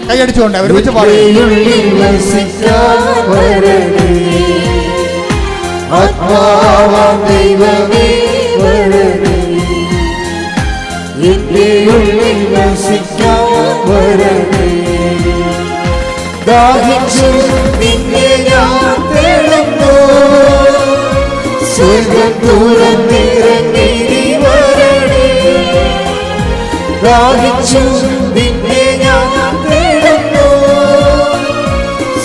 കൈയടിച്ചുകൊണ്ട് ഒരുമിച്ച് പാടും. ദാഹിച്ചു നിന്നെ ഞാൻ തേടുന്നു, സ്വർഗ്ഗം തുറന്നിറങ്ങി നീ വരണേ. ദാഹിച്ചു നിന്നെ ഞാൻ തേടുന്നു,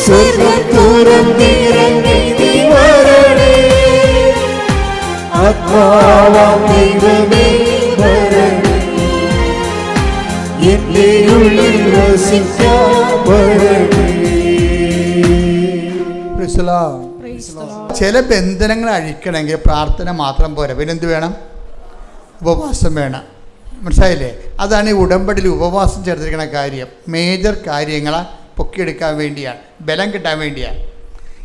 സ്വർഗ്ഗം തുറന്നിറങ്ങി നീ വരണേ. ആത്മാവാം ദൈവമേ വരണേ, എന്റെ ഉള്ളിൽ വസിക്കാൻ വരണേ. ചില ബന്ധനങ്ങൾ അഴിക്കണമെങ്കിൽ പ്രാർത്ഥന മാത്രം പോരാ, പിന്നെന്ത് വേണം? ഉപവാസം വേണം. മനസ്സിലായില്ലേ? അതാണ് ഈ ഉടമ്പടിയിൽ ഉപവാസം ചേർത്തിരിക്കുന്ന കാര്യം. മേജർ കാര്യങ്ങളെ പൊക്കിയെടുക്കാൻ വേണ്ടിയാണ്, ബലം കിട്ടാൻ വേണ്ടിയാണ്.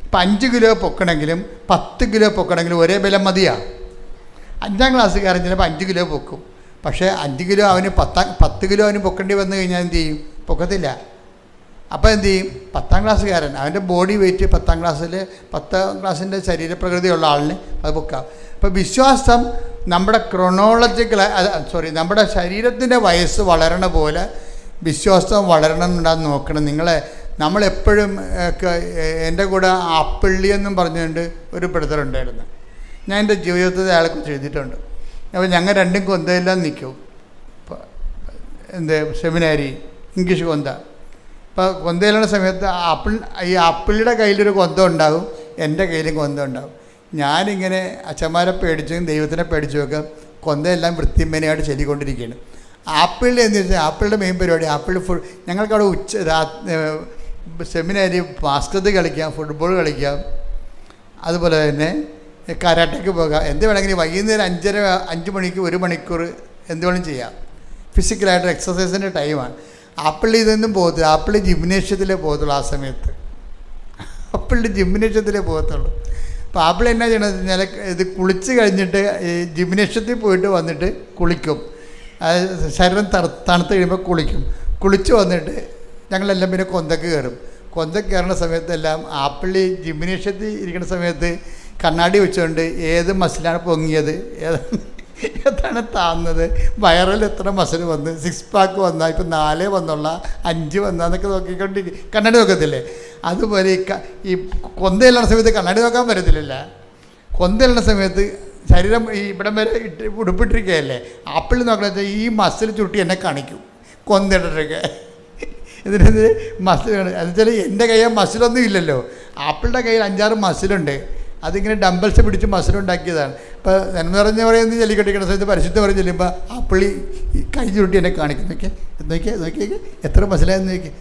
ഇപ്പം 5 കിലോ പൊക്കണമെങ്കിലും 10 കിലോ പൊക്കണമെങ്കിലും ഒരേ ബലം മതിയാണ്. 5ാം ക്ലാസ്സുകാരൻ ചിലപ്പോൾ 5 കിലോ പൊക്കും. പക്ഷേ 5 കിലോ അവന് 10 കിലോ അവന് പൊക്കേണ്ടി വന്നു കഴിഞ്ഞാൽ എന്ത് ചെയ്യും? പൊക്കത്തില്ല. അപ്പോൾ എന്ത് ചെയ്യും? 10ാം ക്ലാസ്സുകാരൻ അവൻ്റെ ബോഡി വെയിറ്റ് 10ാം ക്ലാസ്സിൻ്റെ ശരീരപ്രകൃതിയുള്ള ആളിന് അത് പൊക്കാം. അപ്പോൾ വിശ്വാസം നമ്മുടെ നമ്മുടെ ശരീരത്തിൻ്റെ വയസ്സ് വളരണ പോലെ വിശ്വാസം വളരണമെന്നുണ്ടാന്ന് നോക്കണം. നമ്മളെപ്പോഴും എൻ്റെ കൂടെ ആപ്പിള്ളി എന്നും പറഞ്ഞുകൊണ്ട് ഒരു ബ്രദറുണ്ടായിരുന്നു. ഞാൻ എൻ്റെ ജീവിതത്തിൽ അയാളെക്കുറിച്ച് എഴുതിയിട്ടുണ്ട്. അപ്പോൾ ഞങ്ങൾ രണ്ടും കൊന്തയെല്ലാം നിൽക്കും. സെമിനാരി ഇംഗ്ലീഷ് കൊന്ത. ഇപ്പോൾ കൊന്തയിലുള്ള സമയത്ത് ഈ ആപ്പിളിയുടെ കയ്യിലൊരു കൊന്ത ഉണ്ടാകും, എൻ്റെ കയ്യിലും കൊന്ത ഉണ്ടാകും. ഞാനിങ്ങനെ അച്ഛന്മാരെ പേടിച്ചും ദൈവത്തിനെ പേടിച്ചും ഒക്കെ കൊന്തയെല്ലാം വൃത്തിമേനയായിട്ട് ചൊല്ലിക്കൊണ്ടിരിക്കുകയാണ്. ആപ്പിളിൽ എന്ന് വെച്ചാൽ ആപ്പിളിൻ്റെ മെയിൻ പരിപാടി ഞങ്ങൾക്കവിടെ സെമിനാരി ബാസ്കറ്റ് കളിക്കാം, ഫുട്ബോൾ കളിക്കാം, അതുപോലെ തന്നെ കരാട്ടയ്ക്ക് പോകാം. എന്ത് വേണമെങ്കിലും വൈകുന്നേരം 5 മണിക്ക് 1 മണിക്കൂർ എന്ത് വേണം ചെയ്യാം. ഫിസിക്കലായിട്ട് എക്സസൈസിൻ്റെ ടൈമാണ്. ആപ്പിളിൽ ഇതൊന്നും പോകത്തില്ല. ആപ്പിളിൽ ജിംനേഷ്യത്തിലേ പോകത്തുള്ളൂ. ആ സമയത്ത് ആപ്പിളിൽ ജിംനേഷ്യത്തിലേ പോകത്തുള്ളൂ. അപ്പോൾ ആപ്പിൾ എന്നാ ചെയ്യണമെന്ന് വെച്ചാൽ ഇത് കുളിച്ച് കഴിഞ്ഞിട്ട് ഈ ജിംനേഷ്യത്തിൽ പോയിട്ട് വന്നിട്ട് കുളിക്കും. ശരീരം തണുത്ത് കഴിയുമ്പോൾ കുളിച്ച് വന്നിട്ട് ഞങ്ങളെല്ലാം പിന്നെ കൊന്തക്ക് കയറും. കൊന്തക്ക് കയറുന്ന സമയത്തെല്ലാം ആപ്പിളി ജിംനേഷ്യത്തിൽ ഇരിക്കുന്ന സമയത്ത് കണ്ണാടി വെച്ചുകൊണ്ട് ഏത് മസിലാണ് പൊങ്ങിയത്, ഏതാണ് താന്നത്, വയറിൽ എത്ര മസിൽ വന്ന്, 6 പാക്ക് വന്നാൽ ഇപ്പം 4 വന്നുള്ള 5 വന്നാന്നൊക്കെ നോക്കിക്കൊണ്ടിരിക്കും. കണ്ണാടി നോക്കത്തില്ലേ? അതുപോലെ ഈ കൊന്തയിലുള്ള സമയത്ത് കണ്ണാടി നോക്കാൻ പറ്റത്തില്ല. കൊന്തയിലുള്ള സമയത്ത് ശരീരം ഇവിടം വരെ ഉടുപ്പിട്ടിരിക്കുകയല്ലേ. ആപ്പിൾ നോക്കണ ഈ മസിൽ ചുരുട്ടി എന്നെ കാണിക്കും കൊന്തയിട്ടൊക്കെ. ഇതിന് മസിൽ എന്നുവെച്ചാൽ എൻ്റെ കയ്യിൽ മസിലൊന്നും ഇല്ലല്ലോ. ആപ്പിളിൻ്റെ കയ്യിൽ 5-6 മസിലുണ്ട്. അതിങ്ങനെ ഡംബൽസ് പിടിച്ച് മസിലുണ്ടാക്കിയതാണ്. ഇപ്പോൾ നന്മ നിറഞ്ഞ പറയുന്നത് ജല്ലിക്കെട്ടിക്കുന്ന സമയത്ത് പരിശുദ്ധ പറഞ്ഞ് ചെല്ലുമ്പോൾ ആപ്പിളി കൈ ചുരുട്ടി എന്നെ കാണിക്കും. നോക്കിയേ എത്ര മസിലായെന്ന് നോക്കി.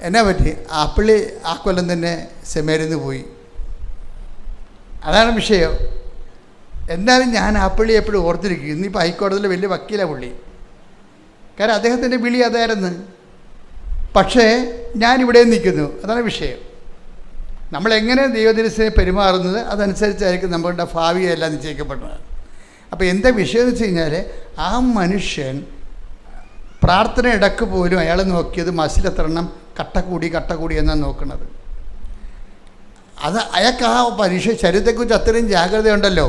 എന്നാ പറ്റി? ആപ്പിളി ആ കൊല്ലം തന്നെ സെമിനാരിൽ പോയി. അതാണ് വിഷയം. എന്നാലും ഞാൻ ആപ്പിളി എപ്പോഴും ഓർത്തിരിക്കും. ഇന്നിപ്പോൾ ഹൈക്കോടതിയിൽ വലിയ വക്കീലാണ് പുള്ളി. കാരണം അദ്ദേഹത്തിൻ്റെ വിളി അതായിരുന്നു. പക്ഷേ ഞാനിവിടെ നിൽക്കുന്നു. അതാണ് വിഷയം. നമ്മളെങ്ങനെ ദൈവദിനത്തിനെ പെരുമാറുന്നത് അതനുസരിച്ചായിരിക്കും നമ്മളുടെ ഭാവിയെല്ലാം നിശ്ചയിക്കപ്പെടുന്നത്. അപ്പോൾ എന്താ വിഷയം എന്ന് വെച്ച് കഴിഞ്ഞാൽ ആ മനുഷ്യൻ പ്രാർത്ഥന ഇടക്ക് പോലും അയാൾ നോക്കിയത് മസിലെത്രണ്ണം കട്ട കൂടി എന്നാണ് നോക്കുന്നത്. അത് അയാൾക്ക് ആ ശരീരത്തെക്കുറിച്ച് അത്രയും ജാഗ്രതയുണ്ടല്ലോ.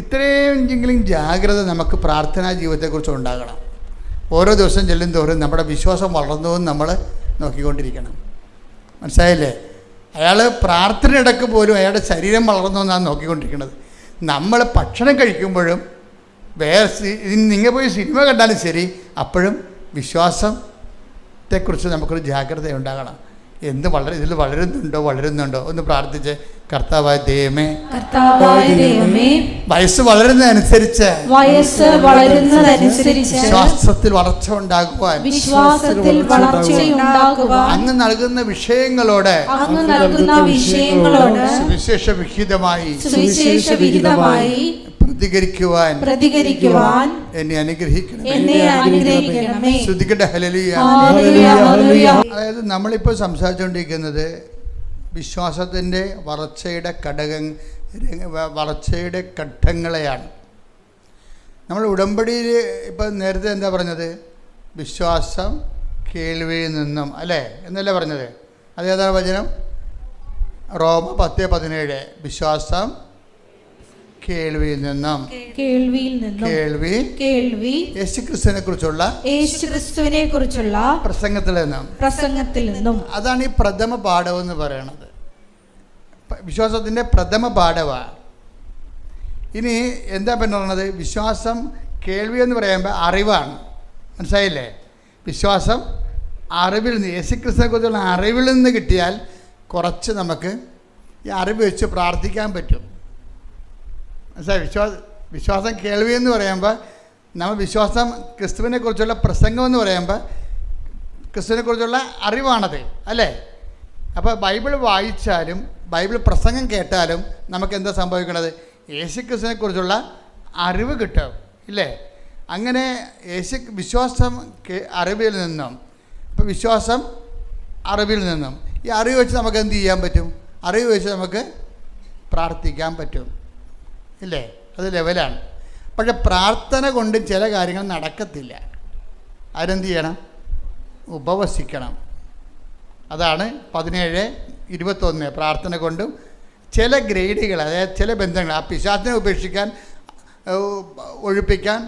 ഇത്രയെങ്കിലും ജാഗ്രത നമുക്ക് പ്രാർത്ഥനാ ജീവിതത്തെക്കുറിച്ച് ഉണ്ടാകണം. ഓരോ ദിവസം ചെല്ലും തോറും നമ്മുടെ വിശ്വാസം വളർന്നതും നമ്മൾ നോക്കിക്കൊണ്ടിരിക്കണം. മനസ്സിലായില്ലേ? അയാൾ പ്രാർത്ഥന ഇടക്ക് പോലും അയാളുടെ ശരീരം വളർന്നതെന്നാണ് നോക്കിക്കൊണ്ടിരിക്കുന്നത്. നമ്മൾ ഭക്ഷണം കഴിക്കുമ്പോഴും നിങ്ങൾ പോയി സിനിമ കണ്ടാലും ശരി, അപ്പോഴും വിശ്വാസത്തെക്കുറിച്ച് നമുക്കൊരു ജാഗ്രത ഉണ്ടാകണം. ഇതിൽ വളരുന്നുണ്ടോ ഒന്ന് പ്രാർത്ഥിച്ച്. കർത്താവായ ദൈവമേ, വയസ്സ് വളരുന്നതനുസരിച്ച് വിശ്വാസത്തിൽ വളർച്ച ഉണ്ടാകുവാൻ അങ്ങ് നൽകുന്ന വിഷയങ്ങളോട് സുവിശേഷ വിഹിതമായി പ്രതികരിക്കുവാൻ എന്നെ അനുഗ്രഹിക്കണമേ. ശ്രദ്ധിക്കട്ടെ. ഹല്ലേലൂയ. അതായത് നമ്മളിപ്പോൾ സംസാരിച്ചുകൊണ്ടിരിക്കുന്നത് വിശ്വാസത്തിൻ്റെ വളർച്ചയുടെ ഘട്ടങ്ങളെയാണ്. നമ്മൾ ഉടമ്പടിയിൽ ഇപ്പം നേരത്തെ എന്താ പറഞ്ഞത്? വിശ്വാസം, കേൾവിയിൽ നിന്നും, അല്ലേ എന്നല്ലേ പറഞ്ഞത്? അതേതാണ് വചനം? റോമ 10:17. വിശ്വാസം കേൾവിയിൽ നിന്നും, കേൾവി യേശുക്രിസ്തുവിനെ കുറിച്ചുള്ള പ്രസംഗത്തിൽ നിന്നും. അതാണ് ഈ പ്രഥമ പാഠം എന്ന് പറയുന്നത്. വിശ്വാസത്തിൻ്റെ പ്രഥമ പാഠമാണ്. ഇനി എന്താ പറയുന്നത്? വിശ്വാസം കേൾവി എന്ന് പറയുമ്പോൾ അറിവാണ്. മനസ്സിലായില്ലേ? വിശ്വാസം അറിവിൽ നിന്ന്, യേശുക്രിസ്തുവിനെ കുറിച്ചുള്ള അറിവിൽ നിന്ന് കിട്ടിയാൽ കുറച്ച് നമുക്ക് ഈ അറിവ് വെച്ച് പ്രാർത്ഥിക്കാൻ പറ്റും. മനസ്സിലായി? വിശ്വാസം കേൾവി എന്ന് പറയുമ്പോൾ നമ്മൾ വിശ്വാസം ക്രിസ്തുവിനെ കുറിച്ചുള്ള പ്രസംഗം എന്ന് പറയുമ്പോൾ ക്രിസ്തുവിനെ കുറിച്ചുള്ള അറിവാണത്, അല്ലേ? അപ്പോൾ ബൈബിൾ വായിച്ചാലും ബൈബിൾ പ്രസംഗം കേട്ടാലും നമുക്ക് എന്താ സംഭവിക്കുന്നത്? യേശുക്രിസ്തുവിനെ കുറിച്ചുള്ള അറിവ് കിട്ടും, ഇല്ലേ? അങ്ങനെ വിശ്വാസം അറിവിൽ നിന്നും, അപ്പോൾ വിശ്വാസം അറിവിൽ നിന്നും, ഈ അറിവ് വെച്ച് നമുക്ക് എന്ത് ചെയ്യാൻ പറ്റും? അറിവ് വെച്ച് നമുക്ക് പ്രാർത്ഥിക്കാൻ പറ്റും, ഇല്ലേ? അത് ലെവലാണ്. പക്ഷെ പ്രാർത്ഥന കൊണ്ട് ചില കാര്യങ്ങൾ നടക്കത്തില്ല. അതിനെന്ത് ചെയ്യണം? ഉപവസിക്കണം. അതാണ് 17:21. പ്രാർത്ഥന കൊണ്ടും ചില ഗ്രേഡുകൾ, അതായത് ചില ബന്ധങ്ങൾ, ആ പിശാചിനെ ഉപേക്ഷിക്കാൻ ഒഴിപ്പിക്കാൻ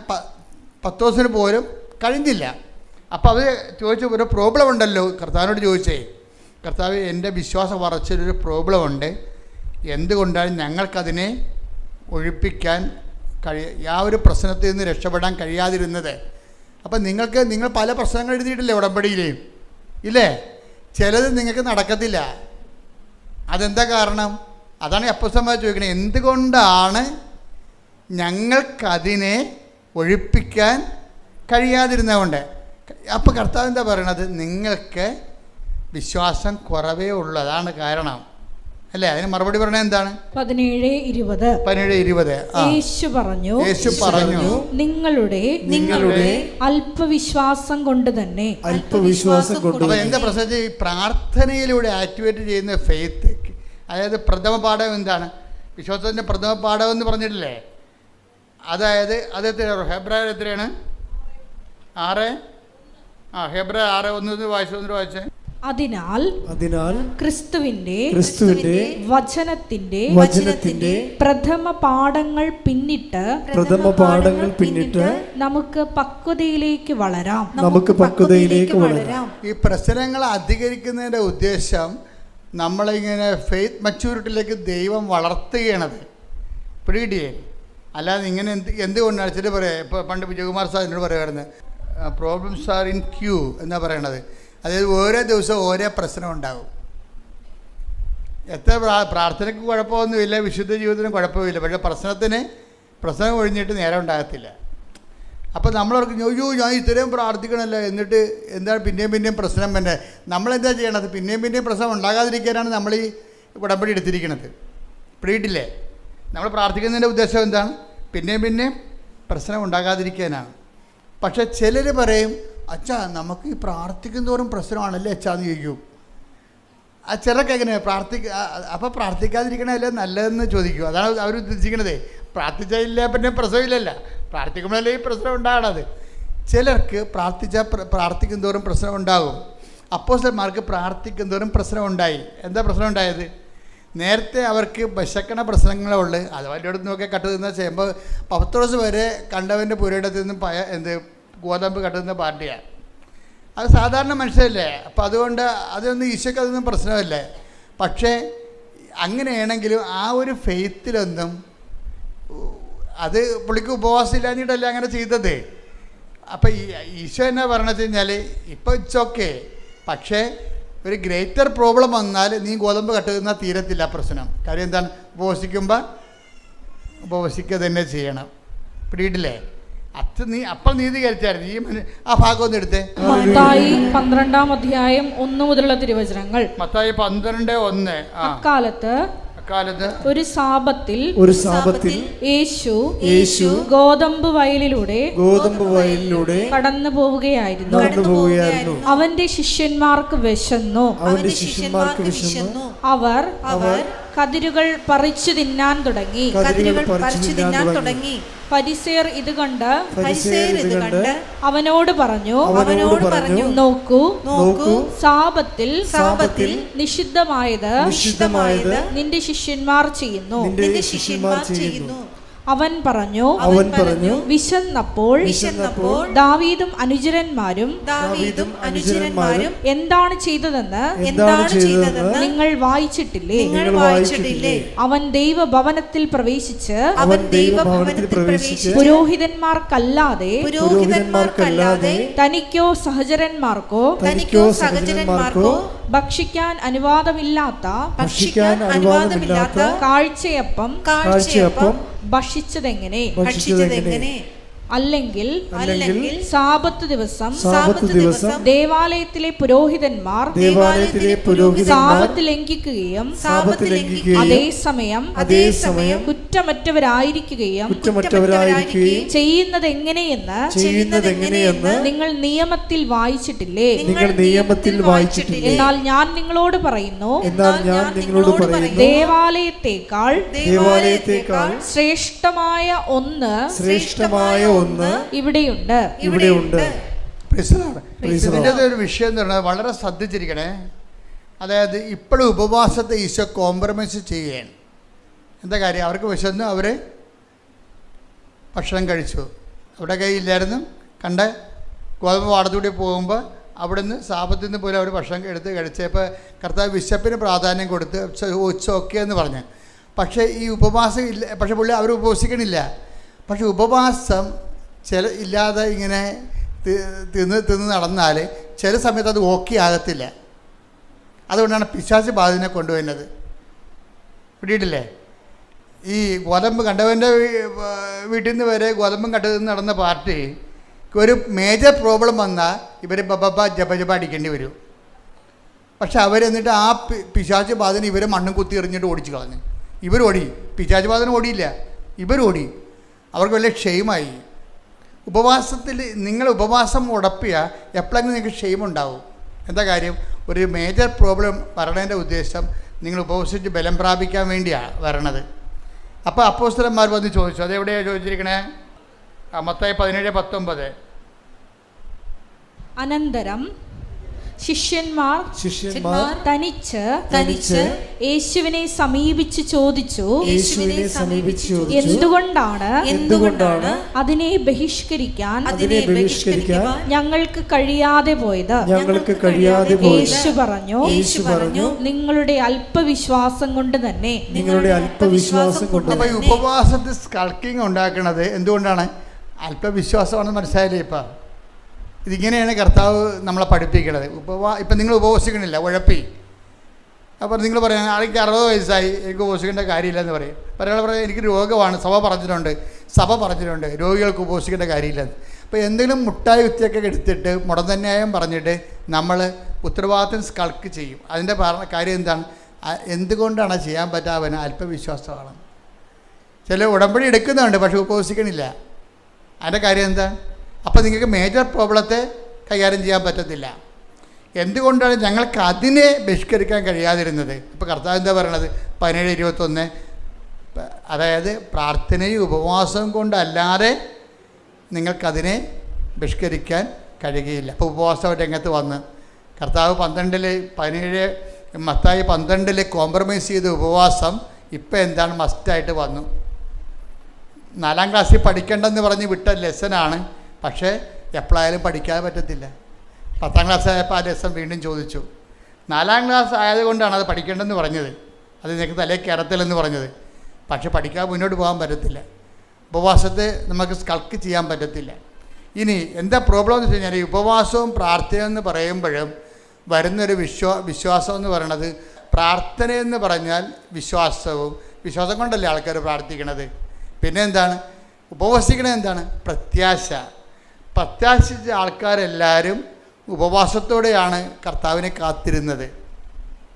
പത്തോസിന് പോലും കഴിഞ്ഞില്ല. അപ്പോൾ അവർ ചോദിച്ചു, ഒരു പ്രോബ്ലം ഉണ്ടല്ലോ, കർത്താവിനോട് ചോദിച്ചേ, കർത്താവ് എൻ്റെ വിശ്വാസ വളർച്ചയിലൊരു പ്രോബ്ലം ഉണ്ട്, എന്തുകൊണ്ടാണ് ഞങ്ങൾക്കതിനെ ഒഴിപ്പിക്കാൻ ആ ഒരു പ്രശ്നത്തിൽ നിന്ന് രക്ഷപ്പെടാൻ കഴിയാതിരുന്നത്? അപ്പം നിങ്ങൾ പല പ്രശ്നങ്ങൾ എഴുതിയിട്ടില്ലേ ഉടമ്പടിയിൽ, ഇല്ലേ? ചിലത് നിങ്ങൾക്ക് നടക്കത്തില്ല. അതെന്താ കാരണം? അതാണ് അപ്പോസ്തലന്മാർ ചോദിക്കണത്, എന്തുകൊണ്ടാണ് ഞങ്ങൾക്കതിനെ ഒഴിപ്പിക്കാൻ കഴിയാതിരുന്നതുകൊണ്ട്? അപ്പോൾ കർത്താവ് എന്താ പറയണത്? നിങ്ങൾക്ക് വിശ്വാസം കുറവേ ഉള്ളൂ, അതാണ് കാരണം, അല്ലേ? അതിന് മറുപടി പറഞ്ഞത് എന്താണ്? 17:20. യേശു പറഞ്ഞു നിങ്ങളുടെ അല്പവിശ്വാസം കൊണ്ട് തന്നെ. അപ്പോൾ എന്താ പ്രശ്നം? ഈ പ്രാർത്ഥനയിലൂടെ ആക്ടിവേറ്റ് ചെയ്യുന്ന ഫെയ്ത്ത്, അതായത് പ്രഥമ പാഠം എന്താണ്? വിശ്വാസത്തിൻ്റെ പ്രഥമ പാഠം എന്ന് പറഞ്ഞിട്ടില്ലേ? അതായത് അത് ഹെബ്രായർ എത്രയാണ്? 6. ഹെബ്രായർ 6:1 വായിച്ചേ. അതിനാൽ ക്രിസ്തുവിന്റെ വചനത്തിന്റെ പ്രഥമ പാഠങ്ങൾ പിന്നിട്ട് നമുക്ക് പക്വതയിലേക്ക് വളരാം. ഈ പ്രശ്നങ്ങൾ അധികരിക്കുന്നതിൻ്റെ ഉദ്ദേശം നമ്മളിങ്ങനെ ഫെയ്ത്ത് മച്യൂരിറ്റിയിലേക്ക് ദൈവം വളർത്തുകയാണത്. പിടികിട്ടിയേ? അല്ലാതെ ഇങ്ങനെ എന്തുകൊണ്ടാണ് വെച്ചിട്ട് പറയാം. ഇപ്പോൾ പണ്ട് വിജയകുമാർ സാർ എന്നോട് പറയുമായിരുന്നു, പ്രോബ്ലംസ് ആർ ഇൻ ക്യൂ എന്നാണ് പറയണത്. അതായത് ഓരോ ദിവസവും ഓരോ പ്രശ്നം ഉണ്ടാകും. എത്ര പ്രാർത്ഥനയ്ക്ക് കുഴപ്പമൊന്നുമില്ല, വിശുദ്ധ ജീവിതത്തിന് കുഴപ്പമില്ല, പക്ഷേ പ്രശ്നം ഒഴിഞ്ഞിട്ട് നേരം ഉണ്ടാകത്തില്ല. അപ്പോൾ നമ്മളവർക്ക് അയ്യോ ഞാൻ ഇത്രയും പ്രാർത്ഥിക്കണമല്ലോ, എന്നിട്ട് എന്താണ് പിന്നെയും പ്രശ്നം തന്നെ? നമ്മളെന്താ ചെയ്യണത്? പിന്നെയും പ്രശ്നം ഉണ്ടാകാതിരിക്കാനാണ് നമ്മൾ ഈ ഉടമ്പടി എടുത്തിരിക്കുന്നത്. പിടിയിട്ടില്ലേ? നമ്മൾ പ്രാർത്ഥിക്കുന്നതിൻ്റെ ഉദ്ദേശം എന്താണ്? പിന്നെയും പ്രശ്നം ഉണ്ടാകാതിരിക്കാനാണ്. പക്ഷേ ചിലർ പറയും, അച്ഛാ നമുക്ക് ഈ പ്രാർത്ഥിക്കുന്നതോറും പ്രശ്നമാണല്ലേ അച്ഛാന്ന് ചോദിക്കും. ആ ചിലർക്ക് എങ്ങനെ അപ്പോൾ പ്രാർത്ഥിക്കാതിരിക്കണമല്ലേ നല്ലതെന്ന് ചോദിക്കും. അതാണ് അവർ ഉദ്ദേശിക്കണത്. പ്രാർത്ഥിച്ചില്ല പിന്നെ പ്രശ്നമില്ലല്ല, പ്രാർത്ഥിക്കുമ്പോഴല്ലേ ഈ പ്രശ്നം ഉണ്ടാകണത്. ചിലർക്ക് പ്രാർത്ഥിക്കുന്നതോറും പ്രശ്നം ഉണ്ടാകും. അപ്പോസ്തലന്മാർക്ക് പ്രാർത്ഥിക്കുന്നതോറും പ്രശ്നം ഉണ്ടായി. എന്താ പ്രശ്നം ഉണ്ടായത്? നേരത്തെ അവർക്ക് വിശക്കണ പ്രശ്നങ്ങളുള്ളു. അത് വലിയടത്ത് നോക്കി കട്ടുതിന്ന ചെയ്യുമ്പോൾ പത്രോസ് വരെ കണ്ടവൻ്റെ പുരയിടത്തിൽ നിന്നും ഗോതമ്പ് കട്ടുന്ന പാർട്ടിയാണ്. അത് സാധാരണ മനുഷ്യരല്ലേ. അപ്പോൾ അതുകൊണ്ട് അതൊന്നും ഈശോയ്ക്ക് അതൊന്നും പ്രശ്നമല്ലേ. പക്ഷേ അങ്ങനെയാണെങ്കിലും ആ ഒരു ഫെയ്ത്തിലൊന്നും അത് പുള്ളിക്ക് ഉപവാസം ഇല്ലാഞ്ഞിട്ടല്ല അങ്ങനെ ചെയ്തത്. അപ്പം ഈശോ എന്നാ പറയണത് കഴിഞ്ഞാൽ ഇപ്പോൾ ഇറ്റ്സ് ഓക്കെ, പക്ഷേ ഒരു ഗ്രേറ്റർ പ്രോബ്ലം വന്നാൽ നീ ഗോതമ്പ് കട്ടുന്ന തീരത്തില്ല പ്രശ്നം. കാര്യം എന്താണ്? ഉപവസിക്കുക തന്നെ ചെയ്യണം. പിടിയിട്ടില്ലേ? അപ്പോൾ നീതീകരിച്ചായിരുന്നു. ഈ ആ ഭാഗം ഒന്ന് എടുത്തേ. മത്തായി 12-ാം 1 മുതലുള്ള തിരുവചനങ്ങൾ. മത്തായി 12:1. അക്കാലത്ത് ഒരു സാബത്തിൽ യേശു ഗോതമ്പ് വയലിലൂടെ കടന്നു പോവുകയായിരുന്നു. അവന്റെ ശിഷ്യന്മാർക്ക് വിശന്നു. അവർ കതിരുകൾ പറിച്ചു തിന്നാൻ തുടങ്ങി. ഫരിസേയർ ഇത് കണ്ട് അവനോട് പറഞ്ഞു, നോക്കൂ, നോക്കൂ, സാബത്തിൽ നിഷിദ്ധമായത് നിന്റെ ശിഷ്യന്മാർ ചെയ്യുന്നു. അവൻ പറഞ്ഞു, വിശന്നപ്പോൾ ദാവീദും അനുചരന്മാരും എന്താണ് ചെയ്തതെന്ന് നിങ്ങൾ വായിച്ചിട്ടില്ലേ? അവൻ ദൈവഭവനത്തിൽ പ്രവേശിച്ച് പുരോഹിതന്മാർക്കല്ലാതെ തനിക്കോ സഹചരന്മാർക്കോ ഭക്ഷിക്കാൻ അനുവാദമില്ലാത്ത കാഴ്ചയപ്പം ഭക്ഷിച്ചതെങ്ങനെ? അല്ലെങ്കിൽ സാബത്ത് ദിവസം ദേവാലയത്തിലെ പുരോഹിതന്മാർ സാബത്ത് ലംഘിക്കുകയും അതേസമയം കുറ്റമറ്റവരായിരിക്കുകയും ചെയ്യുന്നത് എങ്ങനെയെന്ന് നിങ്ങൾ നിയമത്തിൽ വായിച്ചിട്ടില്ലേ? എന്നാൽ ഞാൻ നിങ്ങളോട് പറയുന്നു, ദേവാലയത്തേക്കാൾ ശ്രേഷ്ഠമായ ഒന്ന് ഇവിടെയുണ്ട്. ഇതിൻ്റെ ഒരു വിഷയം എന്ന് പറഞ്ഞാൽ വളരെ ശ്രദ്ധിച്ചിരിക്കണേ. അതായത് ഇപ്പോഴും ഉപവാസത്തെ ഈശോ കോംപ്രമൈസ് ചെയ്യുകയാണ്. എന്താ കാര്യം? അവർക്ക് വിശന്ന് അവർ ഭക്ഷണം കഴിച്ചു. അവിടെ കയ്യില്ലായിരുന്നു. കണ്ട ഗോതമ്പ് പാടത്തൂടി പോകുമ്പോൾ അവിടുന്ന് സാപത്തിൽ നിന്ന് പോലും അവർ ഭക്ഷണം എടുത്ത് കഴിച്ചപ്പോൾ കർത്താവ് വിശപ്പിന് പ്രാധാന്യം കൊടുത്ത് ഓക്കെ എന്ന് പറഞ്ഞു. പക്ഷേ ഈ ഉപവാസം ഇല്ല. പക്ഷേ പുള്ളി അവർ ഉപവസിക്കണില്ല. പക്ഷെ ഉപവാസം ഇല്ലാതെ ഇങ്ങനെ തിന്ന് നടന്നാൽ ചില സമയത്ത് അത് ഓക്കെ ആകത്തില്ല. അതുകൊണ്ടാണ് പിശാച് ബാധിനെ കൊണ്ടുവരുന്നത്. പിടിയിട്ടില്ലേ? ഈ ഗോതമ്പ് കണ്ടവൻ്റെ വീട്ടിൽ നിന്ന് വരെ ഗോതമ്പും കണ്ടതിൽ നടന്ന പാർട്ടി ഒരു മേജർ പ്രോബ്ലം വന്നാൽ ഇവർ ജപ അടിക്കേണ്ടി വരും. പക്ഷെ അവരെന്നിട്ട് ആ പിശാച് ബാധന ഇവരെ മണ്ണും കുത്തി എറിഞ്ഞിട്ട് ഓടിച്ചു കളഞ്ഞു. ഇവരോടി. പിശാച് ബാധന ഓടിയില്ല, ഇവരോടി. അവർക്ക് വലിയ ക്ഷയമായി. ഉപവാസത്തിൽ നിങ്ങൾ ഉപവാസം ഉടപ്പിയ എപ്പോഴെങ്കിലും നിങ്ങൾക്ക് ക്ഷയമുണ്ടാവും. എന്താ കാര്യം? ഒരു മേജർ പ്രോബ്ലം വരണതിൻ്റെ ഉദ്ദേശം നിങ്ങൾ ഉപവസിച്ച് ബലം പ്രാപിക്കാൻ വേണ്ടിയാണ് വരണത്. അപ്പോൾ അപ്പോസ്തലന്മാർ വന്ന് ചോദിച്ചു. അതെവിടെയാണ് ചോദിച്ചിരിക്കണേ? മത്തായി 17:19. അനന്തരം ശിഷ്യന്മാർ തനിച്ച് യേശുവിനെ സമീപിച്ച് ചോദിച്ചു, എന്തുകൊണ്ടാണ് അതിനെ ബഹിഷ്കരിക്കാൻ ഞങ്ങൾക്ക് കഴിയാതെ പോയത്? യേശു പറഞ്ഞു, നിങ്ങളുടെ അല്പവിശ്വാസം കൊണ്ട് തന്നെ. അപ്പോൾ ഈ ഉപവാസത്തിൽ സ്കൾക്കിങ് ഉണ്ടാക്കുന്നത് എന്തുകൊണ്ടാണ്? അല്പവിശ്വാസമാണെന്ന് മനസ്സിലായില്ലേ? ഇപ്പം ഇതിങ്ങനെയാണ് കർത്താവ് നമ്മളെ പഠിപ്പിക്കുന്നത്. ഇപ്പം നിങ്ങൾ ഉപവസിക്കണില്ല, ഉഴപ്പി. അപ്പോൾ നിങ്ങൾ പറയാൻ ആൾക്ക് 60 വയസ്സായി, എനിക്ക് ഉപവസിക്കേണ്ട കാര്യമില്ലെന്ന് പറയും. പറയാൻ എനിക്ക് രോഗമാണ്, സഭ പറഞ്ഞിട്ടുണ്ട് രോഗികൾക്ക് ഉപവസിക്കേണ്ട കാര്യമില്ലെന്ന്. അപ്പോൾ എന്തെങ്കിലും മുട്ടായി കുത്തിയൊക്കെ എടുത്തിട്ട് മുടന്തന്യായം പറഞ്ഞിട്ട് നമ്മൾ ഉത്തരവാദിത്തം സ്കൾക്ക് ചെയ്യും. അതിൻ്റെ കാര്യം എന്താണ്? എന്തുകൊണ്ടാണ് ചെയ്യാൻ പറ്റാവന്? അല്പവിശ്വാസമാണ്. ചില ഉടമ്പടി എടുക്കുന്നുണ്ട്, പക്ഷെ ഉപവസിക്കണില്ല. അതിൻ്റെ കാര്യം എന്താ? അപ്പോൾ നിങ്ങൾക്ക് മേജർ പ്രോബ്ലത്തെ കൈകാര്യം ചെയ്യാൻ പറ്റത്തില്ല. എന്തുകൊണ്ടാണ് ഞങ്ങൾക്ക് അതിനെ ബഹിഷ്കരിക്കാൻ കഴിയാതിരുന്നത്? ഇപ്പോൾ കർത്താവ് എന്താ പറയണത്? 17:21. അതായത് പ്രാർത്ഥനയും ഉപവാസവും കൊണ്ടല്ലാതെ നിങ്ങൾക്കതിനെ ബഹിഷ്കരിക്കാൻ കഴിയുകയില്ല. അപ്പോൾ ഉപവാസം രംഗത്ത് വന്ന് കർത്താവ് 17 മത്തായി 12 കോംപ്രമൈസ് ചെയ്ത ഉപവാസം ഇപ്പം എന്താണ്? മസ്റ്റായിട്ട് വന്നു. 4ാം ക്ലാസ്സിൽ പഠിക്കേണ്ടെന്ന് പറഞ്ഞ് വിട്ട ലെസനാണ്. പക്ഷേ എപ്പോഴായാലും പഠിക്കാതെ പറ്റത്തില്ല. 10ാം ക്ലാസ് ആയപ്പോൾ ആ ലെസൺ വീണ്ടും ചോദിച്ചു. 4ാം ക്ലാസ് ആയതുകൊണ്ടാണ് അത് പഠിക്കേണ്ടെന്ന് പറഞ്ഞത്. അത് നിനക്ക് തലേ കയറത്തില്ലെന്ന് പറഞ്ഞത്. പക്ഷെ പഠിക്കാതെ മുന്നോട്ട് പോകാൻ പറ്റത്തില്ല. ഉപവാസത്തെ നമുക്ക് സ്കൾക്ക് ചെയ്യാൻ പറ്റത്തില്ല. ഇനി എന്താ പ്രോബ്ലം എന്ന് വെച്ച് കഴിഞ്ഞാൽ, ഈ ഉപവാസവും പ്രാർത്ഥനയെന്ന് പറയുമ്പോഴും വരുന്നൊരു വിശ്വാസം എന്ന് പറയണത്, പ്രാർത്ഥനയെന്ന് പറഞ്ഞാൽ വിശ്വാസം കൊണ്ടല്ലേ ആൾക്കാർ പ്രാർത്ഥിക്കണത്. പിന്നെ എന്താണ്? ഉപവസിക്കണത് എന്താണ്? പ്രത്യാശിച്ച ആൾക്കാരെല്ലാവരും ഉപവാസത്തോടെയാണ് കർത്താവിനെ കാത്തിരുന്നത്.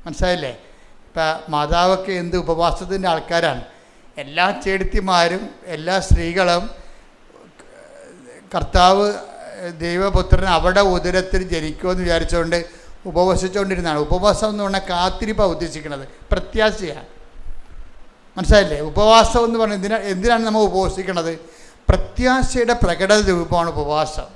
മനസ്സിലായില്ലേ? ഇപ്പം മാതാവൊക്കെ എന്ത് ഉപവാസത്തിൻ്റെ ആൾക്കാരാണ്. എല്ലാ ചേടത്തിമാരും എല്ലാ സ്ത്രീകളും കർത്താവ് ദൈവപുത്രൻ അവിടെ ഉദരത്തിൽ ജനിക്കുമെന്ന് വിചാരിച്ചുകൊണ്ട് ഉപവസിച്ചുകൊണ്ടിരുന്നതാണ്. ഉപവാസം എന്ന് പറഞ്ഞാൽ കാത്തിരിപ്പാണ് ഉദ്ദേശിക്കുന്നത്, പ്രത്യാശയാണ്. മനസ്സിലായില്ലേ? ഉപവാസം എന്ന് പറഞ്ഞാൽ എന്തിനാണ് നമ്മൾ ഉപവസിക്കണത്? പ്രത്യാശയുടെ പ്രകട രൂപമാണ് ഉപവാസം.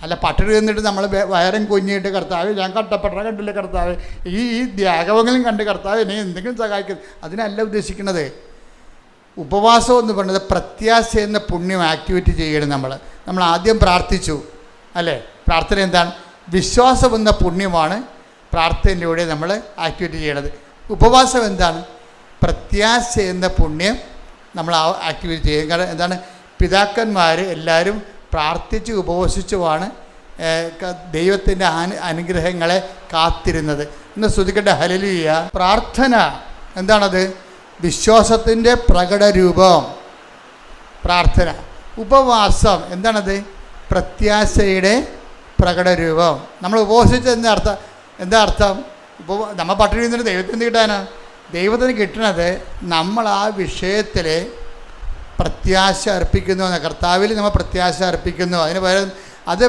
അല്ല പട്ടിണി നിന്നിട്ട് നമ്മൾ വയറും കുഞ്ഞിട്ട് കർത്താവ് ഞാൻ കട്ടപ്പെട്ട കണ്ടില്ല കർത്താവ് ഈ ത്യാഗങ്ങളും കണ്ട് കർത്താവ് എന്നെ എന്തെങ്കിലും സഹായിക്കും, അതിനല്ല ഉദ്ദേശിക്കുന്നത്. ഉപവാസം എന്ന് പറയുന്നത് പ്രത്യാശ എന്ന പുണ്യം ആക്ടിവിറ്റി ചെയ്യണം. നമ്മൾ ആദ്യം പ്രാർത്ഥിച്ചു അല്ലേ? പ്രാർത്ഥന എന്താണ്? വിശ്വാസം എന്ന പുണ്യമാണ് പ്രാർത്ഥനയിലൂടെ നമ്മൾ ആക്ടിവിറ്റി ചെയ്യണത്. ഉപവാസം എന്താണ്? പ്രത്യാശ എന്ന പുണ്യം നമ്മൾ ആക്ടിവിറ്റി ചെയ്യും. കാരണം എന്താണ്? പിതാക്കന്മാർ എല്ലാവരും പ്രാർത്ഥിച്ച് ഉപവസിച്ചുമാണ് ദൈവത്തിൻ്റെ അനുഗ്രഹങ്ങളെ കാത്തിരുന്നത്. ഇന്ന് സ്തുതിക്കട്ടെ, ഹല്ലേലൂയ. പ്രാർത്ഥന എന്താണത്? വിശ്വാസത്തിൻ്റെ പ്രകട രൂപം പ്രാർത്ഥന. ഉപവാസം എന്താണത്? പ്രത്യാശയുടെ പ്രകട രൂപം. നമ്മൾ ഉപവസിച്ച എന്താ അർത്ഥം? നമ്മൾ പട്ടിണി നിന്നിട്ട് ദൈവത്തിന് കിട്ടാനാ? ദൈവത്തിന് കിട്ടണത് നമ്മൾ ആ വിഷയത്തിൽ പ്രത്യാശ അർപ്പിക്കുന്നു എന്ന, കർത്താവിൽ നമ്മൾ പ്രത്യാശ അർപ്പിക്കുന്നു. അതിന് പകരം അത്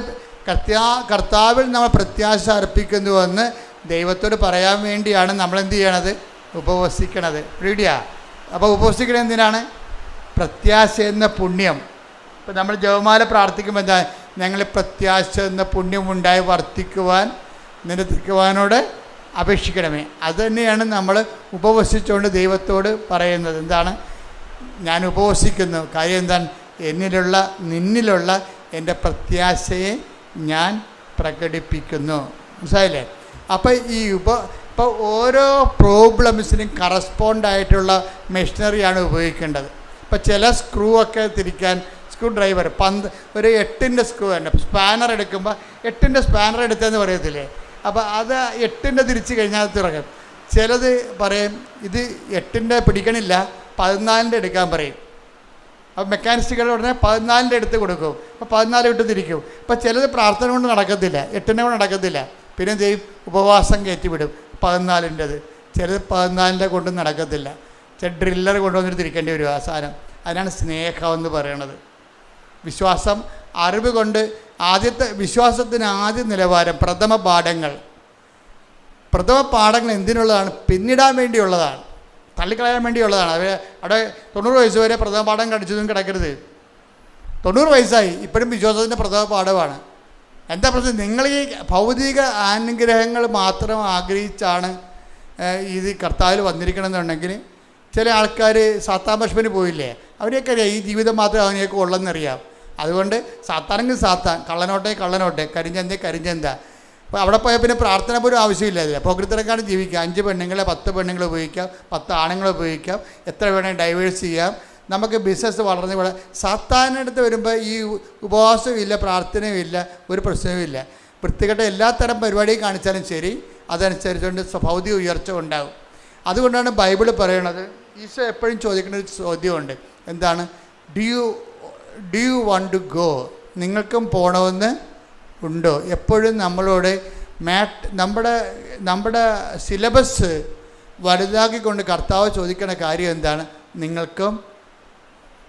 കർത്താവിൽ നമ്മൾ പ്രത്യാശ അർപ്പിക്കുന്നുവെന്ന് ദൈവത്തോട് പറയാൻ വേണ്ടിയാണ് നമ്മളെന്ത് ചെയ്യണത്? ഉപവസിക്കണത്. റെഡിയാ? അപ്പോൾ ഉപവസിക്കണത് എന്തിനാണ്? പ്രത്യാശ എന്ന പുണ്യം. ഇപ്പം നമ്മൾ ജപമാല പ്രാർത്ഥിക്കുമ്പോൾ എന്താ? ഞങ്ങൾ പ്രത്യാശ എന്ന പുണ്യം ഉണ്ടായി വർദ്ധിക്കുവാൻ നിരത്തിക്കുവാനോട് അപേക്ഷിക്കണമേ. അതുതന്നെയാണ് നമ്മൾ ഉപവസിച്ചുകൊണ്ട് ദൈവത്തോട് പറയുന്നത്. എന്താണ്? ഞാൻ ഉപവസിക്കുന്നു. കാര്യം എന്താണ്? നിന്നിലുള്ള എൻ്റെ പ്രത്യാശയെ ഞാൻ പ്രകടിപ്പിക്കുന്നു. മനസ്സിലായില്ലേ? അപ്പോൾ ഇപ്പോൾ ഓരോ പ്രോബ്ലംസിനും കറസ്പോണ്ടായിട്ടുള്ള മെഷീനറിയാണ് ഉപയോഗിക്കേണ്ടത്. ഇപ്പോൾ ചില സ്ക്രൂ ഒക്കെ തിരിക്കാൻ സ്ക്രൂ ഡ്രൈവർ ഒരു 8-ൻ്റെ സ്ക്രൂ തന്നെ സ്പാനർ എടുക്കുമ്പോൾ 8-ൻ്റെ സ്പാനർ എടുത്തതെന്ന് പറയത്തില്ലേ? അപ്പോൾ അത് 8-ൻ്റെ തിരിച്ച് കഴിഞ്ഞാൽ തുറക്കും. ചിലത് പറയും ഇത് 8-ൻ്റെ പിടിക്കണില്ല 14-ൻ്റെ എടുക്കാൻ പറയും. അപ്പോൾ മെക്കാനിസ്റ്റുകൾ ഉടനെ 14-ൻ്റെ എടുത്ത് കൊടുക്കും. അപ്പോൾ 14 ഇട്ട് തിരിക്കും. അപ്പോൾ ചിലത് പ്രാർത്ഥന കൊണ്ട് നടക്കത്തില്ല, 8-ൻ്റെ കൊണ്ട് നടക്കത്തില്ല. പിന്നെ എന്ത് ചെയ്യും? ഉപവാസം കയറ്റിവിടും 14-ൻ്റെത്. ചിലത് 14-ൻ്റെ കൊണ്ട് നടക്കത്തില്ല. ചില ഡ്രില്ലർ കൊണ്ടുവന്നിട്ട് തിരിക്കേണ്ടി വരും ആ സാധനം. അതിനാണ് സ്നേഹം എന്ന് പറയണത്. വിശ്വാസം അറിവ് കൊണ്ട് വിശ്വാസത്തിന് ആദ്യ നിലവാരം പ്രഥമ പാഠങ്ങൾ എന്തിനുള്ളതാണ്? പിന്നിടാൻ വേണ്ടിയുള്ളതാണ്, തള്ളിക്കളയാൻ വേണ്ടിയുള്ളതാണ്. അവിടെ 90 വയസ്സ് വരെ പ്രഥമ പാഠം കടിച്ചതും കിടക്കരുത്. 90 വയസ്സായി ഇപ്പോഴും വിശ്വാസത്തിൻ്റെ പ്രഥമ പാഠമാണ്. എന്താ പ്രശ്നം? നിങ്ങൾ ഈ ഭൗതിക അനുഗ്രഹങ്ങൾ മാത്രം ആഗ്രഹിച്ചാണ് ഇത് കർത്താവിൽ വന്നിരിക്കണമെന്നുണ്ടെങ്കിൽ ചില ആൾക്കാർ സാത്താൻ പോയില്ലേ? അവരെയൊക്കെ അറിയാം ഈ ജീവിതം മാത്രമേ അവനെയൊക്കെ ഉള്ളെന്നറിയാം. അതുകൊണ്ട് സാത്താനെങ്കിൽ സാത്താൻ, കള്ളനോട്ടെ, കരിഞ്ചന്ത. അപ്പോൾ അവിടെ പോയാൽ പിന്നെ പ്രാർത്ഥന പോലും ആവശ്യമില്ല. അതില്ല. പോക്കറ്റിത്തരക്കാണ് ജീവിക്കുക. 5 പെണ്ണുങ്ങളെ 10 പെണ്ണുങ്ങളെ ഉപയോഗിക്കാം, 10 ആണുങ്ങളെ ഉപയോഗിക്കാം, എത്ര വേണമെങ്കിൽ ഡൈവേഴ്സ് ചെയ്യാം. നമുക്ക് ബിസിനസ് വളർന്ന് ഇവിടെ സാത്താനടുത്ത് വരുമ്പോൾ ഈ ഉപവാസമില്ല, പ്രാർത്ഥനയുമില്ല, ഒരു പ്രശ്നവുമില്ല. വൃത്തികെട്ട എല്ലാത്തരം പരിപാടിയും കാണിച്ചാലും ശരി, അതനുസരിച്ചുകൊണ്ട് ഭൗതിക ഉയർച്ച ഉണ്ടാകും. അതുകൊണ്ടാണ് ബൈബിൾ പറയണത്. ഈശോ എപ്പോഴും ചോദിക്കുന്ന ഒരു ചോദ്യമുണ്ട്. എന്താണ്? Do you want to go? നിങ്ങൾക്കും പോകണമെന്ന് ഉണ്ടോ? എപ്പോഴും നമ്മളോട് നമ്മുടെ സിലബസ് വലുതാക്കിക്കൊണ്ട് കർത്താവ് ചോദിക്കുന്ന കാര്യം എന്താണ്? നിങ്ങൾക്കും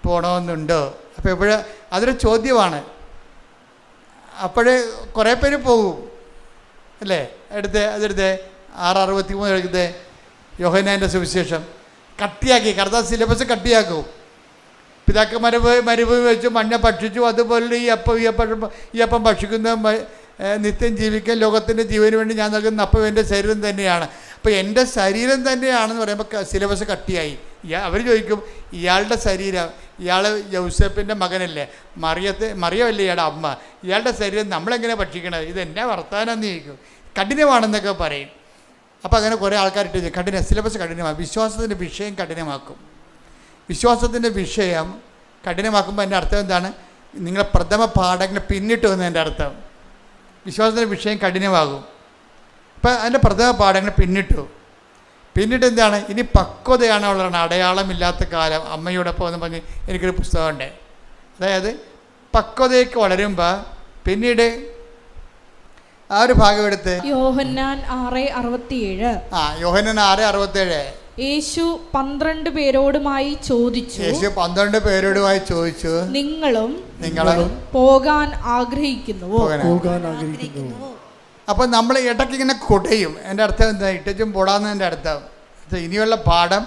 പോകണമെന്നുണ്ടോ? അപ്പോൾ എപ്പോഴും അതൊരു ചോദ്യമാണ്. അപ്പോഴേ കുറേ പേര് പോകും അല്ലേ? അതെടുത്തേ 6:63 എടുത്തേ യോഹന്നാൻ്റെ സുവിശേഷം. കട്ടിയാക്കി കർത്താവ് സിലബസ് കട്ടിയാക്കും. പിതാക്കന്മാരെ മരുഭൂമി വെച്ച് മഞ്ഞ ഭക്ഷിച്ചു, അതുപോലെ ഈ അപ്പം ഭക്ഷിക്കുന്ന നിത്യം ജീവിക്കാൻ ലോകത്തിൻ്റെ ജീവന് വേണ്ടി ഞാൻ നൽകുന്ന അപ്പം എൻ്റെ ശരീരം തന്നെയാണ്. അപ്പോൾ എൻ്റെ ശരീരം തന്നെയാണെന്ന് പറയുമ്പോൾ സിലബസ് കട്ടിയായി. അവർ ചോദിക്കും, ഇയാളുടെ ശരീരം, ഇയാൾ യൗസേപ്പിൻ്റെ മകനല്ലേ, മറിയമല്ലേ ഇയാളുടെ അമ്മ, ഇയാളുടെ ശരീരം നമ്മളെങ്ങനെ ഭക്ഷിക്കണത്? ഇതെന്നെ വർത്താനെന്ന് ചോദിക്കും. കഠിനമാണെന്നൊക്കെ പറയും. അപ്പോൾ അങ്ങനെ കുറേ ആൾക്കാരിട്ട് സിലബസ് കഠിനമാക്കും. വിശ്വാസത്തിൻ്റെ വിഷയം കഠിനമാക്കും. വിശ്വാസത്തിൻ്റെ വിഷയം കഠിനമാക്കുമ്പോൾ എൻ്റെ അർത്ഥം എന്താണ്? നിങ്ങളെ പ്രഥമ പാഠങ്ങൾ പിന്നിട്ട് വന്നതിൻ്റെ അർത്ഥം. വിശ്വാസത്തിൻ്റെ വിഷയം കഠിനമാകും. അപ്പം അതിൻ്റെ പ്രഥമ പാഠങ്ങൾ പിന്നിട്ട് എന്താണ്? ഇനി പക്വതയാണ് ഉള്ളതാണ്. അടയാളമില്ലാത്ത കാലം അമ്മയോടൊപ്പം എന്ന് പറഞ്ഞ് എനിക്കൊരു പുസ്തകമുണ്ട്. അതായത് പക്വതയ്ക്ക് വളരുമ്പോൾ പിന്നീട് ആ ഒരു ഭാഗം എടുത്ത് യോഹന്നാൻ 6:67. യോഹന്നാൻ 6:67. യേശു 12 പേരോടുമായി ചോദിച്ചു, നിങ്ങളും പോകാൻ ആഗ്രഹിക്കുന്നുവോ? അപ്പം നമ്മൾ ഇടയ്ക്ക് ഇങ്ങനെ കുടയും. എൻ്റെ അർത്ഥം എന്താ? ഇട്ടും പോടാന്നതിൻ്റെ അർത്ഥം ഇനിയുള്ള പാഠം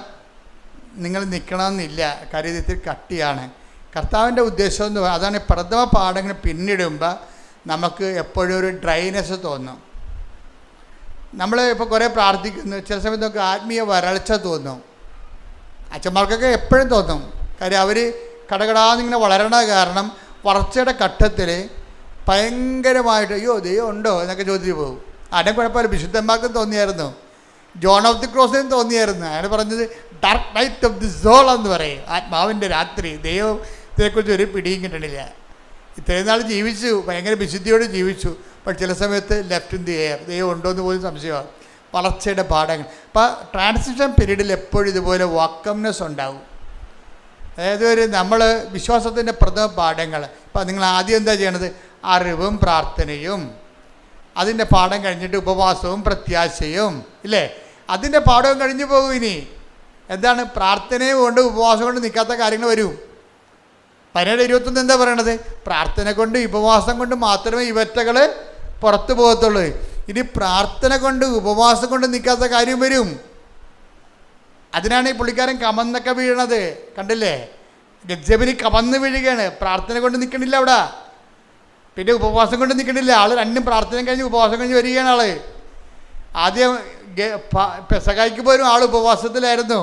നിങ്ങൾ നിൽക്കണമെന്നില്ല, കരുതത്തിൽ കട്ടിയാണ്. കർത്താവിൻ്റെ ഉദ്ദേശം എന്ന് പറയുന്നത് അതാണ്. പ്രഥമ പാഠങ്ങൾ പിന്നിടുമ്പോൾ നമുക്ക് എപ്പോഴും ഒരു ഡ്രൈനെസ് തോന്നും. നമ്മൾ ഇപ്പോൾ കുറേ പ്രാർത്ഥിക്കുന്നു, ചില സമയത്ത് നമുക്ക് ആത്മീയ വരൾച്ച തോന്നും. അച്ഛന്മാർക്കൊക്കെ എപ്പോഴും തോന്നും. കാര്യം അവർ കടകടാന്നിങ്ങനെ വളരണ കാരണം വളർച്ചയുടെ ഘട്ടത്തിൽ ഭയങ്കരമായിട്ട് അയ്യോ ദൈവം ഉണ്ടോ എന്നൊക്കെ ചോദിച്ചു പോകും. ആരും കുഴപ്പമില്ല, വിശുദ്ധന്മാർക്കും തോന്നിയായിരുന്നു, ജോൺ ഓഫ് ദി ക്രോസിനും തോന്നിയായിരുന്നു. അയാൾ പറഞ്ഞത് dark night of the soul എന്ന് പറയും, ആത്മാവിൻ്റെ രാത്രി. ദൈവത്തെക്കുറിച്ച് ഒരു പിടിയും കിട്ടണില്ല. ഇത്രയും നാൾ ജീവിച്ചു, ഭയങ്കര വിശുദ്ധിയോട് ജീവിച്ചു. പക്ഷെ ചില സമയത്ത് ലെഫ്റ്റ് ഇൻ ദി എയർ, ദൈവം ഉണ്ടോ എന്ന് പോലും സംശയമാണ്. വളർച്ചയുടെ പാഠങ്ങൾ. അപ്പോൾ ട്രാൻസിഷൻ പീരീഡിൽ എപ്പോഴും ഇതുപോലെ വാക്കംനെസ് ഉണ്ടാവും. അതായത് നമ്മൾ വിശ്വാസത്തിൻ്റെ പ്രഥമ പാഠങ്ങൾ. ഇപ്പം നിങ്ങൾ ആദ്യം എന്താ ചെയ്യണത്? അറിവും പ്രാർത്ഥനയും. അതിൻ്റെ പാഠം കഴിഞ്ഞിട്ട് ഉപവാസവും പ്രത്യാശയും, ഇല്ലേ? അതിൻ്റെ പാഠവും കഴിഞ്ഞു പോകും. ഇനി എന്താണ്? പ്രാർത്ഥനയും കൊണ്ട് ഉപവാസം കൊണ്ട് നിൽക്കാത്ത കാര്യങ്ങൾ വരും. 17:21 എന്താ പറയണത്? പ്രാർത്ഥന കൊണ്ട് ഉപവാസം കൊണ്ട് മാത്രമേ ഇവറ്റകൾ പുറത്തു പോകത്തുള്ളൂ. ഇനി പ്രാർത്ഥന കൊണ്ട് ഉപവാസം കൊണ്ട് നിൽക്കാത്ത കാര്യം വരും. അതിനാണ് ഈ പുള്ളിക്കാരൻ കമന്നൊക്കെ വീഴണത്. കണ്ടില്ലേ? ഗദ്സമനി കമന്ന് വീഴുകയാണ്. പ്രാർത്ഥന കൊണ്ട് നിൽക്കണില്ല അവിടെ, പിന്നെ ഉപവാസം കൊണ്ട് നിൽക്കണില്ല. ആൾ രണ്ടും പ്രാർത്ഥന കഴിഞ്ഞ് ഉപവാസം കഴിഞ്ഞ് വരികയാണ് ആൾ. ആദ്യം പെസകായ്ക്ക് പോലും ആൾ ഉപവാസത്തിലായിരുന്നു.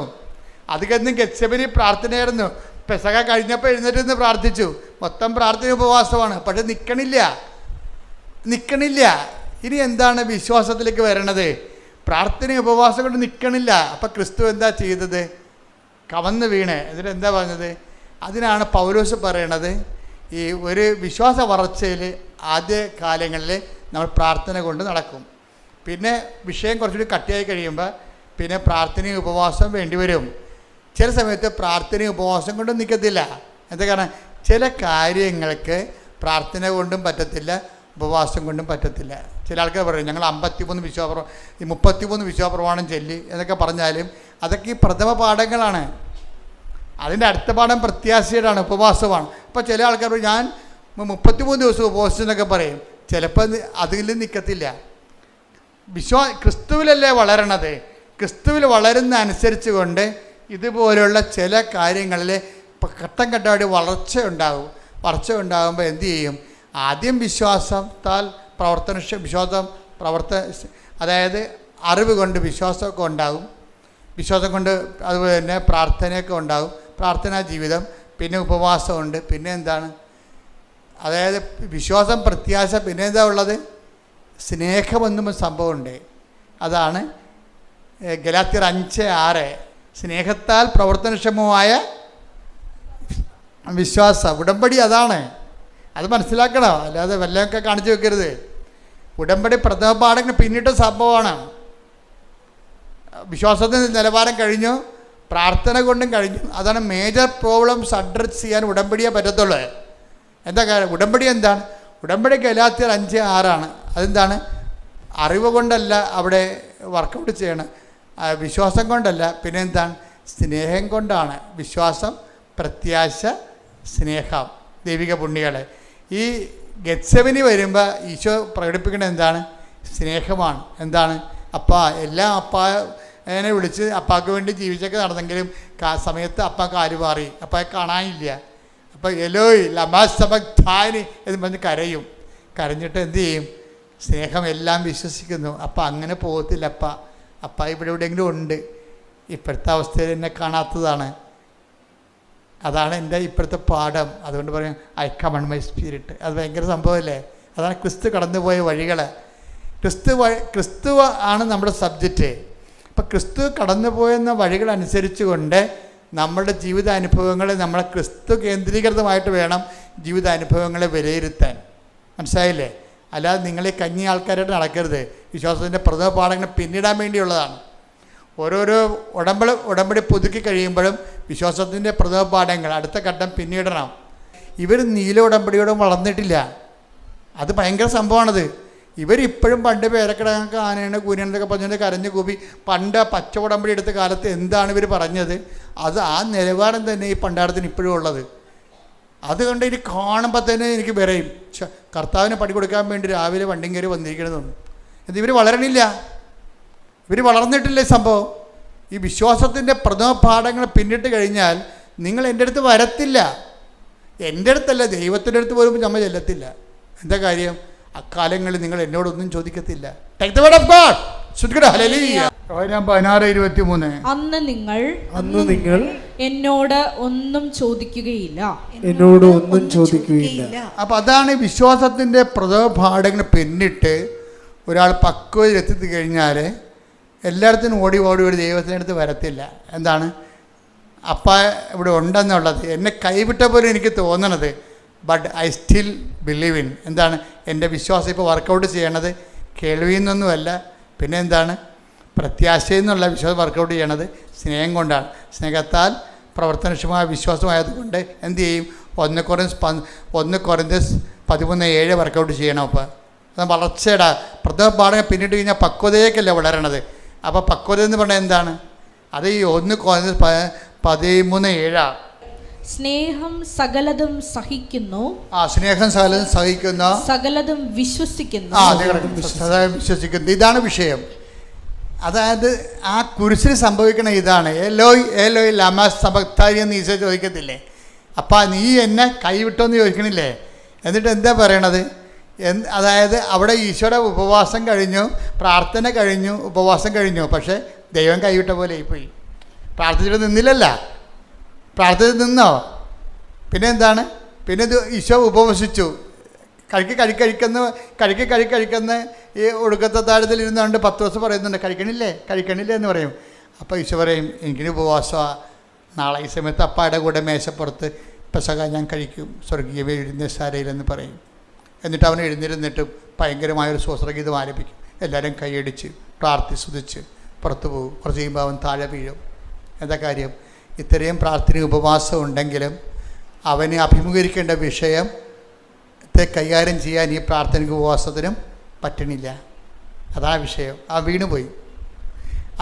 അത് കഴിഞ്ഞ് ഗദ്സമനി പ്രാർത്ഥനയായിരുന്നു. പെസക കഴിഞ്ഞപ്പോൾ എഴുന്നേറ്റ് നിന്ന് പ്രാർത്ഥിച്ചു. മൊത്തം പ്രാർത്ഥന ഉപവാസമാണ്. പക്ഷെ നിൽക്കണില്ല. ഇനി എന്താണ് വിശ്വാസത്തിലേക്ക് വരണത്? പ്രാർത്ഥന ഉപവാസം കൊണ്ട് നിൽക്കണില്ല. അപ്പം ക്രിസ്തു എന്താ ചെയ്തത്? കവന്ന് വീണ്. എന്നിട്ട് എന്താ പറഞ്ഞത്? അതിനാണ് പൗലോസ് പറയണത്, ഈ ഒരു വിശ്വാസ വളർച്ചയിൽ ആദ്യ കാലങ്ങളിൽ നമ്മൾ പ്രാർത്ഥന കൊണ്ട് നടക്കും. പിന്നെ വിഷയം കുറച്ചുകൂടി കട്ടിയായി കഴിയുമ്പോൾ പിന്നെ പ്രാർത്ഥനയും ഉപവാസം വേണ്ടി വരും. ചില സമയത്ത് പ്രാർത്ഥനയും ഉപവാസം കൊണ്ടും നിൽക്കത്തില്ല. എന്താ കാരണം? ചില കാര്യങ്ങൾക്ക് പ്രാർത്ഥന കൊണ്ടും പറ്റത്തില്ല, ഉപവാസം കൊണ്ടും പറ്റത്തില്ല. ചില ആൾക്കാർ പറയും ഞങ്ങൾ 33 വിശ്വാസപ്രമാണം ചൊല്ലി എന്നൊക്കെ പറഞ്ഞാലും അതൊക്കെ ഈ പ്രഥമ പാഠങ്ങളാണ്. അതിൻ്റെ അടുത്ത പാഠം പ്രത്യാശയുടെയാണ്, ഉപവാസമാണ്. അപ്പോൾ ചില ആൾക്കാർ പറയും ഞാൻ 33 ദിവസം ഉപവാസിച്ചെന്നൊക്കെ പറയും. ചിലപ്പോൾ അതിൽ നിൽക്കത്തില്ല. ക്രിസ്തുവിലല്ലേ വളരണത്. ക്രിസ്തുവിൽ വളരുന്ന അനുസരിച്ച് കൊണ്ട് ഇതുപോലെയുള്ള ചില കാര്യങ്ങളിൽ ഘട്ടം ഘട്ടമായിട്ട് വളർച്ച ഉണ്ടാകുമ്പോൾ എന്തു ചെയ്യും? ആദ്യം വിശ്വാസത്താൽ അതായത് അറിവ് കൊണ്ട് വിശ്വാസമൊക്കെ ഉണ്ടാകും. വിശ്വാസം കൊണ്ട് അതുപോലെ തന്നെ പ്രാർത്ഥനയൊക്കെ ഉണ്ടാകും, പ്രാർത്ഥനാ ജീവിതം. പിന്നെ ഉപവാസമുണ്ട്. പിന്നെ എന്താണ്? അതായത് വിശ്വാസം, പ്രത്യാശ. പിന്നെ എന്താ ഉള്ളത്? സ്നേഹമെന്നും സംഭവമുണ്ട്. അതാണ് ഗലാത്യർ 5:6. സ്നേഹത്താൽ പ്രവർത്തനക്ഷമമായ വിശ്വാസം. ഉടമ്പടി അതാണ്. അത് മനസ്സിലാക്കണം. അല്ലാതെ വല്ലതൊക്കെ കാണിച്ചു വെക്കരുത്. ഉടമ്പടി പ്രഥമ പാഠങ്ങൾ പിന്നിട്ട സംഭവമാണ്. വിശ്വാസത്തിൻ്റെ നിലവാരം കഴിഞ്ഞു, പ്രാർത്ഥന കൊണ്ടും കഴിഞ്ഞു. അതാണ് മേജർ പ്രോബ്ലംസ് അഡ്രസ് ചെയ്യാൻ ഉടമ്പടിയെ പറ്റത്തുള്ളൂ. എന്താ കാര്യം? ഉടമ്പടി എന്താണ്? ഉടമ്പടി ഗലാത്യർ 5:6. അതെന്താണ്? അറിവ് കൊണ്ടല്ല അവിടെ വർക്കൗട്ട് ചെയ്യണം, വിശ്വാസം കൊണ്ടല്ല. പിന്നെ എന്താണ്? സ്നേഹം കൊണ്ടാണ്. വിശ്വാസം, പ്രത്യാശ, സ്നേഹം. ദൈവിക പുണ്യങ്ങളെ ഈ ഗെത്സമനി വരുമ്പോൾ ഈശോ പ്രകടിപ്പിക്കുന്നത് എന്താണ്? സ്നേഹമാണ്. എന്താണ്? എല്ലാം അപ്പാനെ വിളിച്ച് അപ്പാക്ക് വേണ്ടി ജീവിച്ചൊക്കെ നടന്നെങ്കിലും സമയത്ത് അപ്പ കാല് മാറി, അപ്പായെ കാണാനില്ല. അപ്പോൾ എലോയ് ലമാസമക്താനി എന്ന് പറഞ്ഞ് കരഞ്ഞിട്ട് എന്തു ചെയ്യും? സ്നേഹം എല്ലാം വിശ്വസിക്കുന്നു. അങ്ങനെ പോകത്തില്ല. അപ്പ ഇവിടെ എവിടെയെങ്കിലും ഉണ്ട്. ഇപ്പോഴത്തെ അവസ്ഥയിൽ എന്നെ കാണാത്തതാണ്. അതാണ് എൻ്റെ ഇപ്പോഴത്തെ പാഠം. അതുകൊണ്ട് പറയും ഐ കമൺ മൈ സ്പിരിറ്റ്. അത് ഭയങ്കര സംഭവമല്ലേ? അതാണ് ക്രിസ്തു കടന്നുപോയ വഴികൾ. ക്രിസ്തു ആണ് നമ്മുടെ സബ്ജക്റ്റ്. അപ്പം ക്രിസ്തു കടന്നുപോയെന്ന വഴികളനുസരിച്ച് കൊണ്ട് നമ്മുടെ ജീവിതാനുഭവങ്ങളെ നമ്മളെ ക്രിസ്തു കേന്ദ്രീകൃതമായിട്ട് വേണം ജീവിതാനുഭവങ്ങളെ വിലയിരുത്താൻ. മനസ്സിലായില്ലേ? അല്ലാതെ നിങ്ങൾ ഈ കഞ്ഞി ആൾക്കാരായിട്ട് നടക്കരുത്. വിശ്വാസത്തിൻ്റെ പ്രഥമ പാഠങ്ങൾ പിന്നിടാൻ വേണ്ടിയുള്ളതാണ്. ഓരോരോ ഉടമ്പടി പുതുക്കി കഴിയുമ്പോഴും വിശ്വാസത്തിൻ്റെ പ്രഥമ പാഠങ്ങൾ അടുത്ത ഘട്ടം പിന്നിടണം. ഇവർ നീല ഉടമ്പടിയോടും വളർന്നിട്ടില്ല. അത് ഭയങ്കര സംഭവമാണത്. ഇവരിപ്പോഴും പണ്ട് പേരക്കിടങ്ങൾക്ക് ആനയാണ് കൂനൊക്കെ പറഞ്ഞുകൊണ്ട് കരഞ്ഞു കൂപ്പി പണ്ട് പച്ച ഉടമ്പടി എടുത്ത കാലത്ത് എന്താണ് ഇവർ പറഞ്ഞത്, അത് ആ നിലവാരം തന്നെ ഈ പണ്ടാരത്തിന് ഇപ്പോഴും ഉള്ളത്. അതുകൊണ്ട് ഇനി കാണുമ്പോൾ തന്നെ എനിക്ക് പറയും കർത്താവിന് പണി കൊടുക്കാൻ വേണ്ടി രാവിലെ വണ്ടിയും കയറി വന്നിരിക്കണമെന്ന്. ഇത് ഇവർ വളരണില്ല, ഇവർ വളർന്നിട്ടില്ലേ സംഭവം. ഈ വിശ്വാസത്തിൻ്റെ പ്രഥമ പാഠങ്ങൾ പിന്നിട്ട് കഴിഞ്ഞാൽ നിങ്ങൾ എൻ്റെ അടുത്ത് വരത്തില്ല. എൻ്റെ അടുത്തല്ല, ദൈവത്തിൻ്റെ അടുത്ത് പോലും നമ്മൾ ചെല്ലത്തില്ല. എന്താ കാര്യം? അക്കാലങ്ങളിൽ നിങ്ങൾ എന്നോടൊന്നും ചോദിക്കത്തില്ല. Take the word of God. Hallelujah. 16:23. അന്ന് നിങ്ങൾ എന്നോട് ഒന്നും ചോദിക്കുകയില്ല. അപ്പം അതാണ് വിശ്വാസത്തിൻ്റെ പ്രഥമപാഠങ്ങൾ പിന്നിട്ട് ഒരാൾ പക്വതയിലെത്തി കഴിഞ്ഞാൽ എല്ലായിടത്തും ഓടി ഒരു ദൈവത്തിൻ്റെ അടുത്ത് വരത്തില്ല. എന്താണ്? അപ്പ ഇവിടെ ഉണ്ടെന്നുള്ളത് എന്നെ കൈവിട്ട പോലെ എനിക്ക് തോന്നണത്, but I still believe in. എന്താണ്? എൻ്റെ വിശ്വാസം ഇപ്പോൾ വർക്കൗട്ട് ചെയ്യണത് കേൾവിയിൽ നിന്നൊന്നുമല്ല, പിന്നെ എന്താണ്? പ്രത്യാശയിൽ നിന്നുള്ള വിശ്വാസം വർക്കൗട്ട് ചെയ്യണത് സ്നേഹം കൊണ്ടാണ്. സ്നേഹത്താൽ പ്രവർത്തനക്ഷമമായ വിശ്വാസമായതുകൊണ്ട് എന്ത് ചെയ്യും? 1 Corinthians 13:7 വർക്കൗട്ട് ചെയ്യണം. അപ്പോൾ അത് വളർച്ചയുടെ പ്രഥമ പാഠം പിന്നിട്ട് കഴിഞ്ഞാൽ പക്വതയേക്കല്ല വളരണത്. അപ്പോൾ പക്വത എന്ന് പറഞ്ഞാൽ എന്താണ്? അത് ഈ 1 Corinthians 13:7. സ്നേഹം സകലതും സഹിക്കുന്നു. സ്നേഹം സകലതും സഹിക്കുന്നു, സകലതും വിശ്വസിക്കുന്നു. വിശ്വസിക്കുന്നു. ഇതാണ് വിഷയം. അതായത് ആ കുരിശിൽ സംഭവിക്കണ ഇതാണ്. ഏലോയ് ഏലോയ് ലമാ സബക്താനി എന്ന് ഈശോ ചോദിക്കത്തില്ലേ? അപ്പം നീ എന്നെ കൈവിട്ടോന്ന് ചോദിക്കണില്ലേ? എന്നിട്ട് എന്താ പറയണത്? അതായത് അവിടെ ഈശോയുടെ ഉപവാസം കഴിഞ്ഞു, പ്രാർത്ഥന കഴിഞ്ഞു, ഉപവാസം കഴിഞ്ഞു. പക്ഷേ ദൈവം കൈവിട്ട പോലെ ആയിപ്പോയി. പ്രാർത്ഥിച്ചിട്ട് നിന്നില്ലല്ല, പ്രാർത്ഥിച്ച് നിന്നോ? പിന്നെ എന്താണ്? പിന്നെ ഇത് ഈശോ ഉപവസിച്ചു. കഴിക്കുന്ന ഈ ഒടുക്കത്തെ താഴത്തിൽ ഇരുന്നുകൊണ്ട് 10 ദിവസം പറയുന്നുണ്ട്, കഴിക്കണില്ലേ എന്ന് പറയും. അപ്പോൾ ഈശോ പറയും, എനിക്കൊരു ഉപവാസമാണ്, നാളെ ഈ സമയത്ത് അപ്പായുടെ കൂടെ മേശപ്പുറത്ത് പെസക ഞാൻ കഴിക്കും, സ്വർഗീയ എഴുന്നേശാലയിലെന്ന് പറയും. എന്നിട്ട് അവൻ എഴുന്നേരുന്നിട്ടും ഭയങ്കരമായൊരു സ്വസ്ത്രഗീതം ആലപിക്കും. എല്ലാവരും കൈയടിച്ച് പ്രാർത്ഥിച്ചുതിച്ച് പുറത്തു പോകും. കുറച്ച് കഴിയുമ്പോൾ അവൻ താഴെ വീഴും. എന്താ കാര്യം? ഇത്രയും പ്രാർത്ഥന ഉപവാസം ഉണ്ടെങ്കിലും അവന് അഭിമുഖീകരിക്കേണ്ട വിഷയത്തെ കൈകാര്യം ചെയ്യാൻ ഈ പ്രാർത്ഥനയ്ക്ക് ഉപവാസത്തിനും പറ്റണില്ല. അതാണ് വിഷയം. ആ വീണുപോയി.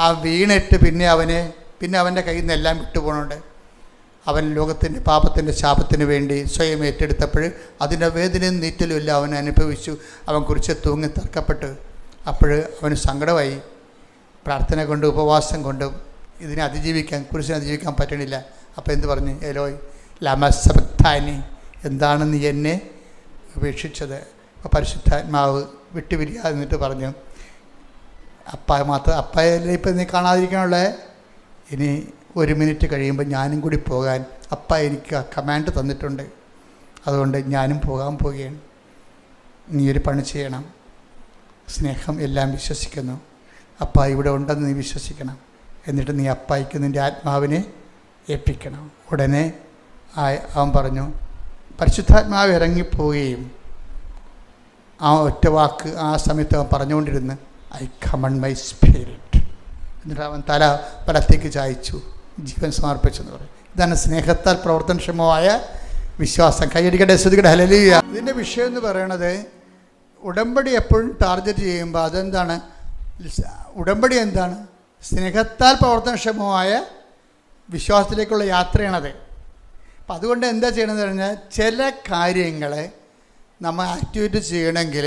ആ വീണിട്ട് പിന്നെ അവൻ്റെ കയ്യിൽ നിന്നെല്ലാം വിട്ടുപോകണുണ്ട്. അവൻ ലോകത്തിൻ്റെ പാപത്തിൻ്റെ ശാപത്തിന് വേണ്ടി സ്വയം ഏറ്റെടുത്തപ്പോൾ അതിൻ്റെ വേദനയും നീറ്റലും എല്ലാം അവൻ അനുഭവിച്ചു. അവൻ കുറിച്ച് തൂങ്ങി തർക്കപ്പെട്ട് അപ്പോൾ അവന് സങ്കടമായി. പ്രാർത്ഥന കൊണ്ടും ഉപവാസം കൊണ്ടും കുരിശിനെ അതിജീവിക്കാൻ പറ്റണില്ല. അപ്പോൾ എന്ത് പറഞ്ഞു? ഏലോയ് ലമാ സബക്താനി, എന്താണ് നീ എന്നെ ഉപേക്ഷിച്ചത്? അപ്പോൾ പരിശുദ്ധാത്മാവ് വിട്ടുപിരിയാതെ നിന്നിട്ട് പറഞ്ഞു, അപ്പായല്ലേ ഇപ്പം നീ കാണാതിരിക്കാനുള്ള, ഇനി 1 മിനിറ്റ് കഴിയുമ്പോൾ ഞാനും കൂടി പോകാൻ അപ്പ എനിക്ക് ആ കമാൻഡ് തന്നിട്ടുണ്ട്. അതുകൊണ്ട് ഞാനും പോകാൻ പോവുകയാണ്. നീ ഒരു പണി ചെയ്യണം. സ്നേഹം എല്ലാം വിശ്വസിക്കുന്നു. അപ്പ ഇവിടെ ഉണ്ടെന്ന് നീ വിശ്വസിക്കണം. എന്നിട്ട് നീ അപ്പായിക്ക് നിൻ്റെ ആത്മാവിനെ ഏൽപ്പിക്കണം. ഉടനെ അവൻ പറഞ്ഞു, പരിശുദ്ധാത്മാവ് ഇറങ്ങിപ്പോവുകയും ആ ഒറ്റ വാക്ക് ആ സമയത്ത് അവൻ പറഞ്ഞുകൊണ്ടിരുന്ന്, ഐ കമൺ മൈ സ്പിരിറ്റ്. എന്നിട്ട് അവൻ തല വലത്തേക്ക് ചായച്ചു, ജീവൻ സമർപ്പിച്ചെന്ന് പറയും. ഇതാണ് സ്നേഹത്താൽ പ്രവർത്തനക്ഷമമായ വിശ്വാസം. കൈയടിക്കട്ടെ, ശ്രുതിക്കട്ടെ, ഹല്ലേലൂയ. ഇതിൻ്റെ വിഷയം എന്ന് പറയണത്, ഉടമ്പടി എപ്പോഴും ടാർഗറ്റ് ചെയ്യുമ്പോൾ അതെന്താണ്? ഉടമ്പടി എന്താണ്? സ്നേഹത്താൽ പ്രവർത്തനക്ഷമമായ വിശ്വാസത്തിലേക്കുള്ള യാത്രയാണത്. അപ്പം അതുകൊണ്ട് എന്താ ചെയ്യണമെന്ന് പറഞ്ഞാൽ, ചില കാര്യങ്ങളെ നമ്മൾ ആക്ടിവേറ്റ് ചെയ്യണമെങ്കിൽ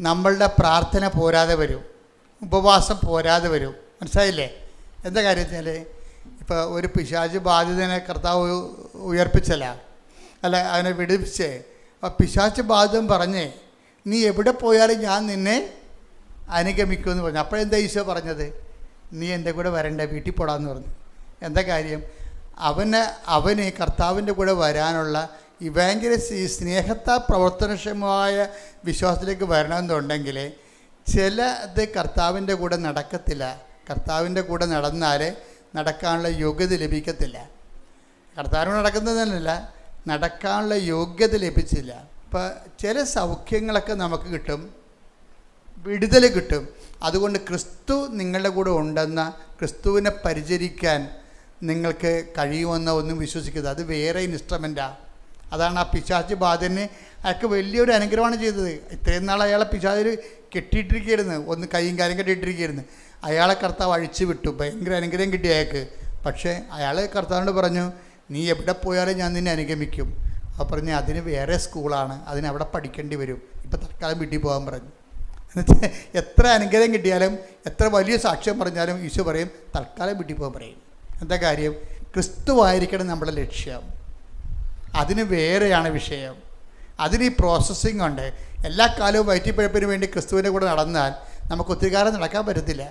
നമ്മളുടെ പ്രാർത്ഥന പോരാതെ വരും, ഉപവാസം പോരാതെ വരും. മനസ്സിലായില്ലേ? എന്താ കാര്യം വെച്ചാൽ, ഇപ്പോൾ ഒരു പിശാച് ബാധിതനെ കർത്താവ് ഉയർപ്പിച്ചല്ല, അല്ല അവനെ വിടുവിച്ചേ. അപ്പോൾ പിശാച് ബാധിതൻ പറഞ്ഞേ, നീ എവിടെ പോയാലും ഞാൻ നിന്നെ അനുഗമിക്കുമെന്ന് പറഞ്ഞു. അപ്പോഴെന്താ ഈശോ പറഞ്ഞത്? നീ എൻ്റെ കൂടെ വരണ്ട, വീട്ടിൽ പോടാന്ന് പറഞ്ഞു. എന്താ കാര്യം? അവന് കർത്താവിൻ്റെ കൂടെ വരാനുള്ള ഇവാഞ്ചലിസ്റ്റ്, ഈ സ്നേഹത്താൽ പ്രവർത്തനക്ഷമമായ വിശ്വാസത്തിലേക്ക് വരണമെന്നുണ്ടെങ്കിൽ ചിലത് കർത്താവിൻ്റെ കൂടെ നടക്കത്തില്ല. കർത്താവിൻ്റെ കൂടെ നടക്കാനുള്ള യോഗ്യത ലഭിക്കത്തില്ല. കർത്താവിനോട് നടക്കുന്നതല്ല, നടക്കാനുള്ള യോഗ്യത ലഭിച്ചില്ല. ഇപ്പോൾ ചില സൗഖ്യങ്ങളൊക്കെ നമുക്ക് കിട്ടും, വിടുതൽ കിട്ടും. അതുകൊണ്ട് ക്രിസ്തു നിങ്ങളുടെ കൂടെ ഉണ്ടെന്ന, ക്രിസ്തുവിനെ പരിചരിക്കാൻ നിങ്ങൾക്ക് കഴിയുമെന്ന ഒന്നും വിശ്വസിക്കരുത്. അത് വേറെ ഇൻസ്ട്രുമെൻറ്റാണ്. അതാണ് ആ പിശാച് ബാധനെ അയാൾക്ക് വലിയൊരു അനുഗ്രഹമാണ് ചെയ്തത്. ഇത്രയും നാൾ അയാളെ പിശാചിൽ കെട്ടിയിട്ടിരിക്കുകയായിരുന്നു, ഒന്ന് കൈയും കാര്യം കെട്ടിയിട്ടിരിക്കുകയായിരുന്നു. അയാളെ കർത്താവ് അഴിച്ചു വിട്ടു, ഭയങ്കര അനുഗ്രഹം കിട്ടി അയാൾക്ക്. പക്ഷേ അയാൾ കർത്താവിനോട് പറഞ്ഞു, നീ എവിടെ പോയാലും ഞാൻ നിന്നെ അനുഗമിക്കും. അപ്പോൾ പറഞ്ഞു, അതിന് വേറെ സ്കൂളാണ്, അതിനവിടെ പഠിക്കേണ്ടി വരും, ഇപ്പോൾ തൽക്കാലം വീട്ടിൽ പോകാൻ പറഞ്ഞു. എന്നുവെച്ചാൽ എത്ര അനുഗ്രഹം കിട്ടിയാലും എത്ര വലിയ സാക്ഷ്യം പറഞ്ഞാലും ഈശോ പറയും തൽക്കാലം വീട്ടിൽ പോകാൻ പറയും. എന്താ കാര്യം? ക്രിസ്തുവായിരിക്കണം നമ്മുടെ ലക്ഷ്യം. അതിന് വേറെയാണ് വിഷയം. അതിന് ഈ പ്രോസസ്സിംഗ് ഉണ്ട്. എല്ലാ കാലവും വയറ്റിപ്പഴപ്പിന് വേണ്ടി ക്രിസ്തുവിൻ്റെ കൂടെ നടന്നാൽ നമുക്ക് ഒത്തിരി കാലം നടക്കാൻ പറ്റത്തില്ല.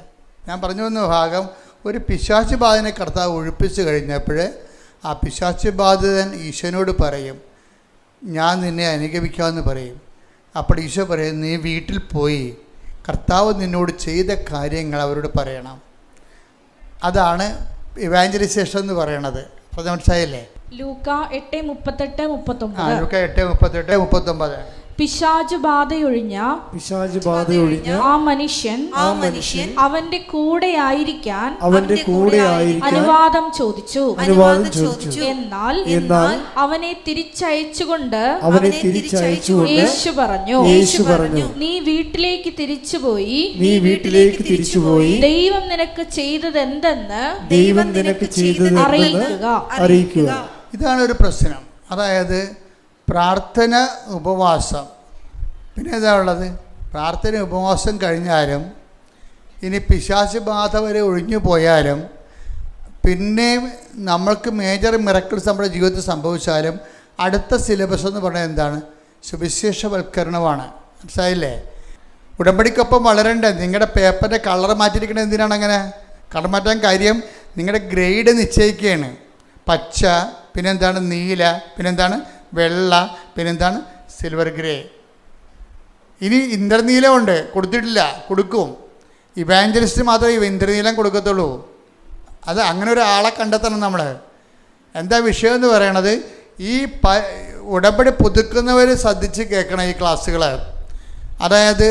ഞാൻ പറഞ്ഞു വന്ന ഭാഗം, ഒരു പിശാച് ബാധനെ കർത്താവ് ഒഴിപ്പിച്ച് കഴിഞ്ഞപ്പോൾ ആ പിശാച് ബാധിതൻ ഈശോനോട് പറയും, ഞാൻ നിന്നെ അനുഗമിക്കാമെന്ന് പറയും. അപ്പോൾ ഈശോ പറയും, നീ വീട്ടിൽ പോയി കർത്താവ് നിന്നോട് ചെയ്ത കാര്യങ്ങൾ അവരോട് പറയണം. അതാണ് ഇവാഞ്ചലൈസേഷൻ എന്ന് പറയണത്. അപ്പോൾ മനസ്സിലായില്ലേ? ലൂക്ക 8:38-39. ലൂക്ക 8:38-39. പിശാച് ബാധയൊഴിഞ്ഞ ആ മനുഷ്യൻ അവന്റെ കൂടെ ആയിരിക്കാൻ അനുവാദം ചോദിച്ചു. എന്നാൽ അവനെ തിരിച്ചയച്ചുകൊണ്ട് യേശു പറഞ്ഞു, നീ വീട്ടിലേക്ക് തിരിച്ചുപോയി ദൈവം നിനക്ക് ചെയ്തത് എന്തെന്ന് അറിയിക്കുക. ഇതാണ് ഒരു പ്രശ്നം. അതായത് പ്രാർത്ഥന, ഉപവാസം. പിന്നെ എന്താ ഉള്ളത്? പ്രാർത്ഥന ഉപവാസം കഴിഞ്ഞാലും ഇനി പിശാച് ബാധ വരെ ഒഴിഞ്ഞു പോയാലും പിന്നെയും നമ്മൾക്ക് മേജർ മിറക്കിൾസ് നമ്മുടെ ജീവിതത്തിൽ സംഭവിച്ചാലും അടുത്ത സിലബസ് എന്ന് പറഞ്ഞാൽ എന്താണ്? സുവിശേഷവൽക്കരണമാണ്. മനസ്സിലായില്ലേ? ഉടമ്പടിക്കൊപ്പം വളരണ്ടേ? നിങ്ങളുടെ പേപ്പറിൻ്റെ കളർ മാറ്റിയിരിക്കുന്നത് എന്തിനാണ്? അങ്ങനെ കളർ മാറ്റാൻ കാര്യം നിങ്ങളുടെ ഗ്രേഡ് നിശ്ചയിക്കുകയാണ്. പച്ച, പിന്നെന്താണ് നീല, പിന്നെന്താണ് വെള്ള, പിന്നെന്താണ് സിൽവർ ഗ്രേ. ഇനി ഇന്ദ്രനീലമുണ്ട്, കൊടുത്തിട്ടില്ല, കൊടുക്കും. ഇവാഞ്ചലിസ്റ്റ് മാത്രമേ ഇന്ദ്രനീലം കൊടുക്കത്തുള്ളൂ. അത് അങ്ങനെ ഒരാളെ കണ്ടെത്തണം നമ്മൾ. എന്താ വിഷയം എന്ന് പറയണത്? ഈ ഉടമ്പടി പുതുക്കുന്നവർ ശ്രദ്ധിച്ച് കേൾക്കണം ഈ ക്ലാസ്സുകൾ. അതായത്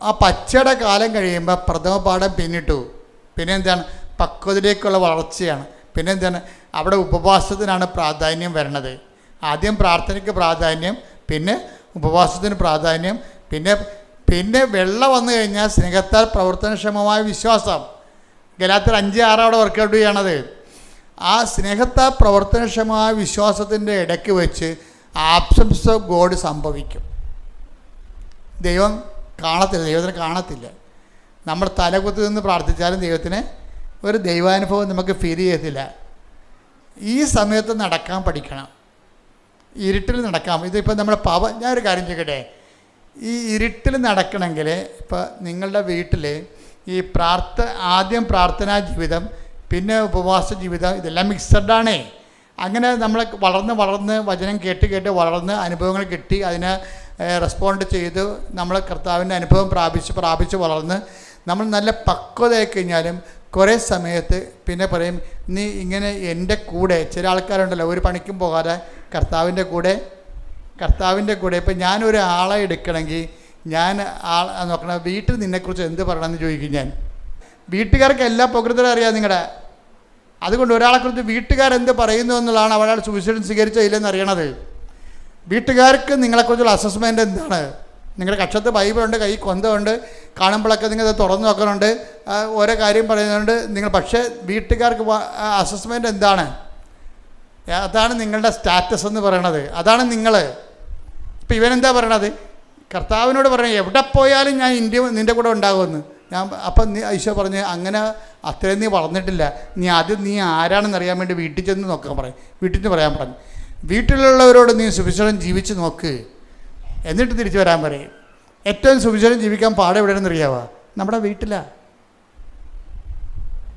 ആ പച്ചയുടെ കാലം കഴിയുമ്പോൾ പ്രഥമ പാഠം പിന്നിട്ടു. പിന്നെ എന്താണ്? പക്വതയിലേക്കുള്ള വളർച്ചയാണ്. പിന്നെ എന്താണ്? അവിടെ ഉപവാസത്തിനാണ് പ്രാധാന്യം വരണത്. ആദ്യം പ്രാർത്ഥനയ്ക്ക് പ്രാധാന്യം, പിന്നെ ഉപവാസത്തിന് പ്രാധാന്യം, പിന്നെ വെള്ള വന്നു കഴിഞ്ഞാൽ സ്നേഹത്താൽ പ്രവർത്തനക്ഷമമായ വിശ്വാസം. ഗലാത്യർ 5:6 അവിടെ വർക്കൗട്ട് ചെയ്യണത്. ആ സ്നേഹത്താൽ പ്രവർത്തനക്ഷമമായ വിശ്വാസത്തിൻ്റെ ഇടയ്ക്ക് വെച്ച് ആബ്സൻസ് ഓഫ് ഗോഡ് സംഭവിക്കും. ദൈവം കാണത്തില്ല, ദൈവത്തിനെ കാണത്തില്ല. നമ്മൾ തലകുത്തി നിന്ന് പ്രാർത്ഥിച്ചാലും ദൈവത്തിന് ഒരു ദൈവാനുഭവം നമുക്ക് ഫീൽ ചെയ്യത്തില്ല. ഈ സമയത്ത് നടക്കാൻ പഠിക്കണം. ഇരുട്ടിൽ നടക്കാം. ഇതിപ്പോൾ നമ്മൾ ഞാനൊരു കാര്യം ചെയ്യട്ടെ. ഈ ഇരുട്ടിൽ നടക്കണമെങ്കിൽ ഇപ്പോൾ നിങ്ങളുടെ വീട്ടിൽ ഈ ആദ്യം പ്രാർത്ഥനാ ജീവിതം, പിന്നെ ഉപവാസ ജീവിതം, ഇതെല്ലാം മിക്സഡാണേ. അങ്ങനെ നമ്മൾ വളർന്ന് വചനം കേട്ട് വളർന്ന് അനുഭവങ്ങൾ കിട്ടി, അതിനെ റെസ്പോണ്ട് ചെയ്ത് നമ്മൾ കർത്താവിൻ്റെ അനുഭവം പ്രാപിച്ച് വളർന്ന് നമ്മൾ നല്ല പക്വതയായി കഴിഞ്ഞാലും കുറേ സമയത്ത് പിന്നെ പറയും, നീ ഇങ്ങനെ എൻ്റെ കൂടെ. ചില ആൾക്കാരുണ്ടല്ലോ ഒരു പണിക്കും പോകാതെ കർത്താവിൻ്റെ കൂടെ. ഇപ്പം ഞാനൊരു ആളെ എടുക്കണമെങ്കിൽ ഞാൻ നോക്കണം, വീട്ടിൽ നിന്നെക്കുറിച്ച് എന്ത് പറയണമെന്ന് ചോദിക്കും ഞാൻ. വീട്ടുകാർക്ക് എല്ലാ പ്രകൃതവും അറിയാം നിങ്ങളുടെ. അതുകൊണ്ട് ഒരാളെക്കുറിച്ച് വീട്ടുകാരെന്ത് പറയുന്നു എന്നുള്ളതാണ് അവരാൾ സുവിശേഷം സ്വീകരിച്ചോ ഇല്ലെന്ന് അറിയണത്. വീട്ടുകാർക്ക് നിങ്ങളെക്കുറിച്ചുള്ള അസസ്മെൻ്റ് എന്താണ്? നിങ്ങളുടെ കക്ഷത്ത് ബൈബിളുണ്ട്, കൈ കൊന്തമുണ്ട്, കാണുമ്പോഴൊക്കെ നിങ്ങൾ തുറന്നു നോക്കണുണ്ട്, ഓരോ കാര്യം പറയുന്നുണ്ട് നിങ്ങൾ. പക്ഷേ വീട്ടുകാർക്ക് അസസ്മെൻ്റ് എന്താണ്? അതാണ് നിങ്ങളുടെ സ്റ്റാറ്റസ് എന്ന് പറയണത്. അതാണ് നിങ്ങൾ. ഇപ്പം ഇവനെന്താ പറയണത്? കർത്താവിനോട് പറയണത് എവിടെ പോയാലും ഞാൻ നിൻ്റെ കൂടെ ഉണ്ടാകുമെന്ന്. അപ്പം ഈശോ പറഞ്ഞ് അങ്ങനെ അത്രയും നീ വളർന്നിട്ടില്ല, നീ ആദ്യം നീ ആരാണെന്ന് അറിയാൻ വേണ്ടി വീട്ടിൽ ചെന്ന് നോക്കാൻ പറയും. വീട്ടിൽ നിന്ന് പറയാൻ പറഞ്ഞു. വീട്ടിലുള്ളവരോട് നീ സുവിശേഷം ജീവിച്ച് നോക്ക്, എന്നിട്ട് തിരിച്ചു വരാൻ പറയും. ഏറ്റവും സുവിശേഷം ജീവിക്കാൻ പാടെ എവിടെയാണെന്ന് അറിയാവോ? നമ്മുടെ വീട്ടിലാണ്.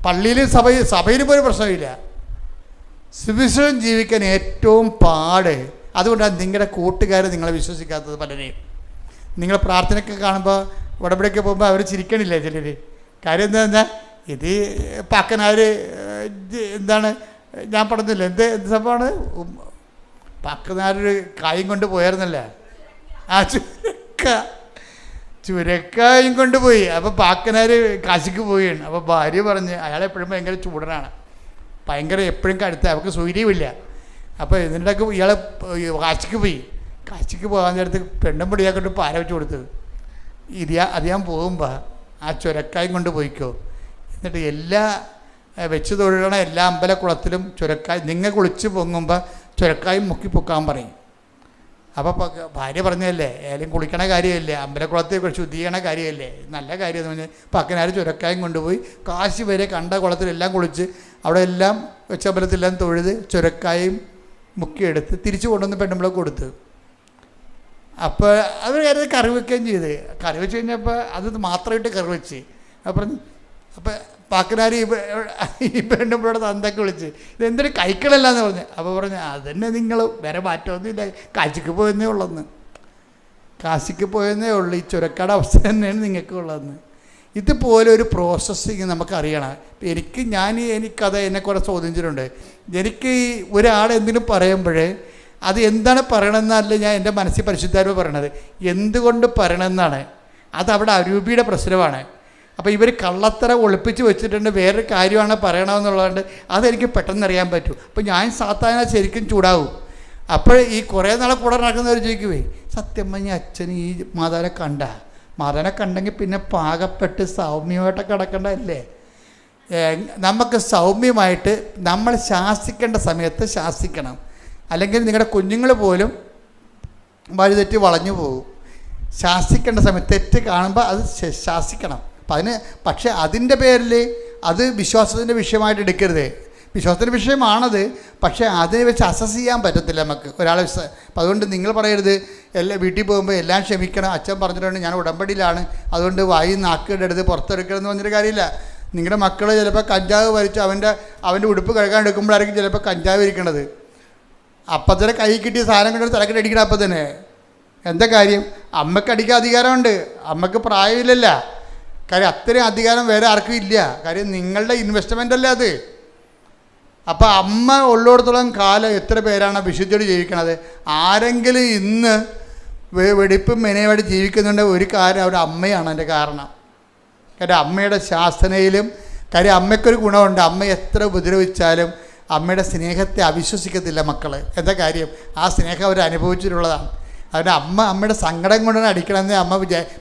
പള്ളിയിലും സഭയിലും പോലും പ്രശ്നമില്ല. സുവിശേഷം ജീവിക്കാൻ ഏറ്റവും പാട്. അതുകൊണ്ടാണ് നിങ്ങളുടെ കൂട്ടുകാർ നിങ്ങളെ വിശ്വസിക്കാത്തത്. പലരെയും നിങ്ങൾ പ്രാർത്ഥനയ്ക്ക് കാണുമ്പോൾ ഉടമ്പടിയൊക്കെ പോകുമ്പോൾ അവർ ചിരിക്കണില്ലേ ചിലർ. കാര്യം എന്താണെന്നാൽ ഇത് പാക്കനാർ എന്താണ് ഞാൻ പറഞ്ഞില്ല, എന്ത് സംഭവമാണ്? പാക്കനാരൊരു കായും കൊണ്ട് പോയായിരുന്നല്ലേ, ആ ചുരക്കായും കൊണ്ടുപോയി. അപ്പോൾ പാക്കനാർ കാശിക്ക് പോവുകയാണ്. അപ്പോൾ ഭാര്യ പറഞ്ഞ് അയാളെപ്പോഴും ഭയങ്കര ചൂടനാണ്, ഭയങ്കര എപ്പോഴും കടുത്ത, അവർക്ക് സൂര്യമില്ല. അപ്പോൾ ഇതിൻ്റെയൊക്കെ ഇയാൾ കാശിക്ക് പോകാൻ നേരത്ത് പെണ്ണും പിടിയാക്കൊണ്ട് പാര വെച്ച് കൊടുത്തത്. അത് ഞാൻ പോകുമ്പോൾ ആ ചുരക്കായും കൊണ്ട് പോയിക്കോ, എന്നിട്ട് എല്ലാ വെച്ച് തൊഴിലണ എല്ലാ അമ്പലക്കുളത്തിലും ചുരക്കായ് നിങ്ങൾ കുളിച്ച് പൊങ്ങുമ്പോൾ ചുരക്കായും മുക്കി പൊക്കാൻ പറയും. അപ്പോൾ ഭാര്യ പറഞ്ഞതല്ലേ, ഏലും കുളിക്കണ കാര്യമല്ലേ, അമ്പലക്കുളത്തിൽ ശുദ്ധി ചെയ്യണ കാര്യമല്ലേ, നല്ല കാര്യം എന്ന് പറഞ്ഞാൽ പക്കനാർ ചുരക്കായും കൊണ്ടുപോയി കാശി വരെ കണ്ട കുളത്തിലെല്ലാം കുളിച്ച് അവിടെ എല്ലാം വെച്ചമ്പലത്തിലെല്ലാം തൊഴുത് ചുരക്കായും മുക്കിയെടുത്ത് തിരിച്ചു കൊണ്ടുവന്ന് പെണ്ണുമ്പളെ കൊടുത്ത്. അപ്പോൾ അവർ കറി വെക്കുകയും ചെയ്ത്. കറി വെച്ച് കഴിഞ്ഞപ്പോൾ അത് മാത്രമായിട്ട് കറി വെച്ച്. അപ്പം പാക്കനാരി ഈ പെണ്ണുമ്പോഴോട് തന്തൊക്കെ വിളിച്ച് ഇതെന്തൊരു കൈക്കളല്ലാന്ന് പറഞ്ഞു. അപ്പോൾ പറഞ്ഞു അതന്നെ നിങ്ങൾ വേറെ മാറ്റമൊന്നുമില്ല, കാശിക്ക് പോയെന്നേ ഉള്ളെന്ന്. കാശിക്ക് പോയെന്നേ ഉള്ളൂ. ഈ ചുരക്കാട് അവസ്ഥ തന്നെയാണ് നിങ്ങൾക്ക് ഉള്ളതെന്ന്. ഇതുപോലെ ഒരു പ്രോസസ്സിങ് നമുക്കറിയണം. എനിക്കത് എന്നെ കുറേ ചോദിച്ചിട്ടുണ്ട്. എനിക്ക് ഒരാൾ എന്തിനും പറയുമ്പോഴേ അത് എന്താണ് പറയണമെന്നല്ല ഞാൻ എൻ്റെ മനസ്സിൽ പരിശുദ്ധാത്മാവ് പറയണത്, എന്തുകൊണ്ട് പറയണമെന്നാണ്. അതവിടെ അരൂപിയുടെ പ്രശ്നമാണ്. അപ്പോൾ ഇവർ കള്ളത്തര ഒളിപ്പിച്ച് വെച്ചിട്ടുണ്ട്, വേറൊരു കാര്യമാണ് പറയണമെന്നുള്ളതുകൊണ്ട് അതെനിക്ക് പെട്ടെന്ന് അറിയാൻ പറ്റും. അപ്പോൾ ഞാൻ സാധാരണ ശരിക്കും ചൂടാവും. അപ്പോൾ ഈ കുറേ നാളെ കൂടെ നടക്കുന്നവർ ചോദിക്കുവേ, സത്യം പറഞ്ഞ അച്ഛൻ ഈ മാതാവിനെ കണ്ടെങ്കിൽ പിന്നെ പാകപ്പെട്ട് സൗമ്യമായിട്ടൊക്കെ കിടക്കേണ്ടതല്ലേ? നമുക്ക് സൗമ്യമായിട്ട് നമ്മൾ ശാസിക്കേണ്ട സമയത്ത് ശാസിക്കണം. അല്ലെങ്കിൽ നിങ്ങളുടെ കുഞ്ഞുങ്ങൾ പോലും വഴിതെറ്റി വളഞ്ഞു പോകും. ശാസിക്കേണ്ട സമയത്ത് തെറ്റ് കാണുമ്പോൾ അത് ശാസിക്കണം. പക്ഷേ അതിൻ്റെ പേരിൽ അത് വിശ്വാസത്തിൻ്റെ വിഷയമായിട്ട് എടുക്കരുത്. വിശ്വാസത്തിൻ്റെ വിഷയമാണത്, പക്ഷേ അതിനെ വെച്ച് അസസ് ചെയ്യാൻ പറ്റത്തില്ല നമുക്ക് ഒരാളെ. അപ്പം അതുകൊണ്ട് നിങ്ങൾ പറയരുത് വീട്ടിൽ പോകുമ്പോൾ എല്ലാം ക്ഷമിക്കണം, അച്ഛൻ പറഞ്ഞിട്ടുണ്ട് ഞാൻ ഉടമ്പടിയിലാണ്, അതുകൊണ്ട് വായി നാക്കിൻ്റെ അടുത്ത് പുറത്തെടുക്കണമെന്ന് പറഞ്ഞൊരു കാര്യമില്ല. നിങ്ങളുടെ മക്കൾ ചിലപ്പോൾ കഞ്ചാവ് വലിച്ച് അവൻ്റെ ഉടുപ്പ് കഴുകാൻ എടുക്കുമ്പോഴായിരിക്കും ചിലപ്പോൾ കഞ്ചാവ് ഇരിക്കണത്. അപ്പം തന്നെ കൈ കിട്ടിയ സാധനം കൊണ്ട് തലക്കെട്ട് അടിക്കണം. അപ്പം തന്നെ എന്താ കാര്യം? അമ്മയ്ക്ക് അടിക്കാൻ അധികാരമുണ്ട്, അമ്മയ്ക്ക് പ്രായമില്ലല്ല. കാര്യം അത്രയും അധികാരം വേറെ ആർക്കും ഇല്ല. കാര്യം നിങ്ങളുടെ ഇൻവെസ്റ്റ്മെൻ്റ് അല്ലേ അത്. അപ്പോൾ അമ്മ ഉള്ളിടത്തോളം കാലം എത്ര പേരാണ് വിശുദ്ധിയോട് ജീവിക്കണത്? ആരെങ്കിലും ഇന്ന് വെടിപ്പും മെനയുമായിട്ട് ജീവിക്കുന്നുണ്ട്, ഒരു കാര്യം അവരുടെ അമ്മയാണ് അതിൻ്റെ കാരണം. കാര്യം അമ്മയുടെ ശാസനയിലും കാര്യം അമ്മയ്ക്കൊരു ഗുണമുണ്ട്, അമ്മ എത്ര ഉപദ്രവിച്ചാലും അമ്മയുടെ സ്നേഹത്തെ അവിശ്വസിക്കത്തില്ല മക്കൾ. എന്താ കാര്യം? ആ സ്നേഹം അവർ അനുഭവിച്ചിട്ടുള്ളതാണ്. അതുകൊണ്ട് അമ്മയുടെ സങ്കടം കൊണ്ടാണ് അടിക്കണമെന്നേ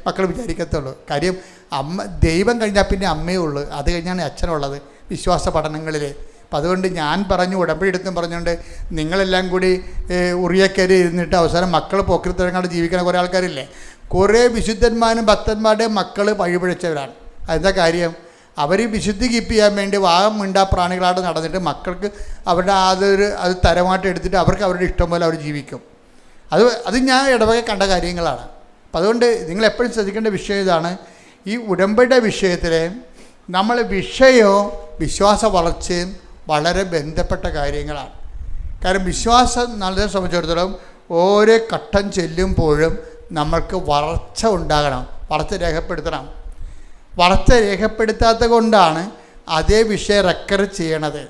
മക്കൾ വിചാരിക്കത്തുള്ളൂ. കാര്യം ദൈവം കഴിഞ്ഞാൽ പിന്നെ അമ്മയേ ഉള്ളൂ, അത് കഴിഞ്ഞാണ് അച്ഛനുള്ളത് വിശ്വാസ പഠനങ്ങളിൽ. അപ്പം അതുകൊണ്ട് ഞാൻ പറഞ്ഞു ഉടമ്പടി എടുത്തും പറഞ്ഞുകൊണ്ട് നിങ്ങളെല്ലാം കൂടി ഉറിയക്കരി ഇരുന്നിട്ട് അവസാനം മക്കൾ പോക്കിരിത്തരങ്ങാണ്ട് ജീവിക്കുന്ന കുറേ ആൾക്കാരില്ലേ. കുറേ വിശുദ്ധന്മാരും ഭക്തന്മാരുടെയും മക്കൾ വഴിപിഴച്ചവരാണ്. അതെന്താ കാര്യം? അവർ വിശുദ്ധി കീപ്പ് ചെയ്യാൻ വേണ്ടി വാഗം മിണ്ടാ പ്രാണികളായിട്ട് നടന്നിട്ട് മക്കൾക്ക് അവരുടെ അത് തരമായിട്ട് എടുത്തിട്ട് അവർക്ക് അവരുടെ ഇഷ്ടം പോലെ അവർ ജീവിക്കും. അത് ഞാൻ ഇടവകെ കണ്ട കാര്യങ്ങളാണ്. അപ്പം അതുകൊണ്ട് നിങ്ങളെപ്പോഴും ശ്രദ്ധിക്കേണ്ട വിഷയം ഇതാണ്. ഈ ഉടമ്പടിയുടെ വിഷയത്തിൽ നമ്മൾ വിഷയവും വിശ്വാസ വളർച്ചയും വളരെ ബന്ധപ്പെട്ട കാര്യങ്ങളാണ്. കാരണം വിശ്വാസം നല്ലതിനെ സംബന്ധിച്ചിടത്തോളം ഓരോ ഘട്ടം ചെല്ലുമ്പോഴും നമ്മൾക്ക് വളർച്ച ഉണ്ടാകണം, വളർച്ച രേഖപ്പെടുത്തണം. വളർച്ച രേഖപ്പെടുത്താത്തത് കൊണ്ടാണ് അതേ വിഷയം റെക്കർ ചെയ്യണത്.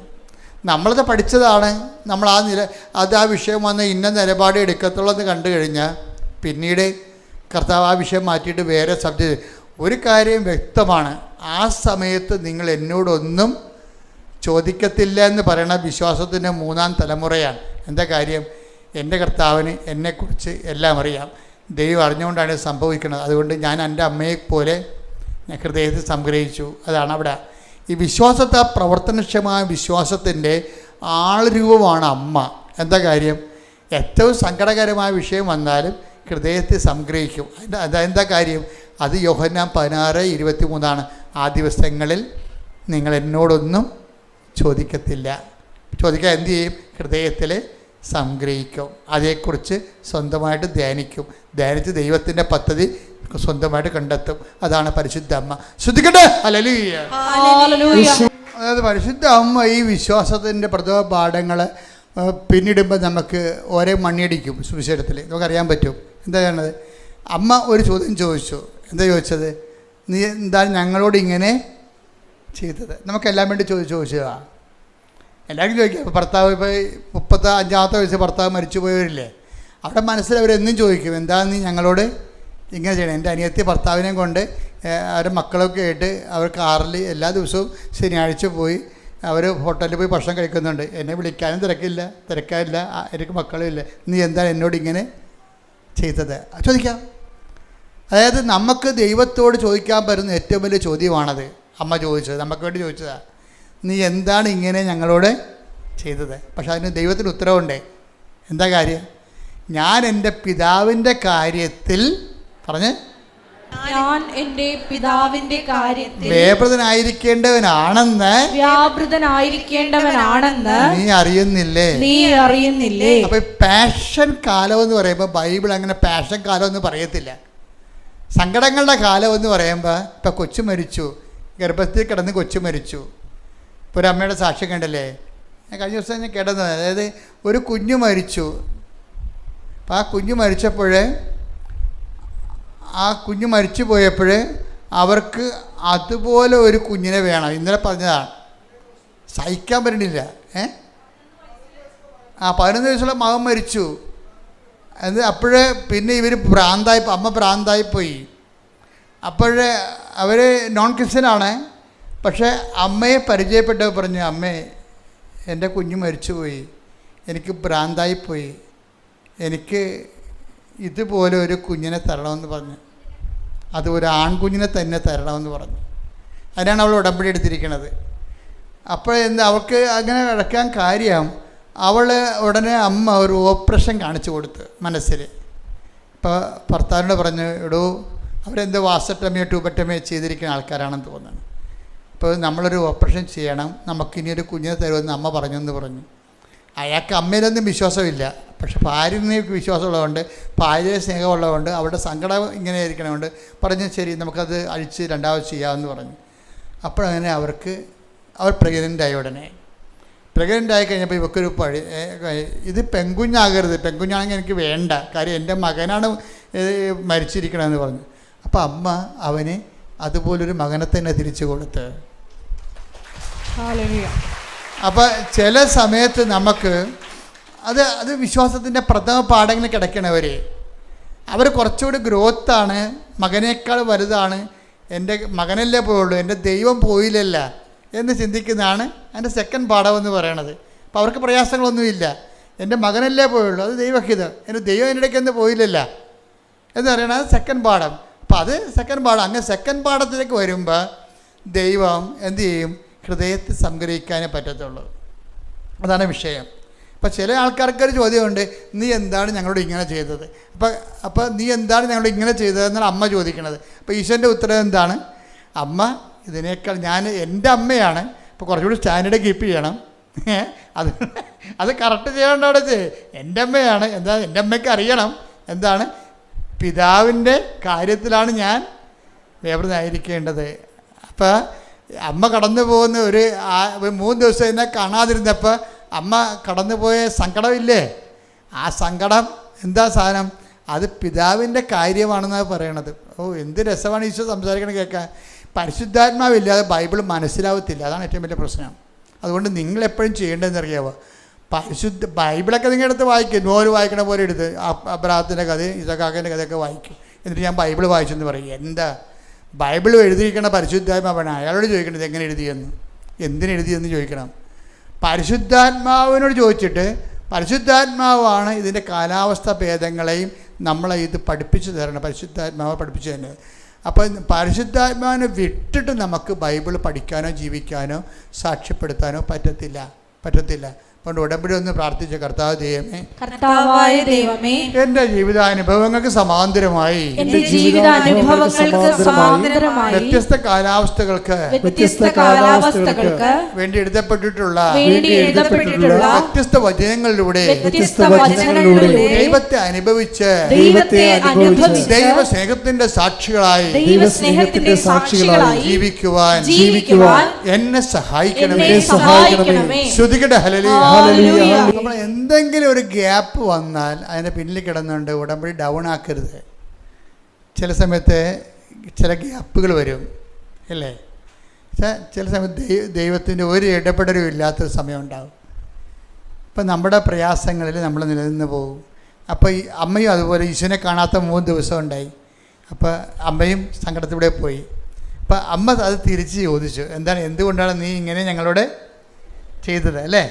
നമ്മളത് പഠിച്ചതാണ്, നമ്മൾ ആ വിഷയം വന്ന് ഇന്ന നിലപാട് എടുക്കത്തുള്ളൂ എന്ന് കണ്ടു കഴിഞ്ഞാൽ പിന്നീട് കർത്താവ് ആ വിഷയം മാറ്റിയിട്ട് വേറെ സബ്ജക്റ്റ്. ഒരു കാര്യം വ്യക്തമാണ്, ആ സമയത്ത് നിങ്ങൾ എന്നോടൊന്നും ചോദിക്കത്തില്ല എന്ന് പറയുന്ന വിശ്വാസത്തിൻ്റെ 3-ാം തലമുറയാണ്. എന്താ കാര്യം? എൻ്റെ കർത്താവിന് എന്നെക്കുറിച്ച് എല്ലാം അറിയാം, ദൈവം അറിഞ്ഞുകൊണ്ടാണ് സംഭവിക്കുന്നത്. അതുകൊണ്ട് ഞാൻ എൻ്റെ അമ്മയെപ്പോലെ ഞാൻ ഹൃദയത്തിൽ സംഗ്രഹിച്ചു. അതാണ് അവിടെ ഈ വിശ്വാസത്തെ, പ്രവർത്തനക്ഷമമായ വിശ്വാസത്തിൻ്റെ ആൾരൂപമാണ് അമ്മ. എന്താ കാര്യം? ഏറ്റവും സങ്കടകരമായ വിഷയം വന്നാലും ഹൃദയത്തിൽ സംഗ്രഹിക്കും. അതെന്താ കാര്യം? അത് യോഹന്നാൻ 16:23 ആ ദിവസങ്ങളിൽ നിങ്ങൾ എന്നോടൊന്നും ചോദിക്കത്തില്ല. ചോദിക്കാൻ എന്തു ചെയ്യും? ഹൃദയത്തിൽ സംഗ്രഹിക്കും. അതേക്കുറിച്ച് സ്വന്തമായിട്ട് ധ്യാനിക്കും. ധ്യാനിച്ച് ദൈവത്തിൻ്റെ പദ്ധതി സ്വന്തമായിട്ട് കണ്ടെത്തും. അതാണ് പരിശുദ്ധ അമ്മ. ശ്രദ്ധിക്കട്ടെ. ഹല്ലേലൂയ. അതായത് പരിശുദ്ധ അമ്മ ഈ വിശ്വാസത്തിൻ്റെ പ്രഥമ പാഠങ്ങൾ പിന്നിടുമ്പോൾ നമുക്ക് ഓരോ മണ്ണിയടിക്കും. സുവിശേഷത്തിൽ നമുക്കറിയാൻ പറ്റും. എന്താ ചെയ്യണത്? അമ്മ ഒരു ചോദ്യം ചോദിച്ചു. എന്താ ചോദിച്ചത്? നീ എന്താ ഞങ്ങളോട് ഇങ്ങനെ ചെയ്തത്? നമുക്കെല്ലാം വേണ്ടി ചോദിച്ചതാണ്. എല്ലാവർക്കും ചോദിക്കാം. ഭർത്താവ് ഇപ്പോൾ 35-ാമത്തെ വയസ്സ് ഭർത്താവ് മരിച്ചു പോയവരില്ലേ, അവിടെ മനസ്സിൽ അവരെന്നും ചോദിക്കും, എന്താ നീ ഞങ്ങളോട് ഇങ്ങനെ ചെയ്യണം? എൻ്റെ അനിയത്തി ഭർത്താവിനെ കൊണ്ട് അവരുടെ മക്കളൊക്കെ ആയിട്ട് അവർ കാറിൽ എല്ലാ ദിവസവും ശനിയാഴ്ച പോയി അവർ ഹോട്ടലിൽ പോയി ഭക്ഷണം കഴിക്കുന്നുണ്ട്. എന്നെ വിളിക്കാനും തിരക്കാനില്ല, എനിക്ക് മക്കളും ഇല്ല. നീ എന്താണ് എന്നോട് ഇങ്ങനെ ചെയ്തത്? ചോദിക്കാം. അതായത് നമുക്ക് ദൈവത്തോട് ചോദിക്കാൻ പറ്റുന്ന ഏറ്റവും വലിയ ചോദ്യമാണത്. അമ്മ ചോദിച്ചത്, നമുക്ക് വേണ്ടി ചോദിച്ചതാണ്. നീ എന്താണ് ഇങ്ങനെ ഞങ്ങളോട് ചെയ്തത്? പക്ഷെ അതിന് ദൈവത്തിന് ഉത്തരവുണ്ട്. എന്താ കാര്യം? ഞാൻ എൻ്റെ പിതാവിൻ്റെ കാര്യത്തിൽ ഞാൻ എൻ്റെ പിതാവിന്റെ കാര്യത്തിൽ വ്യാപൃതനായിരിക്കേണ്ടവനാണെന്ന് നീ അറിയുന്നില്ലേ? അപ്പൊ പാഷൻ കാലം എന്ന് പറയുമ്പോൾ ബൈബിൾ അങ്ങനെ പാഷൻ കാലം എന്ന് പറയത്തില്ല. സങ്കടങ്ങളുടെ കാലം എന്ന് പറയുമ്പോൾ ഇപ്പം കൊച്ചു മരിച്ചു, ഗർഭത്തിൽ കിടന്ന് കൊച്ചു മരിച്ചു. ഇപ്പോൾ ഒരു അമ്മയുടെ സാക്ഷ്യം കണ്ടല്ലേ, ഞാൻ കഴിഞ്ഞ ദിവസം ഞാൻ കേട്ടത്. അതായത് ഒരു കുഞ്ഞു മരിച്ചു. അപ്പം ആ കുഞ്ഞു മരിച്ചപ്പോൾ ആ കുഞ്ഞ് മരിച്ചു പോയപ്പോൾ അവർക്ക് അതുപോലെ ഒരു കുഞ്ഞിനെ വേണം. ഇന്നലെ പറഞ്ഞതാണ്, സഹിക്കാൻ പറ്റണില്ല. 11 വയസ്സുള്ള മകൻ മരിച്ചു. അത് അപ്പോഴേ പിന്നെ ഇവർ അമ്മ ഭ്രാന്തായിപ്പോയി. അപ്പോഴേ അവർ നോൺ ക്രിസ്ത്യനാണ്. പക്ഷേ അമ്മയെ പരിചയപ്പെട്ടവർ പറഞ്ഞു, അമ്മേ എൻ്റെ കുഞ്ഞ് മരിച്ചുപോയി, എനിക്ക് ഭ്രാന്തായിപ്പോയി, എനിക്ക് ഇതുപോലെ ഒരു കുഞ്ഞിനെ തരണമെന്ന് പറഞ്ഞു. അത് ഒരു ആൺകുഞ്ഞിനെ തന്നെ തരണമെന്ന് പറഞ്ഞു. അതിനാണ് അവൾ ഉടമ്പടി എടുത്തിരിക്കുന്നത്. അപ്പോൾ അവൾക്ക് അങ്ങനെ കിടക്കാൻ കാര്യം, അവൾ ഉടനെ അമ്മ ഒരു ഓപ്പറേഷൻ കാണിച്ചു കൊടുത്ത് മനസ്സിൽ. ഇപ്പോൾ ഭർത്താവിനോട് പറഞ്ഞു, എടോ അവരെന്തോ വാസട്ടമയോ ട്യൂബട്ടമയോ ചെയ്തിരിക്കുന്ന ആൾക്കാരാണെന്ന് തോന്നുന്നു, അപ്പോൾ നമ്മളൊരു ഓപ്പറേഷൻ ചെയ്യണം, നമുക്കിനിയൊരു കുഞ്ഞിനെ തരുമെന്ന് അമ്മ പറഞ്ഞെന്ന് പറഞ്ഞു. അയാൾക്ക് അമ്മയിലൊന്നും വിശ്വാസമില്ല. പക്ഷെ ഭാര്യനെ വിശ്വാസമുള്ളതുകൊണ്ട്, ഭാര്യയെ സ്നേഹമുള്ളതുകൊണ്ട്, അവരുടെ സങ്കടം ഇങ്ങനെ ഇരിക്കണതുകൊണ്ട് പറഞ്ഞു, ശരി നമുക്കത് അഴിച്ച് രണ്ടാമത് ചെയ്യാമെന്ന് പറഞ്ഞു. അപ്പോഴങ്ങനെ അവർ പ്രഗ്നൻ്റായി. ഉടനെ പ്രഗ്നൻ്റായി കഴിഞ്ഞപ്പോൾ ഇവക്കൊരു ഇത് പെൺകുഞ്ഞാകരുത്, പെൺകുഞ്ഞാണെങ്കിൽ എനിക്ക് വേണ്ട, കാര്യം എൻ്റെ മകനാണ് മരിച്ചിരിക്കണമെന്ന് പറഞ്ഞു. അപ്പോൾ അമ്മ അവന് അതുപോലൊരു മകനെ തന്നെ തിരിച്ചു കൊടുത്ത്. അപ്പോൾ ചില സമയത്ത് നമുക്ക് അത് വിശ്വാസത്തിൻ്റെ പ്രഥമ പാഠങ്ങൾ കിടക്കണവർ അവർ കുറച്ചുകൂടി ഗ്രോത്താണ്, മകനേക്കാൾ വലുതാണ്, എൻ്റെ മകനല്ലേ പോയുള്ളൂ, എൻ്റെ ദൈവം പോയില്ലല്ല എന്ന് ചിന്തിക്കുന്നതാണ് അതിൻ്റെ സെക്കൻഡ് പാഠം എന്ന് പറയണത്. അപ്പോൾ അവർക്ക് പ്രയാസങ്ങളൊന്നുമില്ല, എൻ്റെ മകനല്ലേ പോയുള്ളൂ, അത് ദൈവഹിതം, എൻ്റെ ദൈവം എൻ്റെ ഇടയ്ക്ക് എന്ന് പോയില്ലല്ല എന്ന് പറയണത് സെക്കൻഡ് പാഠം. അപ്പോൾ അത് സെക്കൻഡ് പാഠം. അങ്ങനെ സെക്കൻഡ് പാഠത്തിലേക്ക് വരുമ്പോൾ ദൈവം എന്തു ചെയ്യും? ഹൃദയത്തിൽ സംഗ്രഹിക്കാനേ പറ്റത്തുള്ളൂ. അതാണ് വിഷയം. അപ്പോൾ ചില ആൾക്കാർക്കൊരു ചോദ്യമുണ്ട്, നീ എന്താണ് ഞങ്ങളോട് ഇങ്ങനെ ചെയ്തത്? അപ്പോൾ നീ എന്താണ് ഞങ്ങളോട് ഇങ്ങനെ ചെയ്തതെന്നാണ് അമ്മ ചോദിക്കണത്. അപ്പോൾ ഈശോൻ്റെ ഉത്തരം എന്താണ്? അമ്മ ഇതിനേക്കാൾ എൻ്റെ അമ്മയാണ്, ഇപ്പോൾ കുറച്ചുകൂടി സ്റ്റാൻഡേർഡ് കീപ്പ് ചെയ്യണം. അത് കറക്റ്റ് ചെയ്യേണ്ട അവിടെ എൻ്റെ അമ്മയാണ്. എന്താ എൻ്റെ അമ്മയ്ക്ക് അറിയണം എന്താണ് പിതാവിൻ്റെ കാര്യത്തിലാണ് ഞാൻ വ്യാപൃതനായിരിക്കേണ്ടത്. അപ്പോൾ അമ്മ കടന്നു പോകുന്ന ഒരു 3 ദിവസം എന്നെ കാണാതിരുന്നപ്പോൾ അമ്മ കടന്നുപോയ സങ്കടമില്ലേ? ആ സങ്കടം എന്താ സാധനം? അത് പിതാവിൻ്റെ കാര്യമാണെന്നാണ് പറയണത്. എന്ത് രസമാണ് ഈശോ സംസാരിക്കണത് കേൾക്കാൻ. പരിശുദ്ധാത്മാവില്ലാതെ ബൈബിൾ മനസ്സിലാവത്തില്ല. അതാണ് ഏറ്റവും വലിയ പ്രശ്നം. അതുകൊണ്ട് നിങ്ങളെപ്പോഴും ചെയ്യേണ്ടതെന്ന് അറിയാമോ? ബൈബിളൊക്കെ നിങ്ങളുടെ അടുത്ത് വായിക്കും, നോവൽ വായിക്കണ പോലെ എടുത്ത് അബ്രാഹത്തിൻ്റെ കഥ, ഇസഹാക്കിൻ്റെ കഥയൊക്കെ വായിക്കും. എന്നിട്ട് ഞാൻ ബൈബിൾ വായിച്ചെന്ന് പറയും. എന്താ ബൈബിൾ എഴുതിയിരിക്കണ പരിശുദ്ധാത്മാവാണ്. അയാളോട് ചോദിക്കണത് എങ്ങനെ എഴുതിയെന്ന്, എന്തിനെഴുതിയെന്ന് ചോദിക്കണം. പരിശുദ്ധാത്മാവിനോട് ചോദിച്ചിട്ട്, പരിശുദ്ധാത്മാവാണ് ഇതിൻ്റെ കാലാവസ്ഥ ഭേദങ്ങളെയും നമ്മളെ ഇത് പഠിപ്പിച്ചു തരണം. പരിശുദ്ധാത്മാവ് പഠിപ്പിച്ചു തരുന്നത്. അപ്പം പരിശുദ്ധാത്മാവിനെ വിട്ടിട്ട് നമുക്ക് ബൈബിൾ പഠിക്കാനോ ജീവിക്കാനോ സാക്ഷ്യപ്പെടുത്താനോ പറ്റത്തില്ല. അതുകൊണ്ട് ഉടമ്പടി ഒന്ന് പ്രാർത്ഥിച്ച കർത്താവായ ദൈവമേ, എൻ്റെ ജീവിതാനുഭവങ്ങൾക്ക് സമാന്തരമായി വ്യത്യസ്ത കാലാവസ്ഥകൾക്ക് വേണ്ടി എഴുതപ്പെട്ടിട്ടുള്ള വ്യത്യസ്ത വചനങ്ങളിലൂടെ ദൈവത്തെ അനുഭവിച്ച് ദൈവസ്നേഹത്തിന്റെ സാക്ഷികളായി ജീവിക്കുവാൻ എന്നെ സഹായിക്കണമേ. ശ്രുതികട ഹല്ലേലൂയ. നമ്മൾ എന്തെങ്കിലും ഒരു ഗ്യാപ്പ് വന്നാൽ അതിൻ്റെ പിന്നിൽ കിടന്നുകൊണ്ട് ഉടമ്പടി ഡൗൺ ആക്കരുത്. ചില സമയത്ത് ചില ഗ്യാപ്പുകൾ വരും അല്ലേ? ചില സമയത്ത് ദൈവത്തിൻ്റെ ഒരു ഇടപെടലും ഇല്ലാത്തൊരു സമയം ഉണ്ടാകും. ഇപ്പം നമ്മുടെ പ്രയാസങ്ങളിൽ നമ്മൾ നിലനിന്ന് പോകും. അപ്പോൾ ഈ അമ്മയും അതുപോലെ ഈശോനെ കാണാത്ത 3 ദിവസം ഉണ്ടായി. അപ്പോൾ അമ്മയും സങ്കടത്തിലൂടെ പോയി. അപ്പം അമ്മ അത് തിരിച്ച് ചോദിച്ചു, എന്താണ്, എന്തുകൊണ്ടാണ് നീ ഇങ്ങനെ ഞങ്ങളോട് ചെയ്തത് അല്ലേ?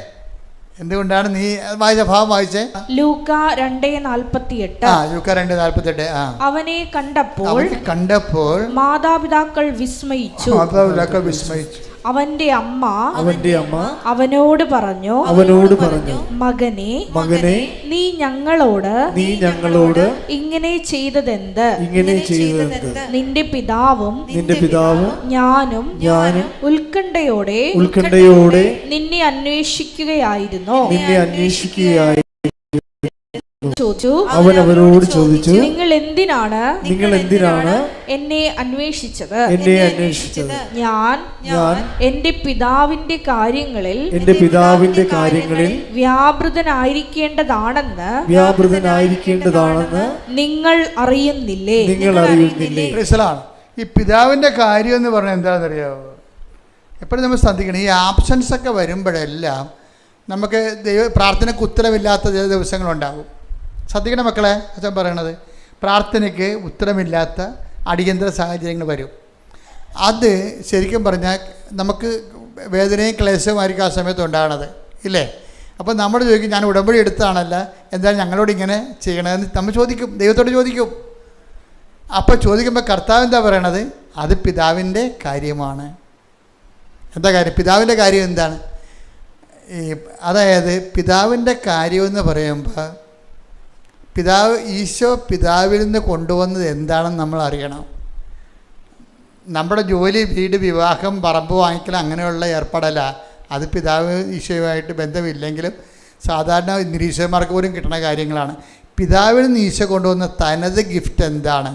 എന്തുകൊണ്ടാണ് നീ വായിച്ച ഭാവം വായിച്ചേ? ലൂക്ക 2:48. ലൂക്ക 2:48. അവനെ കണ്ടപ്പോൾ മാതാപിതാക്കൾ വിസ്മയിച്ചു. അവന്റെ അമ്മ അവനോട് പറഞ്ഞു, മകനെ നീ ഞങ്ങളോട് ഇങ്ങനെ ചെയ്തതെന്ത്? നിന്റെ പിതാവും ഞാനും ഉത്കണ്ഠയോടെ നിന്നെ അന്വേഷിക്കുകയായിരുന്നു. അവൻ അവരോട് ചോദിച്ചു, നിങ്ങൾ എന്തിനാണ് എന്നെ അന്വേഷിച്ചത്? ഞാൻ എന്റെ പിതാവിന്റെ കാര്യങ്ങളിൽ വ്യാപൃതനായിരിക്കേണ്ടതാണെന്ന് നിങ്ങൾ അറിയുന്നില്ലേ? ഈ പിതാവിന്റെ കാര്യം എന്ന് പറഞ്ഞാൽ എന്താണെന്നറിയാമോ? എപ്പോഴും നമ്മൾ ശ്രദ്ധിക്കണം, ഈ ആബ്സൻസ് ഒക്കെ വരുമ്പോഴെല്ലാം നമുക്ക് പ്രാർത്ഥനയ്ക്ക് ഉത്തരമില്ലാത്ത ചില ദിവസങ്ങളുണ്ടാകും. ശ്രദ്ധിക്കണം മക്കളെ, അച്ഛൻ പറയണത്, പ്രാർത്ഥനയ്ക്ക് ഉത്തരമില്ലാത്ത അടിയന്തര സാഹചര്യങ്ങൾ വരും. അത് ശരിക്കും പറഞ്ഞാൽ നമുക്ക് വേദനയും ക്ലേശവുമായിരിക്കും ആ സമയത്ത് ഉണ്ടാകണത്, ഇല്ലേ? അപ്പോൾ നമ്മൾ ചോദിക്കും, ഞാൻ ഉടമ്പടി എടുത്തതാണല്ല, എന്തായാലും ഞങ്ങളോട് ഇങ്ങനെ ചെയ്യണമെന്ന് നമ്മൾ ചോദിക്കും, ദൈവത്തോട് ചോദിക്കും. അപ്പോൾ ചോദിക്കുമ്പോൾ കർത്താവ് എന്താ പറയണത്? അത് പിതാവിൻ്റെ കാര്യമാണ്. എന്താ കാര്യം? പിതാവിൻ്റെ കാര്യം എന്താണ്? അതായത് പിതാവിൻ്റെ കാര്യമെന്ന് പറയുമ്പോൾ ഈശോ പിതാവിൽ നിന്ന് കൊണ്ടുവന്നത് എന്താണെന്ന് നമ്മൾ അറിയണം. നമ്മുടെ ജോലി, വീട്, വിവാഹം, പറമ്പ് വാങ്ങിക്കൽ അങ്ങനെയുള്ള ഏർപ്പാടല്ല. അത് പിതാവ് ഈശോയുമായിട്ട് ബന്ധമില്ലെങ്കിലും സാധാരണ നിരീശ്വരന്മാർക്ക് പോലും കിട്ടുന്ന കാര്യങ്ങളാണ്. പിതാവിൽ നിന്ന് ഈശോ കൊണ്ടുവന്ന തനത് ഗിഫ്റ്റ് എന്താണ്?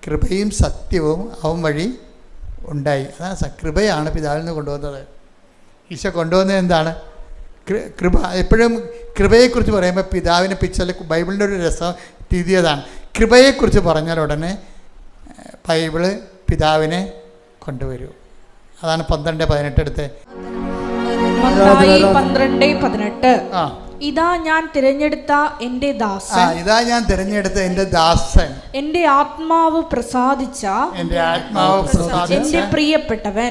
കൃപയും സത്യവും അവൻ വഴി ഉണ്ടായി. അതാണ് കൃപയാണ് പിതാവിൽ നിന്ന് കൊണ്ടുവന്നത്. ഈശോ കൊണ്ടുവന്നത് എന്താണ്? കൃപ. എപ്പോഴും കൃപയെക്കുറിച്ച് പറയുമ്പോൾ പിതാവിനെ പിക്ചറിൽ ബൈബിളിൻ്റെ ഒരു രീതി അതാണ്. കൃപയെക്കുറിച്ച് പറഞ്ഞാൽ ഉടനെ ബൈബിള് പിതാവിനെ കൊണ്ടുവരൂ. അതാണ് 12:18 എടുത്ത്. 12:18. ഇതാ ഞാൻ തിരഞ്ഞെടുത്ത എൻ്റെ ദാസൻ, എൻ്റെ ആത്മാവ് പ്രസാദിച്ച എൻ്റെ പ്രിയപ്പെട്ടവൻ,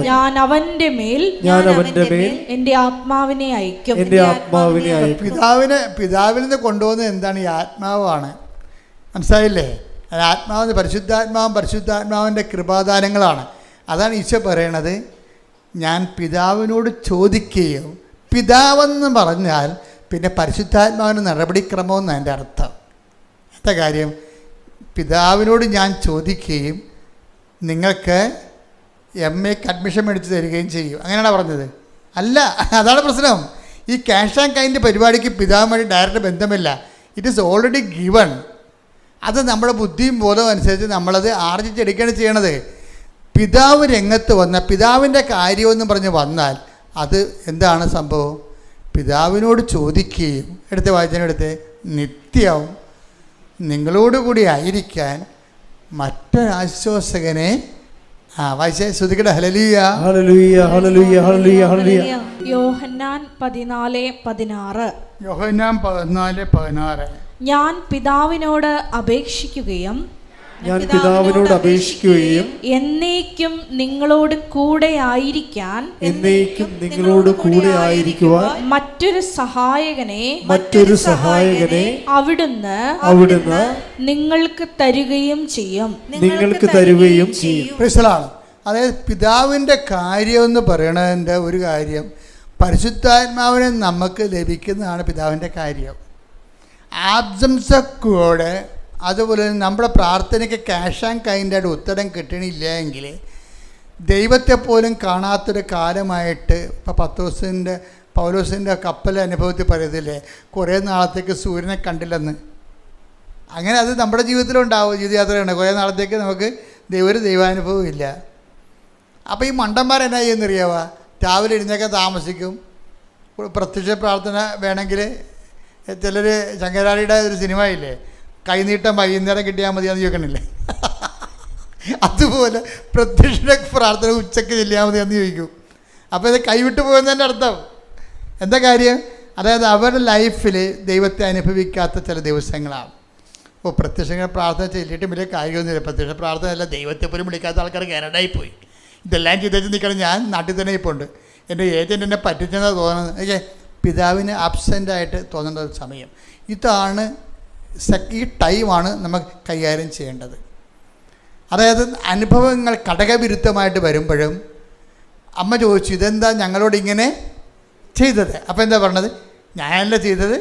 ഞാൻ അവന്റെ മേൽ എൻ്റെ ആത്മാവിനെ അയക്കും. പിതാവിൽ നിന്ന് കൊണ്ടുപോകുന്നത് എന്താണ്? ഈ ആത്മാവാണ്. മനസ്സിലായില്ലേ? ആത്മാവ് പരിശുദ്ധാത്മാവിൻ്റെ കൃപാദാനങ്ങളാണ്. അതാണ് ഈശോ പറയണത്, ഞാൻ പിതാവിനോട് ചോദിക്കുകയും, പിതാവെന്ന് പറഞ്ഞാൽ പിന്നെ പരിശുദ്ധാത്മാവിന് നടപടിക്രമമെന്ന് എൻ്റെ അർത്ഥം. എന്താ കാര്യം? പിതാവിനോട് ഞാൻ ചോദിക്കുകയും നിങ്ങൾക്ക് MAക്ക് അഡ്മിഷൻ മേടിച്ച് തരികയും ചെയ്യും, അങ്ങനെയാണ് പറഞ്ഞത്. അല്ല, അതാണ് പ്രശ്നം. ഈ ക്യാഷ് ആൻഡ് കൈൻഡ് പരിപാടിക്ക് പിതാവ് വഴി ഡയറക്റ്റ് ബന്ധമില്ല. It is already given. അത് നമ്മുടെ ബുദ്ധിയും ബോധവും അനുസരിച്ച് നമ്മളത് ആർജിച്ചെടുക്കുകയാണ് ചെയ്യണത്. പിതാവ് രംഗത്ത് വന്ന പിതാവിൻ്റെ കാര്യമെന്ന് പറഞ്ഞ് വന്നാൽ അത് എന്താണ് സംഭവം? പിതാവിനോട് ചോദിക്കുകയും, എടുത്ത് വായിച്ചതിനെടുത്ത്, നിത്യവും നിങ്ങളോടുകൂടി ആയിരിക്കാൻ മറ്റൊരാശ്വാസകനെ വായിച്ചേ, ശ്രുതിക്കട്ടെ. ഹല്ലേലൂയ, ഹല്ലേലൂയ, ഹല്ലേലൂയ, ഹല്ലേലൂയ, ഹല്ലേലൂയ. യോഹന്നാൻ 14:16. യോഹന്നാൻ 14:16. ഞാൻ പിതാവിനോട് അപേക്ഷിക്കുകയും എന്നേക്കും നിങ്ങളോട് കൂടെ ആയിരിക്കാൻ മറ്റൊരു സഹായകനെ അവിടുന്ന് നിങ്ങൾക്ക് തരുകയും ചെയ്യും. അതായത് പിതാവിൻ്റെ കാര്യം എന്ന് പറയണതിൻ്റെ ഒരു കാര്യം, പരിശുദ്ധാത്മാവിനെ നമുക്ക് ലഭിക്കുന്നതാണ് പിതാവിൻ്റെ കാര്യം. ആബ്സൻസൊക്കെ അതുപോലെ നമ്മുടെ പ്രാർത്ഥനയ്ക്ക് ക്യാഷ് ആൻഡ് കൈൻഡായിട്ട് ഉത്തരം കിട്ടണില്ല എങ്കിൽ ദൈവത്തെ പോലും കാണാത്തൊരു കാലമായിട്ട് ഇപ്പോൾ പൗലോസിൻ്റെ കപ്പൽ അനുഭവത്തിൽ പറയത്തില്ലേ, കുറേ നാളത്തേക്ക് സൂര്യനെ കണ്ടില്ലെന്ന്. അങ്ങനെ അത് നമ്മുടെ ജീവിതത്തിലുണ്ടാവും. ജീവിതയാത്രയുണ്ട്, കുറേ നാളത്തേക്ക് നമുക്ക് ദൈവാനുഭവം ഇല്ല. അപ്പോൾ ഈ മണ്ടന്മാരെന്നാ ചെയ്യുന്നറിയാവുക? രാവിലെ എഴുന്നേക്കാൻ താമസിക്കും. പ്രത്യക്ഷ പ്രാർത്ഥന വേണമെങ്കിൽ ചിലർ ശങ്കരാടിയുടെ ഒരു സിനിമയില്ലേ, കൈനീട്ടം വൈകുന്നേരം കിട്ടിയാൽ മതിയാന്ന് ചോദിക്കണില്ലേ? അതുപോലെ പ്രത്യക്ഷ പ്രാർത്ഥന ഉച്ചയ്ക്ക് ചെല്ലിയാൽ മതിയാന്ന് ചോദിക്കും. അപ്പോൾ ഇത് കൈവിട്ട് പോകുന്നതിൻ്റെ അർത്ഥം എന്താ കാര്യം? അതായത് അവരുടെ ലൈഫിൽ ദൈവത്തെ അനുഭവിക്കാത്ത ചില ദിവസങ്ങളാണ്. അപ്പോൾ പ്രത്യക്ഷ പ്രാർത്ഥന ചെല്ലിയിട്ട് വലിയ കാര്യമൊന്നുമില്ല. പ്രത്യക്ഷ പ്രാർത്ഥന അല്ല, ദൈവത്തെ പോലും വിളിക്കാത്ത ആൾക്കാർ കാനഡയിൽ പോയി. ഇതെല്ലാം ചെയ്തേച്ച് നിൽക്കണം. ഞാൻ നാട്ടിൽ തന്നെ ഇപ്പോൾ ഉണ്ട്. എൻ്റെ ഏജൻറ്റ് എന്നെ പറ്റിച്ചെന്ന് തോന്നുന്നത്. ഓക്കെ, പിതാവിന് ആബ്സെൻ്റായിട്ട് തോന്നുന്ന ഒരു സമയം. ഇതാണ് ഈ ടൈമാണ് നമുക്ക് കൈകാര്യം ചെയ്യേണ്ടത്. അതായത് അനുഭവങ്ങൾ ഘടകവിരുദ്ധമായിട്ട് വരുമ്പോഴും അമ്മ ചോദിച്ചു, ഇതെന്താ ഞങ്ങളോട് ഇങ്ങനെ ചെയ്തത്? അപ്പോൾ എന്താ പറഞ്ഞത്? ഞാനല്ല ചെയ്തത്,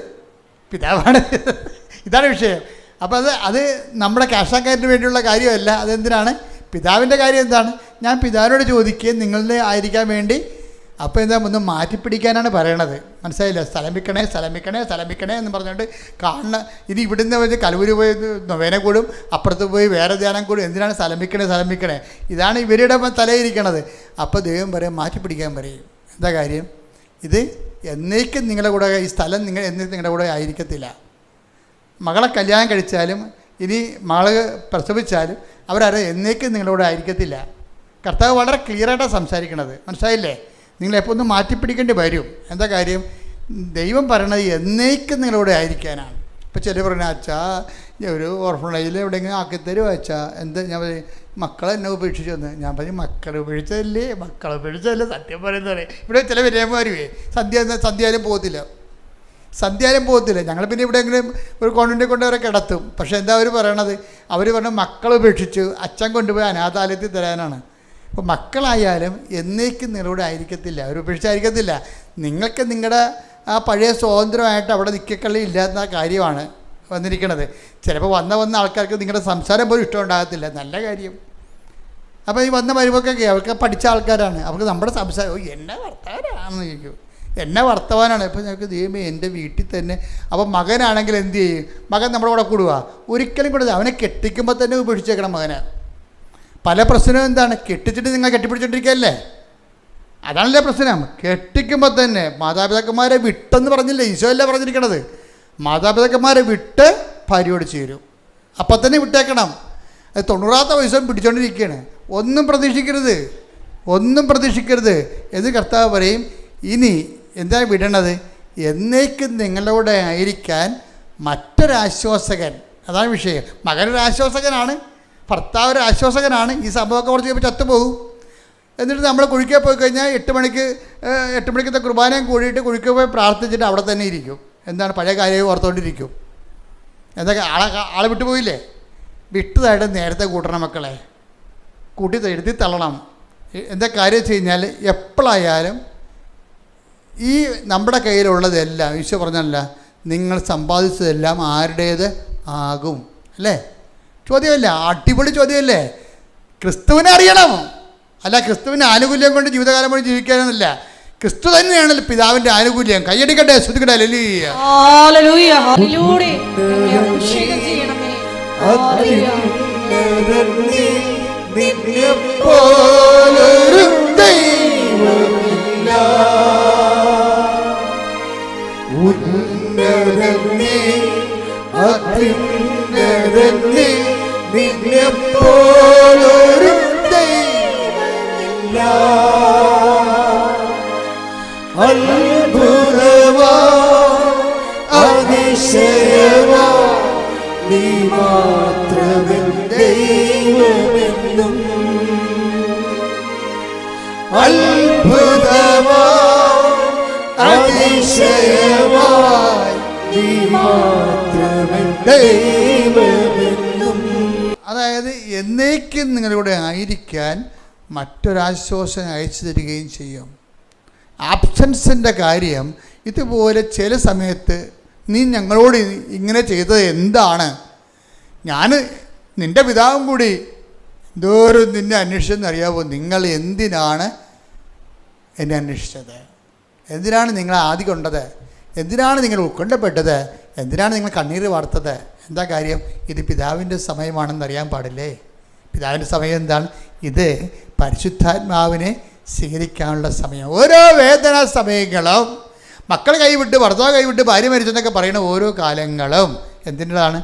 പിതാവാണ് ചെയ്തത്. ഇതാണ് വിഷയം. അപ്പോൾ അത് നമ്മുടെ കാശാക്കാരന് വേണ്ടിയുള്ള കാര്യമല്ല. അതെന്തിനാണ്? പിതാവിൻ്റെ കാര്യം എന്താണ്? ഞാൻ പിതാവിനോട് ചോദിക്കുകയും നിങ്ങളുടെ ആയിരിക്കാൻ വേണ്ടി. അപ്പോൾ എന്താ ഒന്ന് മാറ്റിപ്പിടിക്കാനാണ് പറയണത്. മനസ്സിലായില്ല? സ്ഥലം വിൽക്കണേ എന്ന് പറഞ്ഞുകൊണ്ട് കാണുന്ന ഇനി ഇവിടുന്ന് വെച്ച് കലൂര് പോയി നൊവേന കൂടും, അപ്പുറത്ത് പോയി വേറെ ധ്യാനം കൂടും. എന്തിനാണ് സ്ഥലം വിൽക്കണേ? ഇതാണ് ഇവരുടെ തലയിരിക്കണത്. അപ്പോൾ ദൈവം പറയും, മാറ്റിപ്പിടിക്കാൻ പറയും. എന്താ കാര്യം? ഇത് എന്നേക്കും നിങ്ങളുടെ കൂടെ, ഈ സ്ഥലം എന്നേക്കും നിങ്ങളുടെ കൂടെ ആയിരിക്കത്തില്ല. മകളെ കല്യാണം കഴിച്ചാലും ഇനി മകള് പ്രസവിച്ചാലും അവരാരും എന്നേക്കും നിങ്ങളുടെ കൂടെ ആയിരിക്കത്തില്ല. കർത്താവ് വളരെ ക്ലിയറായിട്ടാണ് സംസാരിക്കണത്. മനസ്സിലായില്ലേ? നിങ്ങളെപ്പോൾ ഒന്ന് മാറ്റിപ്പിടിക്കേണ്ടി വരും. എന്താ കാര്യം? ദൈവം പറയണത് എന്നേക്കും നിങ്ങളോട് ആയിരിക്കാനാണ്. ഇപ്പോൾ ചില പറഞ്ഞാൽ, അച്ഛാ ഒരു ഓർഫണേജിൽ എവിടെയെങ്കിലും ആക്കിത്തരുമോ അച്ഛാ? എന്താ ഞാൻ പറയും, മക്കളെ എന്നെ ഉപേക്ഷിച്ചു വന്ന്. ഞാൻ പറയും, മക്കളെ ഉപേക്ഷിച്ചതല്ലേ സത്യം പറയുന്നത്. ഇവിടെ ചില വിരയന്മാർ സന്ധ്യയാലും പോകത്തില്ല. ഞങ്ങൾ പിന്നെ എവിടെയെങ്കിലും ഒരു കോൺവെൻറ്റിൽ കൊണ്ടുവരെ കിടത്തും. പക്ഷേ എന്താ അവർ പറയണത്? അവർ പറഞ്ഞ മക്കളെ ഉപേക്ഷിച്ചു, അച്ഛൻ കൊണ്ടുപോയി അനാഥാലയത്തിൽ തരാനാണ്. അപ്പോൾ മക്കളായാലും എന്നേക്കും നിങ്ങളോട് ആയിരിക്കത്തില്ല, അവർ ഉപേക്ഷിച്ചായിരിക്കത്തില്ല. നിങ്ങൾക്ക് നിങ്ങളുടെ ആ പഴയ സ്വാതന്ത്ര്യമായിട്ട് അവിടെ നിൽക്കക്കളി ഇല്ലാത്ത കാര്യമാണ് വന്നിരിക്കണത്. ചിലപ്പോൾ വന്ന ആൾക്കാർക്ക് നിങ്ങളുടെ സംസാരം പോലും ഇഷ്ടമുണ്ടാകത്തില്ല. നല്ല കാര്യം. അപ്പോൾ ഈ വന്ന വരുമ്പോഴൊക്കെ അവർക്ക് പഠിച്ച ആൾക്കാരാണ്. അവർക്ക് നമ്മുടെ സംസാരം എന്നെ വർത്തമാനാണെന്ന് ചോദിക്കും. എന്നെ വർത്തമാനാണ്. ഇപ്പോൾ ഞങ്ങൾക്ക് ദൈവമേ എൻ്റെ വീട്ടിൽ തന്നെ. അപ്പോൾ മകനാണെങ്കിൽ എന്ത് ചെയ്യും? മകൻ നമ്മുടെ കൂടെ കൂടുക? ഒരിക്കലും കൂടെ. അവനെ കെട്ടിക്കുമ്പോൾ തന്നെ ഉപേക്ഷിച്ചേക്കണം മകനെ. പല പ്രശ്നവും എന്താണ്? കെട്ടിച്ചിട്ട് നിങ്ങൾ കെട്ടിപ്പിടിച്ചോണ്ടിരിക്കുകയല്ലേ? അതാണല്ലേ പ്രശ്നം. കെട്ടിക്കുമ്പോൾ തന്നെ മാതാപിതാക്കന്മാരെ വിട്ടെന്ന് പറഞ്ഞില്ലേ? ഈശോ അല്ലേ പറഞ്ഞിരിക്കണത്? മാതാപിതാക്കന്മാരെ വിട്ട് ഭാര്യയോട് ചേരും. അപ്പം തന്നെ വിട്ടേക്കണം. അത് 90ാമത്തെ വയസ്സും പിടിച്ചോണ്ടിരിക്കുകയാണ്. ഒന്നും പ്രതീക്ഷിക്കരുത് എന്ന് കർത്താവ് പറയും. ഇനി എന്താ വിടണത്? എന്നേക്കും നിങ്ങളോട് ആയിരിക്കാൻ മറ്റൊരാശ്വാസകൻ. അതാണ് വിഷയം. മകനൊരു ആശ്വാസകനാണ്, ഭർത്താവ് ഒരു ആശ്വാസകനാണ്. ഈ സംഭവമൊക്കെ കുറച്ച് കഴിയുമ്പോൾ ചത്തുപോകും. എന്നിട്ട് നമ്മൾ കുഴിക്കാൻ പോയി കഴിഞ്ഞാൽ 8 മണിക്കത്തെ കുർബാനയും കൂടിയിട്ട് കുഴിക്കാൻ പോയി പ്രാർത്ഥിച്ചിട്ട് അവിടെ തന്നെ ഇരിക്കും. എന്താണ്? പഴയ കാര്യവും ഓർത്തുകൊണ്ടിരിക്കും. എന്തൊക്കെ ആളെ വിട്ടുപോയില്ലേ? വിട്ടതായിട്ട് നേരത്തെ കൂട്ടണം മക്കളെ, കൂട്ടി എഴുതി തള്ളണം. എന്താ കാര്യം വെച്ച് കഴിഞ്ഞാൽ എപ്പോഴായാലും ഈ നമ്മുടെ കയ്യിലുള്ളതെല്ലാം ഈശോ പറഞ്ഞല്ല, നിങ്ങൾ സമ്പാദിച്ചതെല്ലാം ആരുടേത് ആകും അല്ലേ? ചോദ്യമല്ല, അടിപൊളി ചോദ്യമല്ലേ? ക്രിസ്തുവിനെ അറിയണം. അല്ല ക്രിസ്തുവിൻ്റെ ആനുകൂല്യം കൊണ്ട് ജീവിതകാലം കൊണ്ട് ജീവിക്കാനൊന്നുമില്ല. ക്രിസ്തു തന്നെയാണല്ലോ പിതാവിൻ്റെ ആനുകൂല്യം. കൈയടിക്കട്ടെ, ശ്രുതിക്കട്ടെ. ഹല്ലേലൂയ. അത്ഭുതമാ അതിശയമാ നീ മാത്രമേ ദൈവമെന്നും. അത്ഭുതമാ അതിശയമാ നീ മാത്രമേ ദൈവമെന്നും. അതായത് എന്നേക്കും നിങ്ങളുടെ ആയിരിക്കാൻ മറ്റൊരാശ്വാസം അയച്ചു തരികയും ചെയ്യും. ആബ്സൻസിൻ്റെ കാര്യം ഇതുപോലെ ചില സമയത്ത് നീ ഞങ്ങളോട് ഇങ്ങനെ ചെയ്തത് എന്താണ്? ഞാൻ നിൻ്റെ പിതാവും കൂടി എന്തോരം നിന്നെ അന്വേഷിച്ചെന്നറിയാവോ? നിങ്ങൾ എന്തിനാണ് എന്നെ അന്വേഷിച്ചത്? എന്തിനാണ് നിങ്ങൾ ആദി കൊണ്ടത്? എന്തിനാണ് നിങ്ങൾ ഉത്കണ്ഠപ്പെട്ടത്? എന്തിനാണ് നിങ്ങൾ കണ്ണീർ വാർത്തത്? എന്താ കാര്യം? ഇത് പിതാവിൻ്റെ സമയമാണെന്നറിയാൻ പാടില്ലേ? പിതാവിൻ്റെ സമയം എന്താണ്? ഇത് പരിശുദ്ധാത്മാവിനെ സ്വീകരിക്കാനുള്ള സമയം. ഓരോ വേദനാ സമയങ്ങളും, മക്കൾ കൈവിട്ട്, ഭർത്താവ് കൈവിട്ട്, ഭാര്യ മരിച്ചെന്നൊക്കെ പറയുന്ന ഓരോ കാലങ്ങളും എന്തിൻ്റെതാണ്?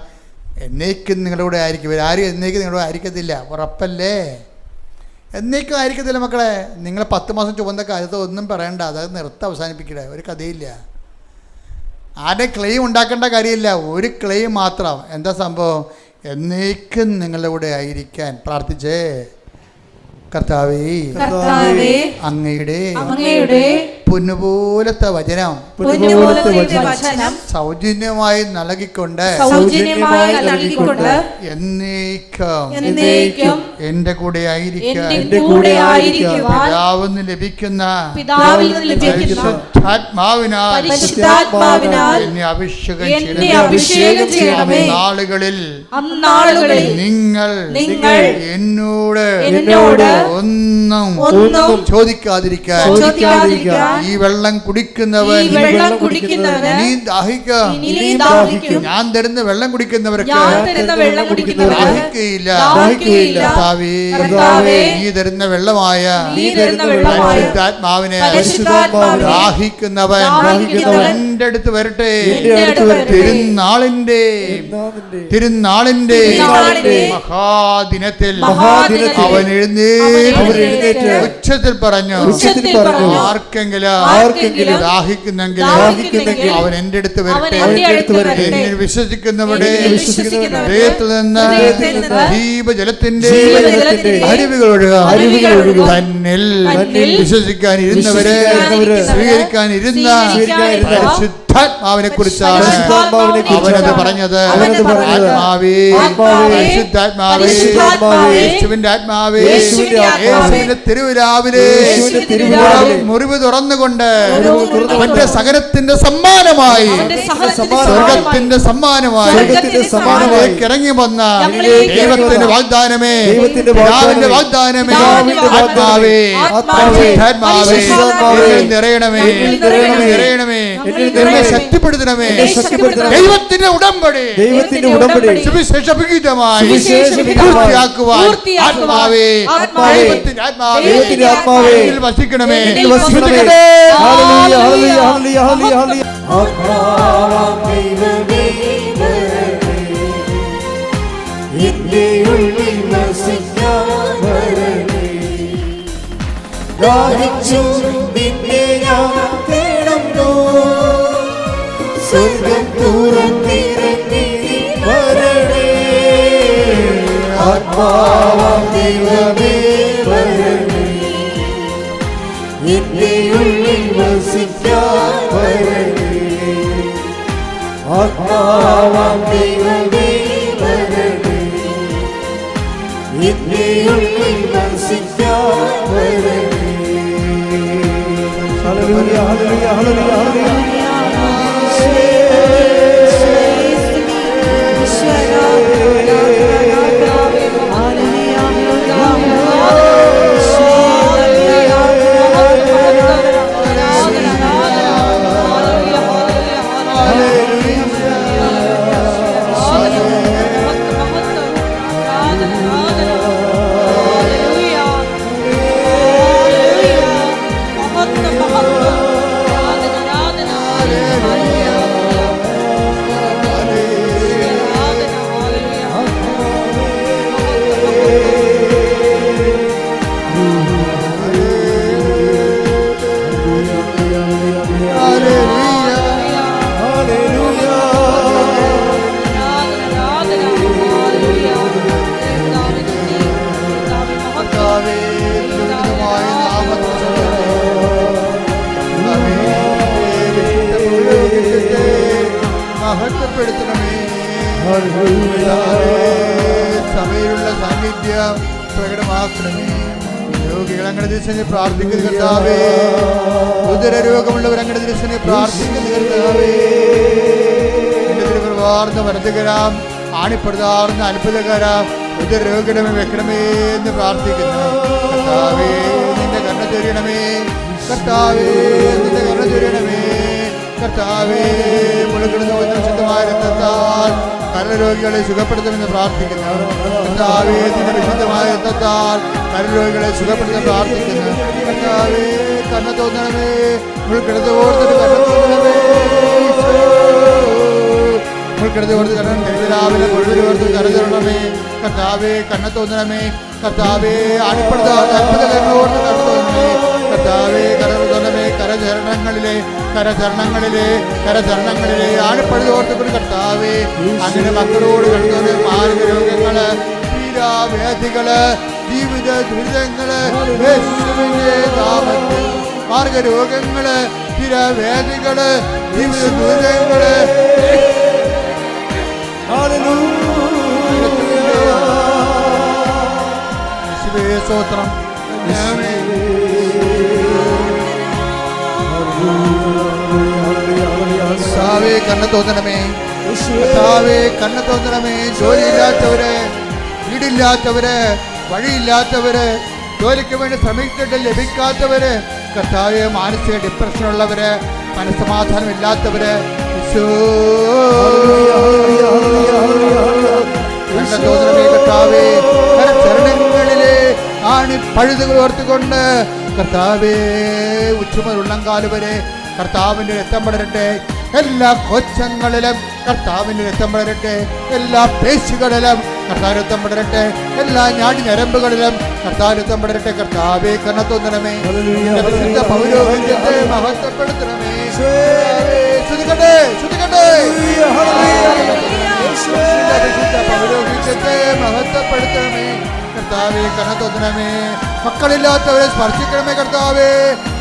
എന്നേക്കും നിങ്ങളുടെ ആയിരിക്കും. ഇവരാരും എന്നേക്കും നിങ്ങളുടെ ആയിരിക്കത്തില്ല, ഉറപ്പല്ലേ? എന്നേക്കും ആയിരിക്കത്തില്ല മക്കളെ. നിങ്ങൾ 10 മാസം ചുവന്ന കാലത്ത് ഒന്നും പറയണ്ട, അത് അവസാനിപ്പിക്കട്ടെ. ഒരു കഥയില്ല. ആരുടെ ക്ലെയിം ഉണ്ടാക്കേണ്ട കാര്യമില്ല, ഒരു ക്ലെയിം മാത്രം. എന്താ സംഭവം? എന്നേക്കും നിങ്ങളുടെ കൂടെ ആയിരിക്കാൻ പ്രാർത്ഥിച്ചേ. കർത്താവേ, കർത്താവേ, അങ്ങയുടെ അങ്ങയുടെ പൊന്നുപോലത്തെ വചനം സൗജന്യമായി നൽകിക്കൊണ്ട് എന്നേക്കും എന്റെ കൂടെ ആയിരിക്കാൻ പിതാവിന് ലഭിക്കുന്ന പരിശുദ്ധാത്മാവിനാൽ എന്നെ അഭിഷേകം ചെയ്യണമേ. നാളുകളിൽ നിങ്ങൾ എന്നോട് ഒന്നും ചോദിക്കാതിരിക്കാൻ ഈ വെള്ളം കുടിക്കുന്നവൻ ഇനി ദാഹിക്കും. ഞാൻ തരുന്ന വെള്ളം കുടിക്കുന്നവർക്ക് ദാഹിക്കുകയില്ല. നീ തരുന്ന വെള്ളമായ പരിശുദ്ധാത്മാവിനെ ദാഹിക്കുന്നവൻ എന്റെ അടുത്ത് വരട്ടെ. തിരുനാളിന്റെ മഹാദിനത്തിൽ അവൻ എഴുന്നേറ്റ് ഉച്ചത്തിൽ പറഞ്ഞു, ആർക്കെങ്കിലും ദാഹിക്കുന്നെങ്കിൽ അവൻ എന്റെ അടുത്ത് വരട്ടെ. എന്നിൽ വിശ്വസിക്കുന്നവരുടെ ഹൃദയത്തിൽ നിന്ന് ജീവജലത്തിന്റെ അരുവികൾ ഒഴുകുക. തന്നിൽ വിശ്വസിക്കാനിരുന്നവരെ സ്വീകരിക്കാനിരുന്ന പരിശുദ്ധാത്മാവിനെ കുറിച്ചാണ് അവനത് പറഞ്ഞത്. ആത്മാവേ, പരിശുദ്ധാത്മാവേ, യേശുവിന്റെ ആത്മാവേ, യേശുവിന്റെ തിരുവിലാവിലെ മുറിവ് തുറന്നുകൊണ്ട് അവന്റെ സകലത്തിന്റെ സമ്മാനമായി, സ്വർഗത്തിന്റെ സമ്മാനമായി ഇറങ്ങി വന്ന ദൈവത്തിന്റെ വാഗ്ദാനമേ, പിതാവിന്റെ വാഗ്ദാനമേ, ആത്മാവേ, പരിശുദ്ധാത്മാവേ, നിറയണമേ, നിറയണമേ, എന്നെ ശക്തിപ്പെടുത്തണമേ. ദൈവത്തിന്റെ ഉടമ്പടി സുവിശേഷമായി പൂർത്തിയാക്കുവാൻ ആത്മാവേ, ദൈവത്തിന്റെ ആത്മാവേ വസിക്കണമേ. സ്വർഗം തുറന്നിറങ്ങി വരണേ. ആത്മാവാം ദൈവമേ വരണേ. എന്റെ ഉള്ളിൽ വസിക്കാൻ വരണേ. ആത്മാവാം ദൈവമേ വരണേ. എന്റെ ഉള്ളിൽ വസിക്കാൻ വരണേ. ഹല്ലേലൂയ, ഹല്ലേലൂയ, ഹല്ലേലൂയ. സഭയിലുള്ള സാന്നിധ്യം പ്രകടമാക്കണമേ. രോഗികൾ അങ്ങയുടെ ദിവസം പ്രാർത്ഥിക്കുന്ന കർത്താവേ, ഉദരരോഗമുള്ളവർ അങ്ങയുടെ ദിവസം പ്രാർത്ഥിക്കുന്ന കർത്താവേ, എന്റെ തിരുപ്രവാർന്ന വരതുകരാം ആണിപ്പെടുതാർന്ന അത്ഭുതകരാം ഉദരരോഗിടമേ വെക്കണമേ എന്ന് പ്രാർത്ഥിക്കുന്നു. കർത്താവേ, നിന്റെ കരുണ ചൊരിയണമേ. കർത്താവേ, നിന്റെ കരുണ ചൊരിയണമേ. കർത്താവേ, മുഴുകിടുന്ന വിശുദ്ധമായ രക്തത്താൽ കരരോഗികളെ സുഖപ്പെടുത്തുമെന്ന് പ്രാർത്ഥിക്കുന്നു. കർത്താവേ, നിന്റെ വിശുദ്ധമായ രക്തത്താൽ കരരോഗികളെ സുഖപ്പെടുത്താൻ പ്രാർത്ഥിക്കുന്നു. കർത്താവേ, കണ്ണ തോന്നണമേ. മുഴുകിടത്ത് ഓർത്തിട്ട് കണ്ണ തോന്നണമേ. മുഴുകിടത്ത് ഓർത്ത് കണ്ണൻ രാവിലെ മുഴുവൻ ഓർത്ത് കരതരണമേ. കർത്താവേ, കണ്ണ തോന്നണമേ. കർത്താവേ, ആണിപ്പെടുത്താത്ത അത്ഭുതകരങ്ങൾ ഓർത്ത് കണ്ണ തോന്നണമേ. കർത്താവേ, കരതരണമേ. കരചരണങ്ങളിലെ ആണിപ്പഴുത് ഓർത്തുകൊണ്ട് കർത്താവേ, അങ്ങനെ മക്കളോട് കണ്ടത് മാർഗ രോഗങ്ങള്, പീഡാവേദികള്, ജീവിത ദുരിതങ്ങള് യേശുവിന്റെ നാമത്തിൽ, മാർഗരോഗങ്ങള്, സ്ഥിരവേദികള്, ജീവിത ദുരിതങ്ങള് യേശുവേ സ്തോത്രം. കർത്താവേ കണ്ണ് തോന്നണമേ, കർത്താവേ കണ്ണ് തോന്നണമേ. ജോലിയില്ലാത്തവര്, വീടില്ലാത്തവര്, വഴിയില്ലാത്തവര്, ജോലിക്ക് വേണ്ടി ശ്രമിച്ചിട്ട് ലഭിക്കാത്തവര്, കർത്താവേ മാനസിക ഡിപ്രഷനുള്ളവര്, മനസ്സമാധാനം ഇല്ലാത്തവര്, കണ്ണ് തോന്നണമേ കർത്താവേ. ചരണങ്ങളിലെ ആണ് പഴുതുകൾ ഓർത്തുകൊണ്ട് കർത്താവേ ഉച്ചമുതൽ ഉള്ളങ്കാല് വരെ കർത്താവിൻ്റെ രക്തം പടരട്ടെ. എല്ലാ കൊച്ചങ്ങളിലും കർത്താവിൻ്റെ രക്തം പടരട്ടെ. എല്ലാ പേശികളിലും കർത്താവ് രക്തം പടരട്ടെ. എല്ലാ ഞാടി ഞരമ്പുകളിലും കർത്താവ് രക്തം പടരട്ടെ. കർത്താവേ കണ്ണ് തോന്നണമേ, പൗരോഹിത്യത്തെ മഹത്വപ്പെടുത്തണമേ. ശ്രുതികട്ടെ, ശ്രുതികട്ടെ. പൗരോഹിത്യത്തെ മഹത്വപ്പെടുത്തണമേ. കർത്താവേ കണ്ണ് തോന്നണമേ. മക്കളില്ലാത്തവരെ സ്പർശിക്കണമേ കർത്താവേ.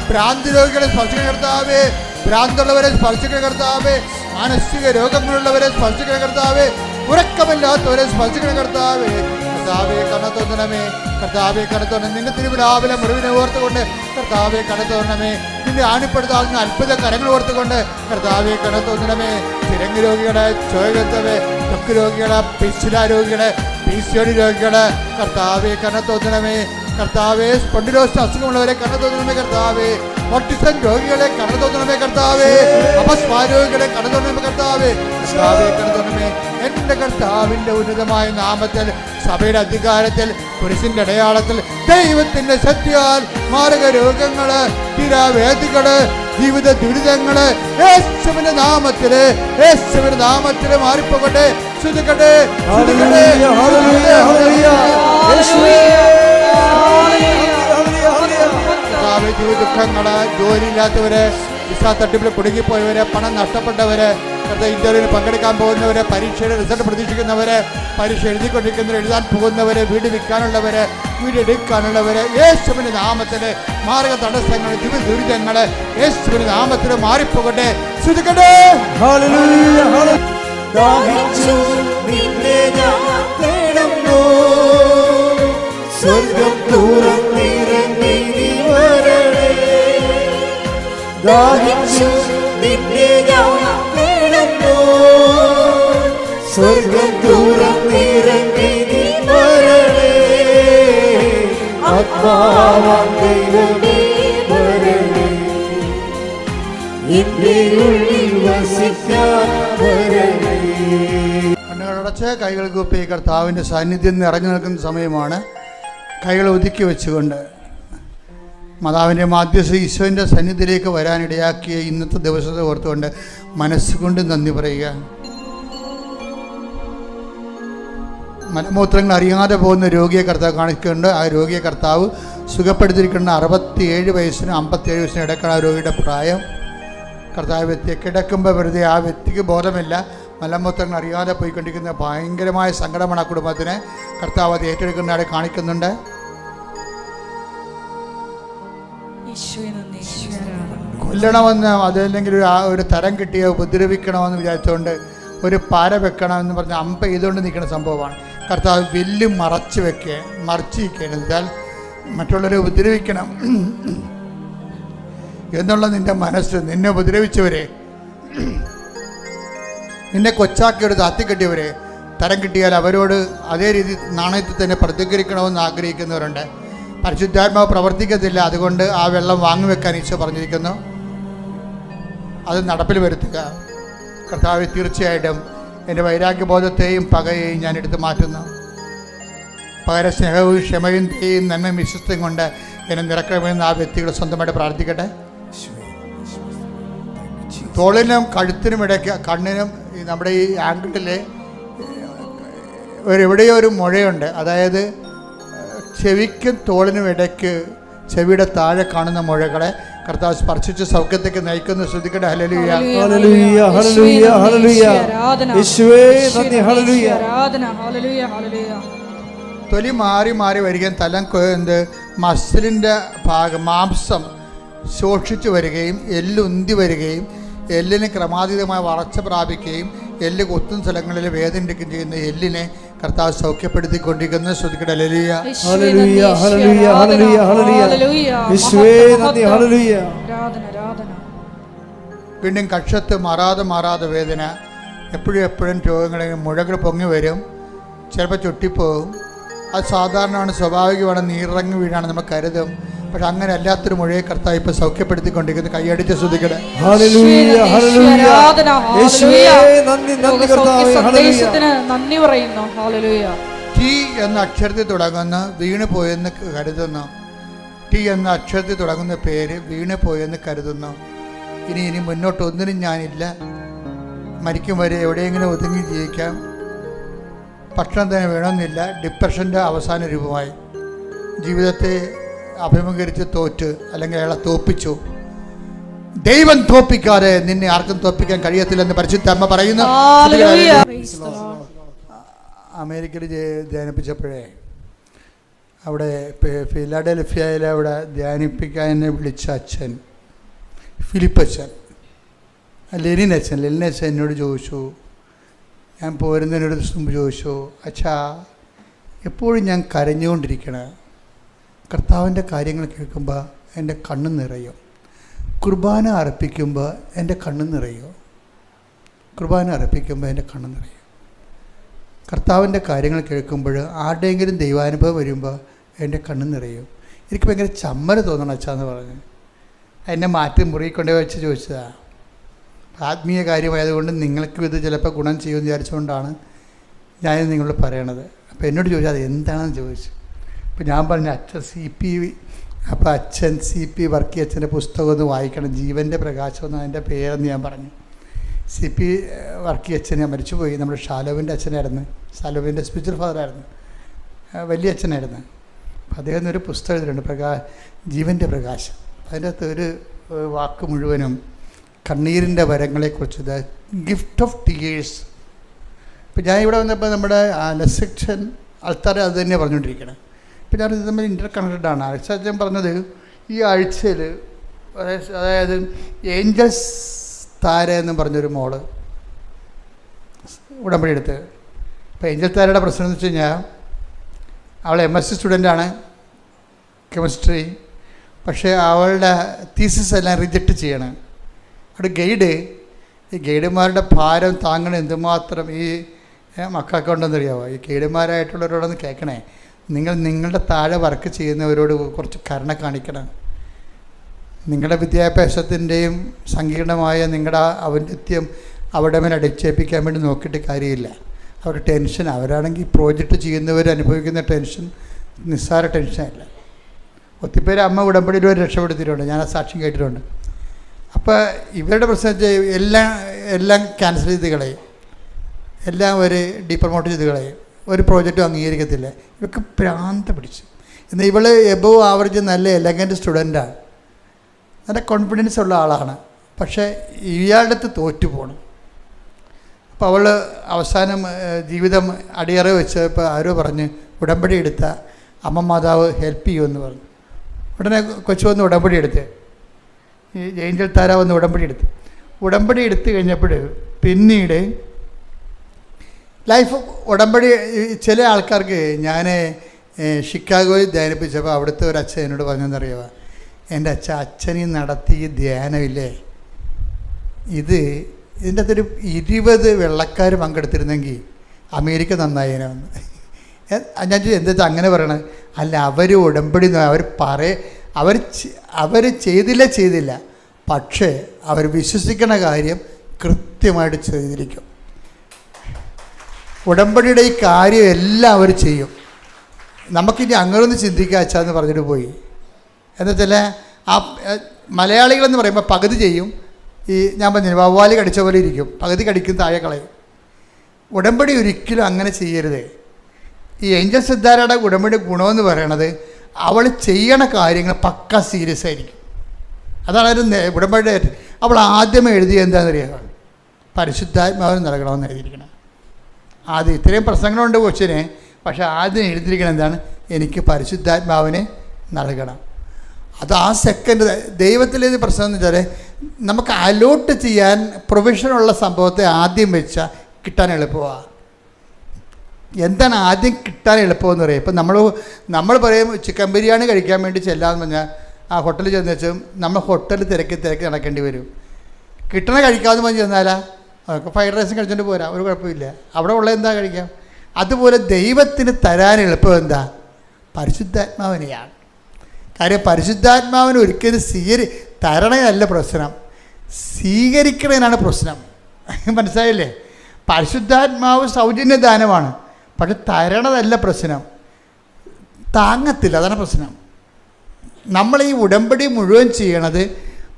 ഭ്രാന്തി രോഗികളെ സ്പർശിക്കണ കർത്താവേ. ഭ്രാന്തുള്ളവരെ സ്പർശിക്കണ കർത്താവേ. മാനസിക രോഗങ്ങളുള്ളവരെ സ്പർശിക്കണ കർത്താവേ. ഉറക്കമില്ലാത്തവരെ സ്പർശിക്കണ കർത്താവേ. കർത്താവേ കണ്ണ് തോന്നണമേ. കർത്താവേ കണ്ണ് തോന്നണം. നിന്റെ തിരുവിലാവിലെ മുറിവിനെ ഓർത്തുകൊണ്ട് കർത്താവേ കണ്ണ് തോന്നണമേ. നിന്റെ ആണിപ്പെടുത്താവുന്ന അത്ഭുത കരങ്ങൾ ഓർത്തുകൊണ്ട് കർത്താവേ കണ്ണ് തോന്നണമേ. ചിരങ്ങ് രോഗികളെ, ചോരത്തവേ, ത്വക്ക് രോഗികളെ, പിശില രോഗികളെ, PCOD രോഗികളെ കർത്താവേ കണ്ണ് തോന്നണമേ. കർത്താവേ സ്പോണ്ടിലോസിസ് അസുഖമുള്ളവരെ കണ്ണ് തോന്നണമേ കർത്താവേ. ഓട്ടിസം രോഗികളെ കണ്ണ് തോന്നണമേ കർത്താവേ. അപസ്മാര രോഗികളെ കണ്ണ് തോന്നണമേ കർത്താവേ. കർത്താവേ കണ്ണ് തോന്നണമേ. എൻ്റെ കർത്താവിൻ്റെ ഉന്നതമായ നാമത്തിൽ, സഭയുടെ അധികാരത്തിൽ, കുരിശിൻ്റെ അടയാളത്തിൽ, ദൈവത്തിൻ്റെ ശക്തിയാൽ മാരക രോഗങ്ങള്, സ്ഥിരവേദികള്, ജീവിത ദുരിതങ്ങള് യേശുവിന്റെ നാമത്തില്, യേശുവിന്റെ നാമത്തില് മാറിപ്പോകട്ടെ. ശ്രുതിക്കട്ടെ, ശ്രുതിക്കട്ടെ. ദുഃഖങ്ങള്, ജോലിയില്ലാത്തവര്, വിസ തട്ടിപ്പിൽ കുടുങ്ങിപ്പോയവര്, പണം നഷ്ടപ്പെട്ടവര്, ഇന്റർവ്യൂവിന് പങ്കെടുക്കാൻ പോകുന്നവര്, പരീക്ഷയുടെ റിസൾട്ട് പ്രതീക്ഷിക്കുന്നവര്, പരീക്ഷ എഴുതിക്കൊണ്ടിരിക്കുന്നവർ, എഴുതാൻ പോകുന്നവര്, വീട് വിൽക്കാനുള്ളവര്, വീട് എടുക്കാനുള്ളവര് യേശുവിന്റെ നാമത്തില് മാർഗ തടസ്സങ്ങൾ, ജീവിത ദുരിതങ്ങള് യേശുവിന്റെ നാമത്തില് മാറിപ്പോകട്ടെ. ശ്രുതിക്കട്ടെ. സ്വർഗം തുറന്നിറങ്ങി വരണേ. ദാഹിച്ചു നിന്നെ ഞാൻ തേടുന്നു. സ്വർഗം തുറന്നിറങ്ങി വരണേ. ആത്മാവാം ദൈവമേ വരണേ. എന്റെ ഉള്ളിൽ വസിക്കാൻ വരണേ. കണ്ണുകളടച്ച് കൈകൾ കൂപ്പി കർത്താവിൻ്റെ സാന്നിധ്യം നിറഞ്ഞു നിൽക്കുന്ന സമയമാണ്. കൈകൾ ഒതുക്കി വെച്ചുകൊണ്ട് മാതാവിൻ്റെ മാധ്യസ്ഥ ഈശോൻ്റെ സന്നിധിയിലേക്ക് വരാനിടയാക്കിയ ഇന്നത്തെ ദിവസത്തെ ഓർത്തുകൊണ്ട് മനസ്സുകൊണ്ട് നന്ദി പറയുക. മലമൂത്രങ്ങൾ അറിയാതെ പോകുന്ന രോഗിയെ കർത്താവ് കാണിക്കുന്നുണ്ട്. ആ രോഗിയെ കർത്താവ് സുഖപ്പെടുത്തിയിരിക്കുന്ന 67 വയസ്സിനും 57 വയസ്സിനും ഇടയ്ക്കാണ് ആ രോഗിയുടെ പ്രായം. കർത്താവ് വ്യക്തിയെ കിടക്കുമ്പോൾ വെറുതെ ആ വ്യക്തിക്ക് ബോധമില്ല, മലമൂത്രങ്ങൾ അറിയാതെ പോയിക്കൊണ്ടിരിക്കുന്ന ഭയങ്കരമായ സങ്കടമാണ് ആ കുടുംബത്തിന്. കർത്താവ് അത് ഏറ്റെടുക്കുന്ന ആളെ കാണിക്കുന്നുണ്ട്. കൊല്ലണമെന്ന്, അതല്ലെങ്കിൽ ഒരു തരം കിട്ടിയ ഉപദ്രവിക്കണമെന്ന് വിചാരിച്ചുകൊണ്ട് ഒരു പാര വെക്കണമെന്ന് പറഞ്ഞ് അമ്പ ചെയ്തുകൊണ്ട് നിൽക്കുന്ന സംഭവമാണ്. കർത്താവ് വില്ല് മറച്ച് നിൽക്കുകയാണ്. എന്നാൽ മറ്റുള്ളവരെ ഉപദ്രവിക്കണം എന്നുള്ള നിൻ്റെ മനസ്സ്, നിന്നെ ഉപദ്രവിച്ചവരെ, നിന്നെ കൊച്ചാക്കിയോട് താത്തിക്കെട്ടിയവരെ തരം കിട്ടിയാൽ അവരോട് അതേ രീതി നാണയത്തിൽ തന്നെ പ്രതികരിക്കണമെന്ന് ആഗ്രഹിക്കുന്നവരുണ്ട്. പരിശുദ്ധാത്മാവ് പ്രവർത്തിക്കത്തില്ല. അതുകൊണ്ട് ആ വെള്ളം വാങ്ങിവെക്കാൻ ഈശോ പറഞ്ഞിരിക്കുന്നു. അത് നടപ്പിൽ വരുത്തുക. കർത്താവ് തീർച്ചയായിട്ടും എൻ്റെ വൈരാഗ്യബോധത്തെയും പകയെയും ഞാൻ എടുത്തു മാറ്റുന്നു. പകരം സ്നേഹവും ക്ഷമയും ദയയും നന്മയും വിശ്വസ്തയും കൊണ്ട് എന്നെ നിറക്കണമെന്ന് ആ വ്യക്തികൾ സ്വന്തമായിട്ട് പ്രാർത്ഥിക്കട്ടെ. തോളിനും കഴുത്തിനും ഇടയ്ക്ക്, കണ്ണിനും നമ്മുടെ ഈ ആംഗിളിലെ എവിടെയോ ഒരു മുഴയുണ്ട്. അതായത് ചെവിക്കും തോളിനും ഇടയ്ക്ക്, ചെവിയുടെ താഴെ കാണുന്ന മുഴകളെ കർത്താവ് സ്പർശിച്ച് സൗഖ്യത്തേക്ക് നയിക്കുന്നു. ശ്രദ്ധിക്കട്ടെ. ഹല്ലേലൂയ, ഹല്ലേലൂയ, ഹല്ലേലൂയ, ഹല്ലേലൂയ. യേശുവേ നന്ദി. ഹല്ലേലൂയ, ആരാധന. ഹല്ലേലൂയ, ഹല്ലേലൂയ. തൊലി മാറി മാറി വരികയും മസിലിൻ്റെ ഭാഗം മാംസം ശോഷിച്ചു വരികയും എല്ലുന്തി വരികയും എല്ലിന് ക്രമാതീതമായ വളർച്ച പ്രാപിക്കുകയും എല്ല് കൊത്തുന്ന സ്ഥലങ്ങളിൽ വേദനിക്കുകയും ചെയ്യുന്ന എല്ലിനെ കർത്താവ് സൗഖ്യപ്പെടുത്തിക്കൊണ്ടിരിക്കുന്നത്. ശ്രദ്ധിക്കട്ടെ. ഹല്ലേലൂയ, ഹല്ലേലൂയ, ഹല്ലേലൂയ, ഹല്ലേലൂയ, ഹല്ലേലൂയ. യേശുവേ നന്ദി. ഹല്ലേലൂയ. വീണ്ടും കക്ഷത്ത് മാറാതെ വേദന, എപ്പോഴും രോഗങ്ങൾ, മുഴകൾ പൊങ്ങി വരും, ചിലപ്പോൾ ചുട്ടിപ്പോകും. അത് സാധാരണമാണ്, സ്വാഭാവികമാണ്, നീറിറങ്ങി വീഴാണ് നമ്മൾ കരുതും. പക്ഷെ അങ്ങനെ അല്ലാത്തൊരു മുഴയെ കർത്താവ് ഇപ്പൊ സൗഖ്യപ്പെടുത്തിക്കൊണ്ടിരിക്കുന്നത്. കൈയടിച്ച് ശ്രദ്ധിക്കട്ടെ. ഹല്ലേലൂയ, ഹല്ലേലൂയ. യേശുവേ നന്ദി, നന്ദി കർത്താവേ. സന്ദേശത്തിന് നന്ദി പറയുന്നു. ഹല്ലേലൂയ. ടി എന്ന അക്ഷരത്തിൽ തുടങ്ങുന്ന വീണ് പോയെന്ന് കരുതുന്നു. ടി എന്ന അക്ഷരത്തിൽ തുടങ്ങുന്ന പേര് വീണ് പോയെന്ന് കരുതുന്നു. ഇനി മുന്നോട്ട് ഒന്നിനും ഞാനില്ല, മരിക്കും വരെ എവിടെയെങ്കിലും ഒതുങ്ങി ജീവിക്കാം, ഭക്ഷണം തന്നെ വേണമെന്നില്ല. ഡിപ്രഷൻ്റെ അവസാന രൂപമായി ജീവിതത്തെ അഭിമുഖീകരിച്ച് തോറ്റ്, അല്ലെങ്കിൽ അയാളെ തോപ്പിച്ചു. ദൈവം തോപ്പിക്കാതെ നിന്നെ ആർക്കും തോപ്പിക്കാൻ കഴിയത്തില്ലെന്ന് പരിശുദ്ധ അമ്മ പറയുന്നു. അമേരിക്കയിൽ ധ്യാനിപ്പിച്ചപ്പോഴേ അവിടെ ഫിലാഡൽഫിയയിൽ അവിടെ ധ്യാനിപ്പിക്കാൻ എന്നെ വിളിച്ച അച്ഛൻ, ഫിലിപ്പച്ചൻ, ലെനിനച്ഛൻ എന്നോട് ചോദിച്ചു, ഞാൻ പോരുന്നതിനൊരു ദിവസം ചോദിച്ചു, അച്ഛാ എപ്പോഴും ഞാൻ കരഞ്ഞുകൊണ്ടിരിക്കണേ, കർത്താവിൻ്റെ കാര്യങ്ങൾ കേൾക്കുമ്പോൾ എൻ്റെ കണ്ണ് നിറയും, കുർബാന അർപ്പിക്കുമ്പോൾ എൻ്റെ കണ്ണ് നിറയും, കർത്താവിൻ്റെ കാര്യങ്ങൾ കേൾക്കുമ്പോൾ ആരുടെയെങ്കിലും ദൈവാനുഭവം വരുമ്പോൾ എൻ്റെ കണ്ണ് നിറയും. എനിക്ക് ഭയങ്കര ചമ്മൽ തോന്നണം അച്ഛാന്ന് പറഞ്ഞ് എന്നെ മാറ്റി മുറി കൊണ്ടുപോയി വെച്ച് ചോദിച്ചതാണ്. ആത്മീയ കാര്യമായതുകൊണ്ട് നിങ്ങൾക്കും ഇത് ചിലപ്പോൾ ഗുണം ചെയ്യുമെന്ന് വിചാരിച്ചുകൊണ്ടാണ് ഞാൻ നിങ്ങളോട് പറയണത്. അപ്പോൾ എന്നോട് ചോദിച്ചാൽ അത് എന്താണെന്ന് ചോദിച്ചു. അപ്പോൾ ഞാൻ പറഞ്ഞു, അച്ഛൻ CP വർക്കി അച്ഛൻ്റെ പുസ്തകം ഒന്ന് വായിക്കണം, ജീവൻ്റെ പ്രകാശം എന്ന് അതിൻ്റെ പേരെന്ന് ഞാൻ പറഞ്ഞു. CP വർക്കി അച്ഛനെ മരിച്ചുപോയി, നമ്മുടെ ഷാലോവിൻ്റെ അച്ഛനായിരുന്നു, ഷാലോവിൻ്റെ സ്പിരിച്വൽ ഫാദറായിരുന്നു, വലിയ അച്ഛനായിരുന്നു. അപ്പോൾ അദ്ദേഹം ഒരു പുസ്തകം എഴുതിയിട്ടുണ്ട്, ജീവൻ്റെ പ്രകാശം. അതിൻ്റെ അകത്ത് ഒരു വാക്ക് മുഴുവനും കണ്ണീരിൻ്റെ വരങ്ങളെക്കുറിച്ച്, ദ ഗിഫ്റ്റ് ഓഫ് ടീയേഴ്സ്. ഇപ്പോൾ ഞാൻ ഇവിടെ വന്നപ്പോൾ നമ്മുടെ ലസക്ഷൻ ആൾക്കാർ അത് തന്നെയാണ് പറഞ്ഞുകൊണ്ടിരിക്കണം. ഇപ്പോൾ ഞാൻ ഇത് തമ്മിൽ ഇൻ്റർ കണക്റ്റഡാണ്. അച്ഛൻ പറഞ്ഞത് ഈ ആഴ്ചയിൽ, അതായത് ഏഞ്ചൽസ് താര എന്ന് പറഞ്ഞൊരു മോള് ഉടമ്പടി എടുത്ത്. ഇപ്പോൾ ഏഞ്ചൽ താരയുടെ പ്രശ്നം എന്ന് വെച്ച് കഴിഞ്ഞാൽ അവൾ MSc സ്റ്റുഡൻ്റാണ്, കെമിസ്ട്രി. പക്ഷേ അവളുടെ തീസിസ് എല്ലാം റിജക്റ്റ് ചെയ്യണം. അവിടെ ഈ ഗൈഡുമാരുടെ ഭാരം താങ്ങണം എന്തുമാത്രം ഈ മക്കൾക്ക് ഉണ്ടെന്നറിയാമോ? ഈ ഗൈഡുമാരായിട്ടുള്ളവരോടൊന്ന് കേൾക്കണേ, നിങ്ങളുടെ താഴെ വർക്ക് ചെയ്യുന്നവരോട് കുറച്ച് കരുണ കാണിക്കണം. നിങ്ങളുടെ വിദ്യാഭ്യാസത്തിൻ്റെയും സങ്കീർണമായ നിങ്ങളുടെ ഔന്നത്യം അവിടെ മേലെ അടിച്ചേൽപ്പിക്കാൻ വേണ്ടി നോക്കിയിട്ട് കാര്യമില്ല. അവരുടെ ടെൻഷൻ, അവരാണെങ്കിൽ പ്രോജക്റ്റ് ചെയ്യുന്നവർ അനുഭവിക്കുന്ന ടെൻഷൻ നിസ്സാര ടെൻഷനല്ല. ഒത്തിരിപ്പേര് അമ്മ ഉടമ്പടിയിൽ ഒരു രക്ഷപ്പെടുത്തിയിട്ടുണ്ട്, ഞാൻ ആ സാക്ഷ്യം കേട്ടിട്ടുണ്ട്. അപ്പോൾ ഇവരുടെ പ്രശ്നം എല്ലാം ക്യാൻസൽ ചെയ്ത് കളയും, എല്ലാം ഒരു ഡീപ്രമോട്ട് ചെയ്ത് കളയും, ഒരു പ്രോജക്റ്റും അംഗീകരിക്കത്തില്ല. ഇവർക്ക് ഭ്രാന്ത് പിടിച്ചു. എന്നാൽ ഇവൾ എബോവ് ആവറേജ് നല്ല എലഗൻറ്റ് സ്റ്റുഡൻ്റാണ്, നല്ല കോൺഫിഡൻസ് ഉള്ള ആളാണ്. പക്ഷേ ഇയാളുടെ അടുത്ത് തോറ്റു പോകണം. അപ്പോൾ അവൾ അവസാനം ജീവിതം അടിയറ വെച്ച് ഇപ്പോൾ ആരോ പറഞ്ഞ് ഉടമ്പടി എടുത്ത അമ്മ മാതാവ് ഹെൽപ്പ് ചെയ്യുമെന്ന് പറഞ്ഞു. ഉടനെ കൊച്ചു വന്ന് ഉടമ്പടി എടുത്ത്, ഈ ഏഞ്ചൽ താര വന്ന് ഉടമ്പടി എടുത്ത് കഴിഞ്ഞപ്പോൾ പിന്നീട് ലൈഫ് ഉടമ്പടി ചില ആൾക്കാർക്ക്, ഞാൻ ഷിക്കാഗോയിൽ ധ്യാനിപ്പിച്ചപ്പോൾ അവിടുത്തെ ഒരു അച്ഛൻ എന്നോട് പറഞ്ഞെന്നറിയുക, എൻ്റെ അച്ഛനീ നടത്തിയ ധ്യാനമില്ലേ, ഇതിൻ്റെ അകത്തൊരു 20 വെള്ളക്കാർ പങ്കെടുത്തിരുന്നെങ്കിൽ അമേരിക്ക നന്നായേനെന്ന്. ഞാൻ എന്താ അങ്ങനെ പറയണേ? അല്ല, അവർ ഉടമ്പടി അവർ ചെയ്തില്ല, പക്ഷേ അവർ വിശ്വസിക്കുന്ന കാര്യം കൃത്യമായിട്ട് ചെയ്തിരിക്കും. ഉടമ്പടിയുടെ ഈ കാര്യം എല്ലാം അവർ ചെയ്യും. നമുക്കിനി അങ്ങനൊന്ന് ചിന്തിക്കുക അച്ഛാന്ന് പറഞ്ഞിട്ട് പോയി. എന്നുവെച്ചാൽ ആ മലയാളികളെന്ന് പറയുമ്പോൾ പകുതി ചെയ്യും, ഈ ഞാൻ പറഞ്ഞു വവ്വാലി കടിച്ച പോലെ ഇരിക്കും, പകുതി കടിക്കും, താഴെ കളയും. ഉടമ്പടി ഒരിക്കലും അങ്ങനെ ചെയ്യരുത്. ഈ ഏഞ്ചൽ സിദ്ധാരയുടെ ഉടമ്പടി ഗുണമെന്ന് പറയണത് അവൾ ചെയ്യണ കാര്യങ്ങൾ പക്ക സീരിയസ് ആയിരിക്കും. അതാണ് ഒരു ഉടമ്പടി. അവൾ ആദ്യമേ എഴുതിയ എന്താണെന്നറിയാം? പരിശുദ്ധാത്മാവിന് നൽകണമെന്ന് എഴുതിയിരിക്കണം. ആദ്യം ഇത്രയും പ്രശ്നങ്ങളുണ്ട് കൊച്ചിന്, പക്ഷേ ആദ്യം എഴുതിയിരിക്കണം എന്താണ്? എനിക്ക് പരിശുദ്ധാത്മാവിനെ നൽകണം. അത് ആ സെക്കൻഡ്. ദൈവത്തിലേത് പ്രശ്നം എന്ന് വെച്ചാൽ നമുക്ക് അലോട്ട് ചെയ്യാൻ പ്രൊവിഷനുള്ള സംഭവത്തെ ആദ്യം വെച്ചാൽ കിട്ടാൻ എളുപ്പമാണ്. എന്താണ് ആദ്യം കിട്ടാൻ എളുപ്പമെന്ന് പറയും? ഇപ്പം നമ്മൾ പറയും ചിക്കൻ ബിരിയാണി കഴിക്കാൻ വേണ്ടി ചെല്ലാമെന്ന് പറഞ്ഞാൽ ആ ഹോട്ടലിൽ ചെന്ന് വെച്ചും നമ്മൾ ഹോട്ടലിൽ തിരക്കി നടക്കേണ്ടി വരും. കിട്ടണ കഴിക്കാമെന്ന് പറഞ്ഞ് ചെന്നാലാ അവർക്ക് ഫ്രൈഡ് റൈസും കഴിച്ചുകൊണ്ട് പോരാ, ഒരു കുഴപ്പമില്ല. അവിടെ ഉള്ള എന്താ കഴിക്കാം. അതുപോലെ ദൈവത്തിന് തരാൻ എളുപ്പം എന്താ? പരിശുദ്ധാത്മാവിനെയാണ്. കാര്യം പരിശുദ്ധാത്മാവിന് ഒരിക്കലും തരണതല്ല പ്രശ്നം, സ്വീകരിക്കണതിനാണ് പ്രശ്നം. മനസ്സിലായില്ലേ? പരിശുദ്ധാത്മാവ് സൗജന്യദാനമാണ്, പക്ഷെ തരണതല്ല പ്രശ്നം, താങ്ങത്തില്ല, അതാണ് പ്രശ്നം. നമ്മൾ ഈ ഉടമ്പടി മുഴുവൻ ചെയ്യണത്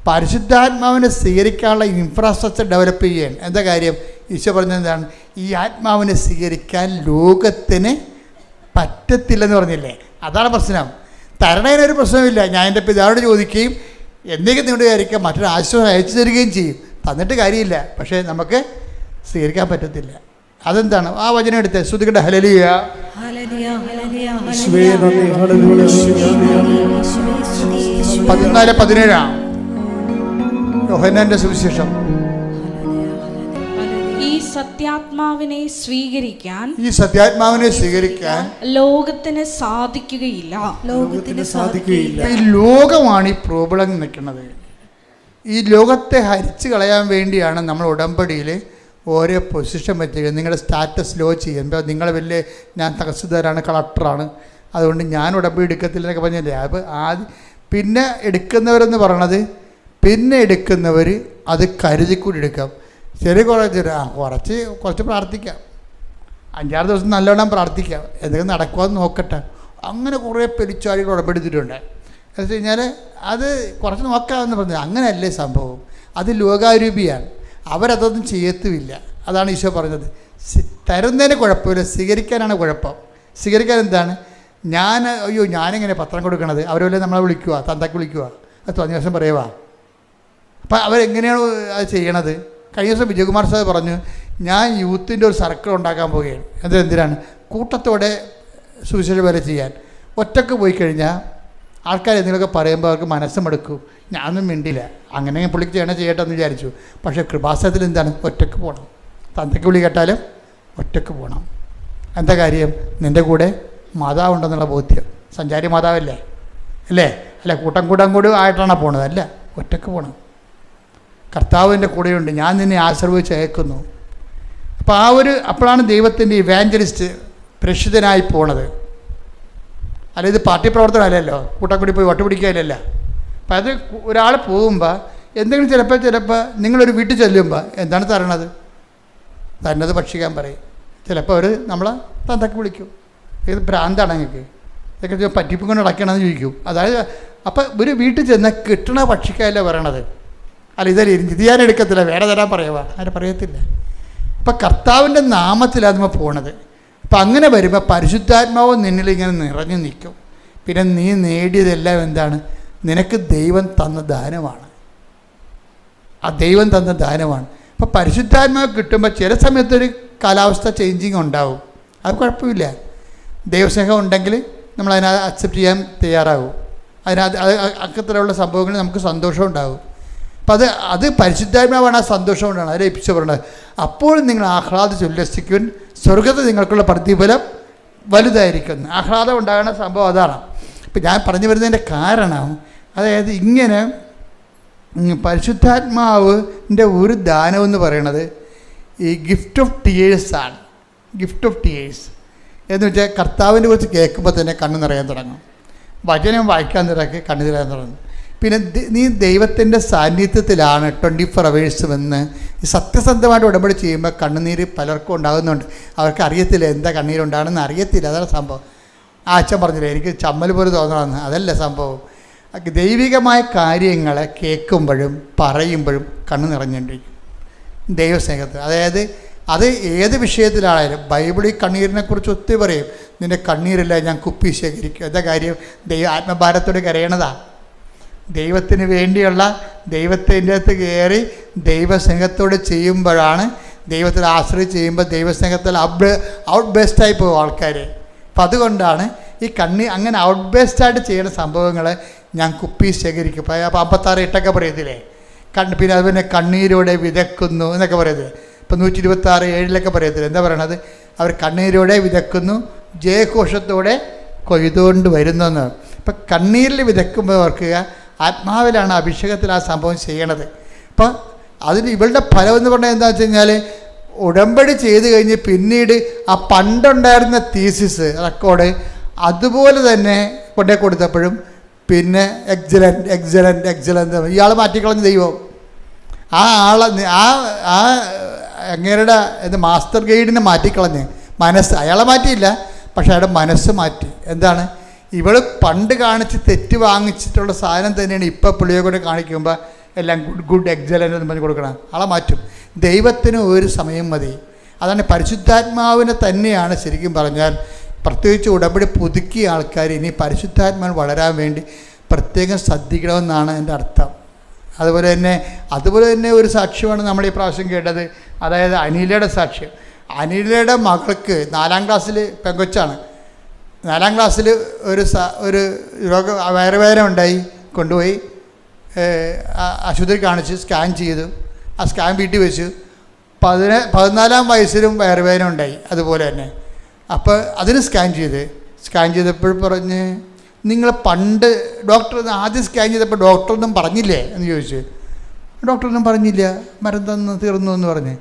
പരിശുദ്ധാത്മാവിനെ സ്വീകരിക്കാനുള്ള ഇൻഫ്രാസ്ട്രക്ചർ ഡെവലപ്പ് ചെയ്യാൻ. എന്താ കാര്യം? ഈശോ പറഞ്ഞത് എന്താണ്? ഈ ആത്മാവിനെ സ്വീകരിക്കാൻ ലോകത്തിന് പറ്റത്തില്ലെന്ന് പറഞ്ഞില്ലേ? അതാണ് പ്രശ്നം. തരണതിനൊരു പ്രശ്നമില്ല. ഞാൻ എൻ്റെ പിതാവിനോട് ചോദിക്കുകയും എന്തെങ്കിലും നിങ്ങളുടെ വിചാരിക്കാം മറ്റൊരു ആശ്വാസം അയച്ചു തരികയും ചെയ്യും. തന്നിട്ട് കാര്യമില്ല, പക്ഷേ നമുക്ക് സ്വീകരിക്കാൻ പറ്റത്തില്ല. അതെന്താണ്? ആ വചനം എടുത്ത് ശ്രുതികട്ടെ. ഹല്ലേലൂയ, 14:17 യോഹന്നാന്റെ സുവിശേഷം. ഈ സത്യാത്മാവിനെ സ്വീകരിക്കാൻ ലോകത്തിന് സാധിക്കുകയില്ല. ഈ ലോകമാണ് ഈ പ്രോബ്ലം നിൽക്കുന്നത്. ഈ ലോകത്തെ ഹരിച്ചു കളയാൻ വേണ്ടിയാണ് നമ്മൾ ഉടമ്പടിയിൽ ഓരോ പൊസിഷൻ വെച്ചിരിക്കുന്നത്. നിങ്ങളുടെ സ്റ്റാറ്റസ് ലോ ചെയ്യാൻ. ഇപ്പോൾ നിങ്ങൾ വലിയ ഞാൻ തഹസിൽദാരാണ്, കളക്ടറാണ്, അതുകൊണ്ട് ഞാൻ ഉടമ്പടി എടുക്കത്തില്ല എന്നൊക്കെ പറഞ്ഞില്ലേ? അപ്പോൾ പിന്നെ എടുക്കുന്നവരെന്ന് പറയണത്, പിന്നെ എടുക്കുന്നവർ അത് കരുതിക്കൂടി എടുക്കാം. ചെറിയ കുറച്ച് പ്രാർത്ഥിക്കാം, 5-6 ദിവസം നല്ലോണം പ്രാർത്ഥിക്കാം, എന്തെങ്കിലും നടക്കുമെന്ന് നോക്കട്ടെ. അങ്ങനെ കുറേ പെരിച്ചാഴികൾ ഉടമ്പെടുത്തിട്ടുണ്ട്. എന്ന് വെച്ച് കഴിഞ്ഞാൽ അത് കുറച്ച് നോക്കാമെന്ന് പറഞ്ഞത് അങ്ങനെയല്ലേ സംഭവം. അത് ലോകാരൂപിയാണ്, അവരതൊന്നും ചെയ്യത്തുമില്ല. അതാണ് ഈശോ പറഞ്ഞത്. തരുന്നതിന് കുഴപ്പമില്ല, സ്വീകരിക്കാനാണ് കുഴപ്പം. സ്വീകരിക്കാൻ എന്താണ്? ഞാനെങ്ങനെ പത്രം കൊടുക്കണത്? അവരല്ലേ നമ്മളെ വിളിക്കുക, തന്തക്ക് വിളിക്കുക, അത് തോന്നിയ ദിവസം പറയുക. അപ്പം അവരെങ്ങനെയാണ് അത് ചെയ്യണത്? കഴിഞ്ഞ ദിവസം വിജയകുമാർ സാർ പറഞ്ഞു, ഞാൻ യൂത്തിൻ്റെ ഒരു സർക്കിൾ ഉണ്ടാക്കാൻ പോവുകയാണ്. എന്തിനാണ്? കൂട്ടത്തോടെ സുവിശേഷ വേല ചെയ്യാൻ. ഒറ്റക്ക് പോയി കഴിഞ്ഞാൽ ആൾക്കാർ എന്തെങ്കിലുമൊക്കെ പറയുമ്പോൾ അവർക്ക് മനസ്സുമെടുക്കും. ഞാനൊന്നും മിണ്ടില്ല. അങ്ങനെ പുള്ളിക്ക് ചെയ്യട്ടെ എന്ന് വിചാരിച്ചു. പക്ഷേ കൃപാസനത്തിൽ എന്താണ്? ഒറ്റക്ക് പോകണം. തന്തയ്ക്ക് വിളി കേട്ടാലും ഒറ്റക്ക് പോകണം. എന്താ കാര്യം? നിൻ്റെ കൂടെ മാതാവുണ്ടെന്നുള്ള ബോധ്യം. സഞ്ചാരി മാതാവല്ലേ അല്ലേ? അല്ല കൂട്ടം കൂടി ആയിട്ടാണ് പോണത്? അല്ല, ഒറ്റക്ക് പോകണം. കർത്താവിൻ്റെ കൂടെയുണ്ട്, ഞാൻ നിന്നെ ആശ്രയിച്ച് അയക്കുന്നു. അപ്പോൾ അപ്പോഴാണ് ദൈവത്തിൻ്റെ ഇവാഞ്ചലിസ്റ്റ് പ്രേക്ഷിതനായി പോണത്. അല്ല, ഇത് പാർട്ടി പ്രവർത്തനമല്ലല്ലോ, കൂട്ടക്കൂടി പോയി വട്ട് പിടിക്കാനല്ല. അപ്പം അത് ഒരാൾ പോകുമ്പോൾ എന്തെങ്കിലും ചിലപ്പോൾ നിങ്ങളൊരു വീട്ടിൽ ചെല്ലുമ്പോൾ എന്താണ് തരണത്? തന്നത് ഭക്ഷിക്കാൻ പറയും. ചിലപ്പോൾ അവർ നമ്മളെ തന്തക്ക് വിളിക്കും. ഇത് ഭ്രാന്താണ് നിങ്ങൾക്ക്, ഇതൊക്കെ പറ്റിപ്പും കൊണ്ട് നടക്കണമെന്ന് ചോദിക്കും. അതായത് അപ്പം ഒരു വീട്ടിൽ ചെന്നാൽ കിട്ടണ ഭക്ഷിക്കാനല്ലേ പറയണത്. അല്ല, ഇത് ഞാൻ എടുക്കത്തില്ല, വേറെ തരാൻ പറയുക, ആരും പറയത്തില്ല. അപ്പം കർത്താവിൻ്റെ നാമത്തിലാണ് നമ്മൾ പോണത്. അപ്പം അങ്ങനെ വരുമ്പോൾ പരിശുദ്ധാത്മാവ് നിന്നിലിങ്ങനെ നിറഞ്ഞു നിൽക്കും. പിന്നെ നീ നേടിയതെല്ലാം എന്താണ്? നിനക്ക് ദൈവം തന്ന ദാനമാണ്. ആ ദൈവം തന്ന ദാനമാണ്. അപ്പോൾ പരിശുദ്ധാത്മാവ് കിട്ടുമ്പോൾ ചില സമയത്തൊരു കാലാവസ്ഥ ചേഞ്ചിങ് ഉണ്ടാവും. അത് കുഴപ്പമില്ല. ദൈവസ്നേഹം ഉണ്ടെങ്കിൽ നമ്മൾ അതിനകത്ത് അക്സെപ്റ്റ് ചെയ്യാൻ തയ്യാറാകും. അക്കത്തിലുള്ള സംഭവങ്ങളിൽ നമുക്ക് സന്തോഷം ഉണ്ടാകും. അപ്പം അത് പരിശുദ്ധാത്മാവാണ്. ആ സന്തോഷം കൊണ്ടാണ് അതിൽ ഈശോ പറയുന്നത്, അപ്പോൾ നിങ്ങൾ ആഹ്ലാദിച്ച് ഉല്ലസിക്കുവാൻ സ്വർഗത്തിൽ നിങ്ങൾക്കുള്ള പ്രതിഫലം വലുതായിരിക്കുന്നു. ആഹ്ലാദം ഉണ്ടാകുന്ന സംഭവം അതാണ്. ഇപ്പം ഞാൻ പറഞ്ഞു വരുന്നതിൻ്റെ കാരണം, അതായത് ഇങ്ങനെ പരിശുദ്ധാത്മാവിൻ്റെ ഒരു ദാനമെന്ന് പറയണത് ഈ ഗിഫ്റ്റ് ഓഫ് ടിയേഴ്സാണ്. ഗിഫ്റ്റ് ഓഫ് ടിയേഴ്സ് എന്ന് വെച്ചാൽ കർത്താവിനെ കുറിച്ച് കേൾക്കുമ്പോൾ തന്നെ കണ്ണ് നിറയാൻ തുടങ്ങും. വചനം വായിക്കാൻ തുടങ്ങി കണ്ണ് നിറയാൻ തുടങ്ങും. പിന്നെ നീ ദൈവത്തിൻ്റെ സാന്നിധ്യത്തിലാണ് 24 hours എന്ന് ഈ സത്യസന്ധമായിട്ട് ഉടമ്പടി ചെയ്യുമ്പോൾ കണ്ണുനീര് പലർക്കും ഉണ്ടാകുന്നുണ്ട്. അവർക്ക് അറിയത്തില്ല എന്താ കണ്ണീരുണ്ടാകണമെന്ന് അറിയത്തില്ല. അതാണ് സംഭവം. ആ അച്ഛൻ പറഞ്ഞില്ലേ എനിക്ക് ചമ്മൽ പോലെ തോന്നണമെന്ന്. അതല്ല സംഭവം. ദൈവികമായ കാര്യങ്ങളെ കേൾക്കുമ്പോഴും പറയുമ്പോഴും കണ്ണ് നിറഞ്ഞുകൊണ്ടിരിക്കും ദൈവസ്നേഹത്തിൽ. അതായത് അത് ഏത് വിഷയത്തിലാണെങ്കിലും ബൈബിളിൽ കണ്ണീരിനെക്കുറിച്ച് ഒത്തിരി പറയും. നിൻ്റെ കണ്ണീരില്ല ഞാൻ കുപ്പി ശേഖരിക്കും. എന്താ കാര്യം? ആത്മഭാരത്തോടെ കരയണതാ. ദൈവത്തിന് വേണ്ടിയുള്ള ദൈവത്തിൻ്റെ അകത്ത് കയറി ദൈവസ്നേഹത്തോടെ ചെയ്യുമ്പോഴാണ്, ദൈവത്തിൽ ആശ്രയിച്ച് ചെയ്യുമ്പോൾ ദൈവസ്നേഹത്തിൽ ഔട്ട് ബെസ്റ്റായി പോകും ആൾക്കാർ. അപ്പം അതുകൊണ്ടാണ് ഈ അങ്ങനെ ഔട്ട് ബേസ്ഡായിട്ട് ചെയ്യുന്ന സംഭവങ്ങൾ ഞാൻ കുപ്പി ശേഖരിക്കും. അപ്പോൾ 56 8 പറയത്തില്ലേ, പിന്നെ അതുപോലെ കണ്ണീരോടെ വിതക്കുന്നു എന്നൊക്കെ പറയത്തില്ലേ. ഇപ്പം 126 7 പറയത്തില്ല. എന്താ പറയണത്? അവർ കണ്ണീരോടെ വിതക്കുന്നു, ജയഘോഷത്തോടെ കൊയ്തുകൊണ്ട് വരുന്നെന്ന്. ഇപ്പം കണ്ണീരിൽ വിതക്കുമ്പോൾ ഓർക്കുക, ആത്മാവിലാണ് അഭിഷേകത്തിൽ ആ സംഭവം ചെയ്യണത്. അപ്പം അതിന് ഇവളുടെ ഫലം എന്ന് പറഞ്ഞാൽ എന്താ വെച്ച് കഴിഞ്ഞാൽ, ഉടമ്പടി ചെയ്ത് കഴിഞ്ഞ് പിന്നീട് ആ പണ്ടുണ്ടായിരുന്ന തീസിസ് റെക്കോർഡ് അതുപോലെ തന്നെ കൊണ്ടേ കൊടുത്തപ്പോഴും പിന്നെ എക്സലൻ്റ് ഇയാൾ മാറ്റിക്കളഞ്ഞ ദൈവം ആ ആളെ ആ അങ്ങേരുടെ മാസ്റ്റർ ഗൈഡിനെ മാറ്റിക്കളഞ്ഞ് അയാളെ മാറ്റിയില്ല, പക്ഷെ അയാളുടെ മനസ്സ് മാറ്റി. എന്താണ്? ഇവൾ പണ്ട് കാണിച്ച് തെറ്റ് വാങ്ങിച്ചിട്ടുള്ള സാധനം തന്നെയാണ് ഇപ്പം പുള്ളിയെ കൊണ്ട് കാണിക്കുമ്പോൾ എല്ലാം ഗുഡ് എക്സലൻ്റ് എന്ന് പറഞ്ഞ് കൊടുക്കണം. ആളെ മാറ്റും. ദൈവത്തിന് ഒരു സമയം മതി. അതാണ് പരിശുദ്ധാത്മാവിനെ തന്നെയാണ് ശരിക്കും പറഞ്ഞാൽ, പ്രത്യേകിച്ച് ഉടമ്പടി പുതുക്കിയ ആൾക്കാർ ഇനി പരിശുദ്ധാത്മാവിന് വളരാൻ വേണ്ടി പ്രത്യേകം ശ്രദ്ധിക്കണമെന്നാണ് എൻ്റെ അർത്ഥം. അതുപോലെ തന്നെ ഒരു സാക്ഷ്യമാണ് നമ്മൾ ഈ പ്രാവശ്യം കേട്ടത്. അതായത് അനിലയുടെ സാക്ഷ്യം. അനിലയുടെ മകൾക്ക് 4ാം ക്ലാസ്സിൽ പെങ്കൊച്ചാണ്. 4ാം ക്ലാസ്സിൽ ഒരു വയറുവേദന ഉണ്ടായി, കൊണ്ടുപോയി ആശുപത്രി കാണിച്ച് സ്കാൻ ചെയ്തു. ആ സ്കാൻ വീട്ടിൽ വെച്ചു. 14ാം വയസ്സിലും വയറുവേദന ഉണ്ടായി അതുപോലെ തന്നെ. അപ്പോൾ അതിന് സ്കാൻ ചെയ്തപ്പോൾ പറഞ്ഞ്, നിങ്ങൾ പണ്ട് ഡോക്ടർ ആദ്യം സ്കാൻ ചെയ്തപ്പോൾ ഡോക്ടറൊന്നും പറഞ്ഞില്ലേ എന്ന് ചോദിച്ചു. ഡോക്ടറൊന്നും പറഞ്ഞില്ല, മരുന്ന് തന്ന് തീർന്നു എന്ന് പറഞ്ഞ്.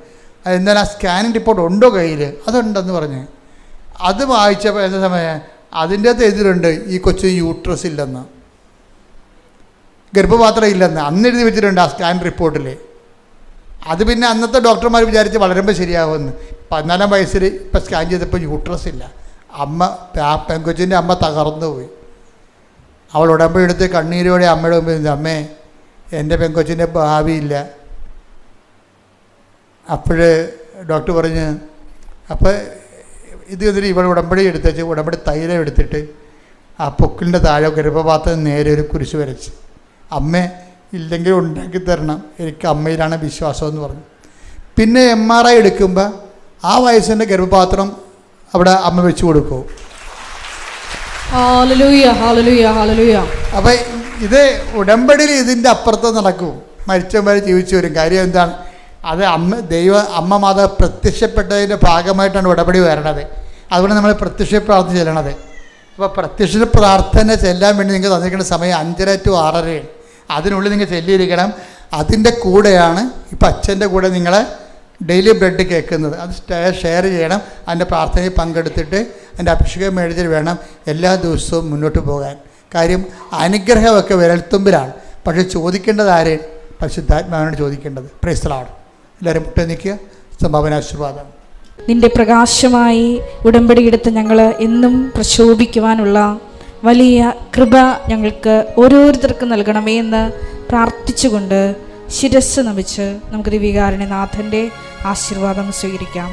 എന്നാൽ ആ സ്കാനിങ് റിപ്പോർട്ട് ഉണ്ടോ കയ്യിൽ? അതുണ്ടെന്ന് പറഞ്ഞ്. അത് വായിച്ചപ്പോൾ എന്താ സമയം അതിൻ്റെ അകത്ത് എഴുതിയിട്ടുണ്ട്, ഈ കൊച്ചിന് യൂട്രസ് ഇല്ലെന്ന്, ഗർഭപാത്രം ഇല്ലെന്ന് അന്ന് എഴുതി വെച്ചിട്ടുണ്ട് ആ സ്കാൻ റിപ്പോർട്ടിൽ. അത് പിന്നെ അന്നത്തെ ഡോക്ടർമാർ വിചാരിച്ച് വളരുമ്പോൾ ശരിയാവുമെന്ന്. 14ാം വയസ്സിൽ ഇപ്പം സ്കാൻ ചെയ്തപ്പോൾ യൂട്രസ് ഇല്ല. ആ പെങ്കൊച്ചിൻ്റെ അമ്മ തകർന്നു പോയി. അവൾ ഉടമ്പടി എടുത്ത് കണ്ണീരോടെ അമ്മയുടെ മുമ്പിൽ, അമ്മേ എൻ്റെ പെങ്കൊച്ചിൻ്റെ ഭാവിയില്ല. അപ്പോൾ ഡോക്ടർ പറഞ്ഞ്, അപ്പോൾ ഇത് എന്നിട്ട് ഇവൾ ഉടമ്പടി എടുത്തേച്ച് ഉടമ്പടി തൈലം എടുത്തിട്ട് ആ പൊക്കിളിൻ്റെ താഴെ ഗർഭപാത്രം നേരെ ഒരു കുരിശ് വരച്ച്, അമ്മേ ഇല്ലെങ്കിൽ ഉണ്ടാക്കി തരണം, എനിക്ക് അമ്മയിലാണ് വിശ്വാസം എന്ന് പറഞ്ഞു. പിന്നെ MRI എടുക്കുമ്പോൾ ആ വയസ്സിൻ്റെ ഗർഭപാത്രം അവിടെ അമ്മ വെച്ച് കൊടുക്കും. അപ്പം ഇത് ഉടമ്പടിയിൽ ഇതിൻ്റെ അപ്പുറത്ത് നടക്കും. മരിച്ചവന്മാർ ജീവിച്ചു വരും. കാര്യം എന്താണ്? അത് അമ്മ മാതാവ് പ്രത്യക്ഷപ്പെട്ടതിൻ്റെ ഭാഗമായിട്ടാണ് ഉടമ്പടി വരണത്. അതുകൊണ്ട് നമ്മൾ പ്രത്യക്ഷ പ്രാർത്ഥന ചെല്ലണത്. അപ്പോൾ പ്രത്യക്ഷ പ്രാർത്ഥന ചെല്ലാൻ വേണ്ടി നിങ്ങൾക്ക് തന്നിരിക്കുന്ന സമയം 5:30 to 6:30. അതിനുള്ളിൽ നിങ്ങൾ ചെല്ലിയിരിക്കണം. അതിൻ്റെ കൂടെയാണ് ഇപ്പം അച്ഛൻ്റെ കൂടെ നിങ്ങളെ ഡെയിലി ബ്രെഡ് കേൾക്കുന്നത്. അത് ഷെയർ ചെയ്യണം. അതിൻ്റെ പ്രാർത്ഥനയിൽ പങ്കെടുത്തിട്ട് അതിൻ്റെ അഭിഷേകം മേടിച്ചിട്ട് വേണം എല്ലാ ദിവസവും മുന്നോട്ട് പോകാൻ. കാര്യം അനുഗ്രഹമൊക്കെ വിരൽത്തുമ്പിലാണ്. പക്ഷേ ചോദിക്കേണ്ടത് ആരെയും? പരിശുദ്ധാത്മാവിനോട് ചോദിക്കേണ്ടത്. Praise the Lord. എല്ലാവരും മുട്ട നിൽക്കുക. സംഭാവനാശീർവാദം. നിന്റെ പ്രകാശമായി ഉടമ്പടിയെടുത്ത് ഞങ്ങൾ എന്നും പ്രശോഭിക്കുവാനുള്ള വലിയ കൃപ ഞങ്ങൾക്ക് ഓരോരുത്തർക്കും നൽകണമേ എന്ന് പ്രാർത്ഥിച്ചുകൊണ്ട് ശിരസ്സ് നമിച്ച് നമുക്ക് ദിവ്യകാരുണ്യനാഥൻ്റെ ആശീർവാദം സ്വീകരിക്കാം.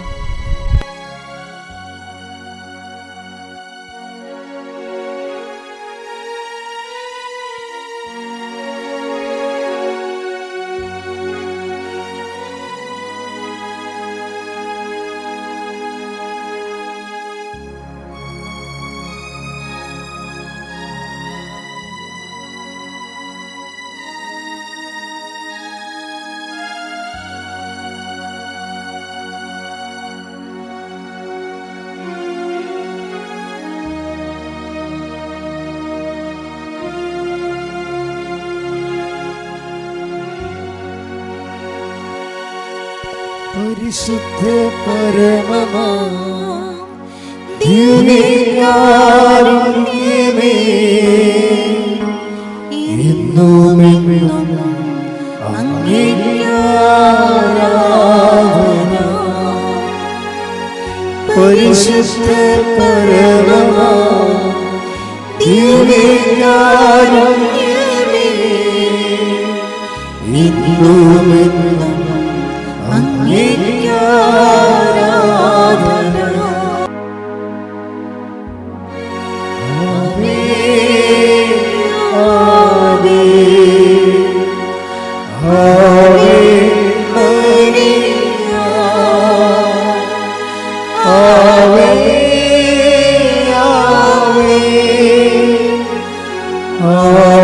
പരിശുദ്ധ പരമമാ ദിവ്യകാരുണ്യമേ, എന്നുമെന്നും അങ്ങേക്ക് ആരാധന. പരിശുദ്ധ പരമമാ ദിവ്യകാരുണ്യമേ, എന്നുമെന്നും അങ്ങേക്ക് ആരാധന. ആവേ ആവേ ആവേ മരിയ, ആവേ ആവേ ആമേൻ.